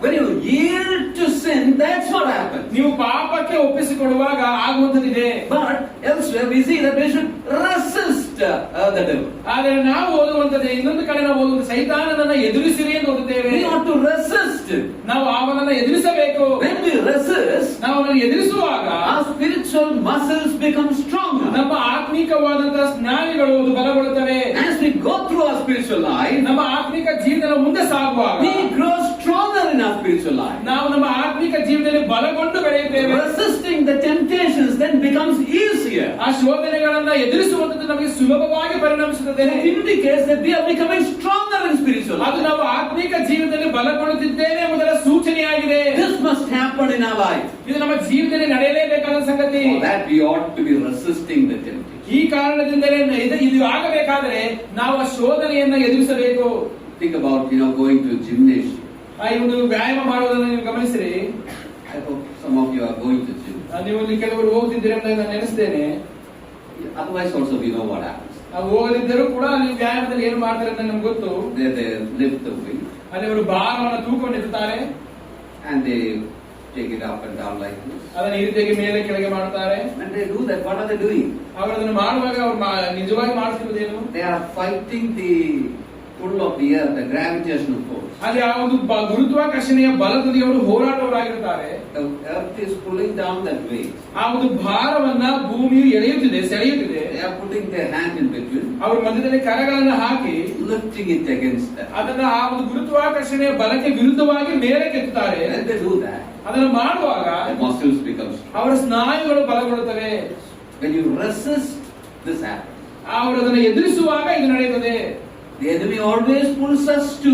When you yield to sin, that's what happens. ನೀವು ಪಾಪಕ್ಕೆ ಒಪ್ಪಿಸಿಕೊಡುವಾಗ ಆಗುವಂತದಿದೆ. But elsewhere we see that we should resist the devil. ಆದರೆ ನಾವು ಓದುವಂತದ್ದು ಇನ್ನೊಂದು ಕಡೆ ನಾವು ಓದುವಂತ ಸೈತಾನನನ್ನ ಎದುರಿಸಿರಿ ಎಂದು ಓದುತ್ತೇವೆ. We ought to resist him. ನಾವು ಅವನನ್ನ ಎದುರಿಸಬೇಕು. When we resist, ನಾವು ಅವನನ್ನು ಎದುರಿಸುವಾಗ our spiritual muscles become stronger. ನಮ್ಮ ಆತ್ಮಿಕವಾದಂತಹ ಸ್ನಾಯುಗಳು ಬಲಗೊಳ್ಳುತ್ತವೆ. As we go through our spiritual life, ನಮ್ಮ ಆತ್ಮಿಕ ಜೀವನ ಮುಂದೆ ಸಾಗುವಾಗ we grow stronger in our spiritual life. ನಾವು ನಮ್ಮ ಆತ್ಮಿಕ ಜೀವನದಲ್ಲಿ ಬಲಗೊಂಡು ಬೆಳೆಯುತ್ತೇವೆ. Resisting the temptations then becomes easier. ಆ ಶೋಧನೆಗಳನ್ನ ಎದುರಿಸುವಂತದ್ದು ನಮಗೆ ಸುಲಭವಾಗಿ ಪರಿಣಮಿಸುತ್ತದೆ. It indicates that we are becoming stronger in spiritual life. ಅದು ನಾವು ಆತ್ಮಿಕ ಜೀವನದಲ್ಲಿ ಬಲಗೊಳ್ಳುತ್ತಿದ್ದೇವೆ ಎಂಬುದರ ಸೂಚನೆಯಾಗಿದೆ. This must happen in our life. ಇದು ನಮ್ಮ ಜೀವನದಲ್ಲಿ ನಡೆಯಲೇಬೇಕಾದ ಸಂಗತಿ. For that we ought to be resisting the temptation. ಈ ಕಾರಣದಿಂದಲೇ ಇದು ಆಗಬೇಕಾದರೆ ನಾವು ಆ ಶೋಧನೆಯನ್ನ ಎದುರಿಸಬೇಕು. Think about going to gymnasium. ಈ ಒಂದು ವ್ಯಾಯಾಮ ಮಾಡುವುದನ್ನು ನೀವು ಗಮನಿಸಿರಿ. I hope some of you are going to gym. ನೀವು ಕೆಲವರು ಹೋಗುತ್ತಿದ್ದೀರಿ ಅಂತ ನಾನು ನೆನೆಸ್ತೇನೆ. Otherwise also we know what happens. ಹೋಗದಿದ್ದರೂ ಕೂಡ ಅಲ್ಲಿ ವ್ಯಾಯಾಮದಲ್ಲಿ ಏನು ಮಾಡ್ತಾರೆ ಅಂತ ನಮ್ಗೆ ಗೊತ್ತು. They lift the weight. ಅಲ್ಲಿ ಅವರು ಭಾರವನ್ನು ತೂಕೊಂಡಿರ್ತಾರೆ. And they take it up and down like this. ಅದನ್ನು ಈ ರೀತಿಯಾಗಿ ಮೇಲೆ ಕೆಳಗೆ ಮಾಡ್ತಾರೆ. When they do that, what are they doing? ಅವರು ಅದನ್ನು ಮಾಡುವಾಗ ಅವರು ನಿಜವಾಗಿ ಮಾಡ್ತಿರುವುದೇನು? They are fighting the pull of the earth, the gravitational force. ಅಲ್ಲಿ ಆ ಒಂದು ಗುರುತ್ವಾಕರ್ಷಣೆಯ ಬಲದಲ್ಲಿ ಅವರು ಹೋರಾಟವರಾಗಿರುತ್ತಾರೆ. The earth is pulling down that weight. ಆ ಒಂದು ಭಾರವನ್ನ ಭೂಮಿಯು ಎಳೆಯುತ್ತಿದೆ, ಸೆಳೆಯುತ್ತಿದೆ. They are putting their hand in between. ಅವ್ರ ಮಧ್ಯದಲ್ಲಿ ಕರಗಳನ್ನು ಹಾಕಿ lifting it against them. ಅದನ್ನ ಆ ಒಂದು ಗುರುತ್ವಾಕರ್ಷಣೆಯ ಬಲಕ್ಕೆ ವಿರುದ್ಧವಾಗಿ ಮೇಲೆ ಕೆತ್ತುತ್ತಾರೆ. When they do that, ಅದನ್ನು ಮಾಡುವಾಗ the muscles become strong. ಅವರ ಸ್ನಾಯುಗಳು ಬಲಗೊಳ್ಳುತ್ತವೆ. When you resist, this happens. ಅವರು ಅದನ್ನು ಎದುರಿಸುವಾಗ ಇದು ನಡೆಯುತ್ತದೆ. The enemy always pulls us to,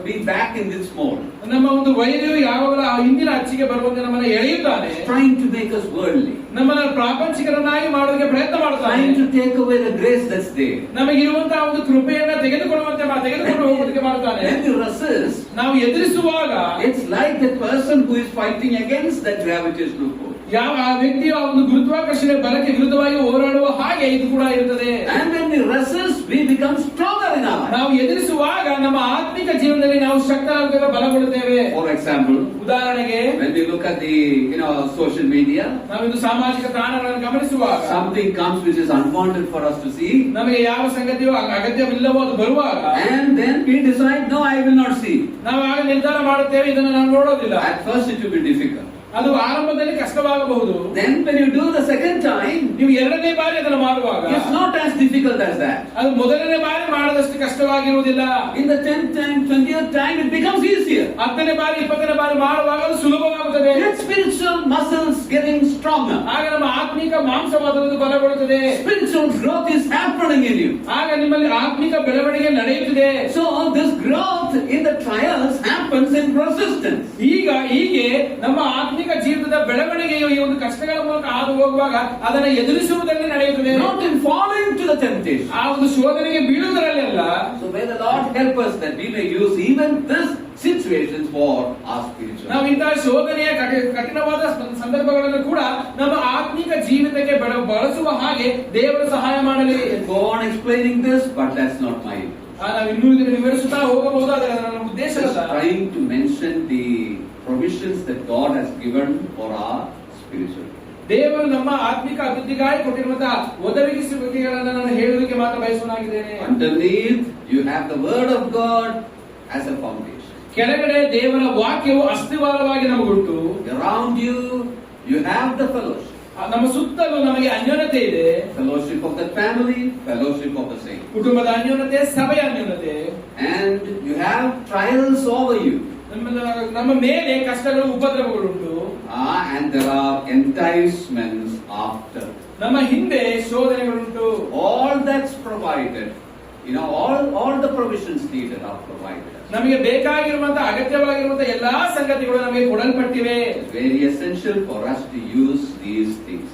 be back in this mode. ನಮ್ಮ ಒಂದು ವೈರ್ಯವು ಯಾವಾಗಲೂ ಆ ಹಿಂದಿನ ಅಚ್ಚಿಗೆ ಬರುವಂತೆ ನಮ್ಮನ್ನು ಎಳೆಯುತ್ತಾನೆ. Trying to make us worldly. ನಮ್ಮನ್ನು ಪ್ರಾಪಂಚಿಕರನ್ನಾಗಿ ಮಾಡೋದಕ್ಕೆ ಪ್ರಯತ್ನ ಮಾಡುತ್ತಾನೆ. Trying to take away the grace that's there. ನಮಗಿರುವಂತಹ ಒಂದು ಕೃಪೆಯನ್ನ ತೆಗೆದುಕೊಂಡು ಹೋಗೋದಕ್ಕೆ ಮಾಡುತ್ತಾನೆ. When you resist, ನಾವು ಎದುರಿಸುವಾಗ it's like the person who is fighting against that gravitational force. ಯಾವ ಆ ವ್ಯಕ್ತಿಯು ಆ ಒಂದು ಗುರುತ್ವಾಕರ್ಷಣೆ ಬಲಕ್ಕೆ ವಿರುದ್ಧವಾಗಿ ಹೋರಾಡುವ ಹಾಗೆ ಇದು ಕೂಡ ಇರುತ್ತದೆ. And when we resist, we become stronger in our life. ನಾವು ಎದುರಿಸುವಾಗ ನಮ್ಮ ಆತ್ಮಿಕ ಜೀವನದಲ್ಲಿ ನಾವು ಶಕ್ತರಾಗುತ್ತೇವೆ, ಬಲಗೊಳ್ಳುತ್ತೇವೆ. For example, ಉದಾಹರಣೆಗೆ when we look at the social media, ನಾವಿದು ಸಾಮಾಜಿಕ ತಾಣಗಳನ್ನು ಗಮನಿಸುವಾಗ something comes which is unwanted for us to see, ನಮಗೆ ಯಾವ ಸಂಗತಿಯು ಅಗತ್ಯವಿಲ್ಲವೋ ಅದು ಬರುವಾಗ, and then we decide, no, I will not see. ನಾವು ಆಗ ನಿರ್ಧಾರ ಮಾಡುತ್ತೇವೆ, ಇದನ್ನು ನಾನು ನೋಡೋದಿಲ್ಲ. At first it will be difficult. ಅದು ಆರಂಭದಲ್ಲಿ ಕಷ್ಟವಾಗಬಹುದು. Then when you do the second time, ನೀವು ಎರಡನೇ ಬಾರಿ ಅದನ್ನು ಮಾಡುವಾಗ it's not as difficult as that. ಅದು ಮೊದಲನೇ ಬಾರಿ ಮಾಡದಷ್ಟು ಕಷ್ಟವಾಗಿರುವುದಿಲ್ಲ. In the 10th time, 20th time, it becomes easier. 10ನೇ ಬಾರಿ 20ನೇ ಬಾರಿ ಮಾಡುವಾಗ ಅದು ಸುಲಭವಾಗುತ್ತದೆ. Your spiritual muscles getting stronger. ಆಗ ನಮ್ಮ ಆತ್ಮಿಕ ಮಾಂಸವಾದದ್ದು ಬಲಗೊಳ್ಳುತ್ತದೆ. Spiritual growth is happening in you. ಆಗ ನಿಮ್ಮಲ್ಲಿ ಆತ್ಮಿಕ ಬೆಳವಣಿಗೆ ನಡೆಯುತ್ತಿದೆ. So this growth in the trials happens in persistence. ಹೀಗೆ ನಮ್ಮ ಆತ್ಮಿಕ ಜೀವನದ ಬೆಳವಣಿಗೆಯು ಈ ಒಂದು ಕಷ್ಟಗಳ ಮೂಲಕ ಹಾದು ಹೋಗುವಾಗ ಅದನ್ನು ಎದುರಿಸುವುದರಲ್ಲಿ ನಡೆಯುತ್ತದೆ. Not in falling to the temptation. ಆ ಒಂದು ಶೋಧನೆಗೆ ಬೀಳುವುದರಲ್ಲಿ ಅಲ್ಲ. So may the Lord help us that we may use even this situations for our spiritual. ನಾವು ಇಂತಹ ಶೋಧನೆಯ ಕಠಿಣವಾದ ಸಂದರ್ಭಗಳನ್ನು ಕೂಡ ನಮ್ಮ ಆತ್ಮಿಕ ಜೀವಿತಕ್ಕೆ ಬಳಸುವ ಹಾಗೆ ದೇವರು ಸಹಾಯ ಮಾಡಲಿ. Go on explaining this, but that's not my. ನಾವು ಇನ್ನೂ ಇದನ್ನು ವಿವರಿಸುತ್ತಾ ಹೋಗಬಹುದು, ಆದರೆ ನನ್ನ ಉದ್ದೇಶ trying to mention the provisions that God has given for our spiritual. ದೇವರು ನಮ್ಮ ಆತ್ಮಿಕ ಅಭಿವೃದ್ಧಿಗಾಗಿ ಕೊಟ್ಟಿರುವಂತಹ ಒದಗಿಸುವಿಕೆಗಳನ್ನು ನಾನು ಹೇಳುವುದಕ್ಕೆ ಮಾತ್ರ ಬಯಸುವನಾಗಿದ್ದೇನೆ. Underneath you have the word of God as a foundation. ಕೆಳಗಡೆ ದೇವರ ವಾಕ್ಯವು ಅಸ್ತಿವಾರವಾಗಿ ನಮಗುಂಟು. Around you have the fellowship. ನಮ್ಮ ಸುತ್ತಲೂ ನಮಗೆ ಅನ್ಯೋನ್ಯತೆ ಇದೆ. Fellowship of the family, fellowship of the saints. ಕುಟುಂಬದ ಅನ್ಯೋನ್ಯತೆ, ಸಭೆಯ ಅನ್ಯೋನ್ಯತೆ. And you have trials over you. ನಮ್ಮ ಮೇಲೆ ಕಷ್ಟಗಳು, ಉಪದ್ರವಗಳುಂಟು. And there are enticements after. ನಮ್ಮ ಹಿಂದೆ ಶೋಧನೆಗಳುಂಟು. All that's provided, all the provisions needed are provided. ನಮಗೆ ಬೇಕಾಗಿರುವಂತಹ ಅಗತ್ಯವಾಗಿರುವಂತಹ ಎಲ್ಲಾ ಸಂಗತಿಗಳು ನಮಗೆ ಕೊಡಲ್ಪಟ್ಟಿವೆ. It's very essential for us to use these things.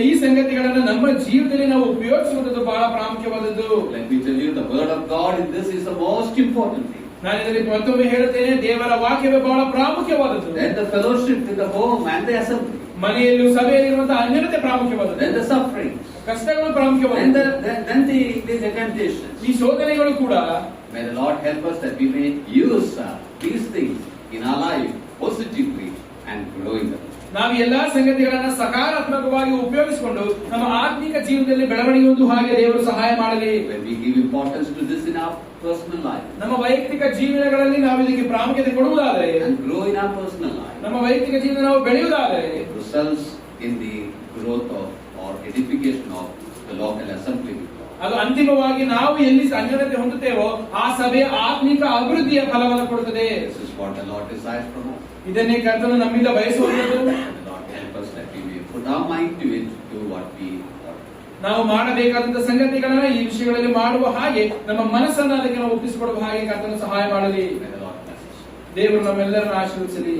ಈ ಸಂಗತಿಗಳನ್ನು ನಮ್ಮ ಜೀವನದಲ್ಲಿ ನಾವು ಉಪಯೋಗಿಸುವುದು ಬಹಳ ಪ್ರಾಮುಖ್ಯವಾದದ್ದು. Let me tell you, the word of God in this is the most important thing. ನಾನು ಇದರಲ್ಲಿ ಮತ್ತೊಮ್ಮೆ ಹೇಳುತ್ತೇನೆ, ದೇವರ ವಾಕ್ಯವೇ ಬಹಳ ಪ್ರಾಮುಖ್ಯವಾದದ್ದು. Then the fellowship in the home and the assembly. ಮನೆಯಲ್ಲಿ ಸಭೆಯಲ್ಲಿರುವಂತಹ ಅನ್ಯೋನ್ಯತೆ ಪ್ರಾಮುಖ್ಯವಾದದ್ದು. Then the suffering. ಕಷ್ಟಗಳು ಪ್ರಾಮುಖ್ಯವಾದದ್ದು. Then the temptations. ಈ ಶೋಧನೆಗಳು ಕೂಡ. May the Lord help us that we may use these things in our life positively and grow in them. ನಾವು ಎಲ್ಲಾ ಸಂಗತಿಗಳನ್ನ ಸಕಾರಾತ್ಮಕವಾಗಿ ಉಪಯೋಗಿಸಿಕೊಂಡು ನಮ್ಮ ಆತ್ಮಿಕ ಜೀವನದಲ್ಲಿ ಬೆಳವಣಿಗೆ ಹೊಂದುವ ಹಾಗೆ ದೇವರು ಸಹಾಯ ಮಾಡಲಿ. When we give importance to this in our personal life, ನಮ್ಮ ವೈಯಕ್ತಿಕ ಜೀವನಗಳಲ್ಲಿ ನಾವು ಇದಕ್ಕೆ ಪ್ರಾಮುಖ್ಯತೆ ಕೊಡುವುದಾದರೆ, and grow in our personal life, ನಮ್ಮ ವೈಯಕ್ತಿಕ ಜೀವನ ನಾವು ಬೆಳೆಯುವುದಾದರೆ, it results in the growth of or edification of the local assembly. ಅದು ಅಂತಿಮವಾಗಿ ನಾವು ಎಲ್ಲಿ ಅನ್ಯೋನ್ಯತೆ ಹೊಂದುತ್ತೇವೋ ಆ ಸಭೆಯ ಆತ್ಮಿಕ ಅಭಿವೃದ್ಧಿಯ ಫಲವನ್ನು ಕೊಡುತ್ತದೆ. This is what the Lord desires from us. ಇದನ್ನೇ ಕರ್ತನು ನಮ್ಮಿಂದ ಬಯಸುವಂತದ್ದು. The Lord help us that we may put our mind to it, do what we want. ನಾವು ಮಾಡಬೇಕಾದಂತಹ ಸಂಗತಿಗಳನ್ನ ಈ ವಿಷಯಗಳಲ್ಲಿ ಮಾಡುವ ಹಾಗೆ ನಮ್ಮ ಮನಸ್ಸನ್ನು ಅದಕ್ಕೆ ನಾವು ಒಪ್ಪಿಸಿಕೊಡುವ ಹಾಗೆ ಕರ್ತನು ಸಹಾಯ ಮಾಡಲಿ. May the Lord bless us. ದೇವರು ನಮ್ಮೆಲ್ಲರನ್ನು ಆಶೀರ್ವದಿಸಲಿ.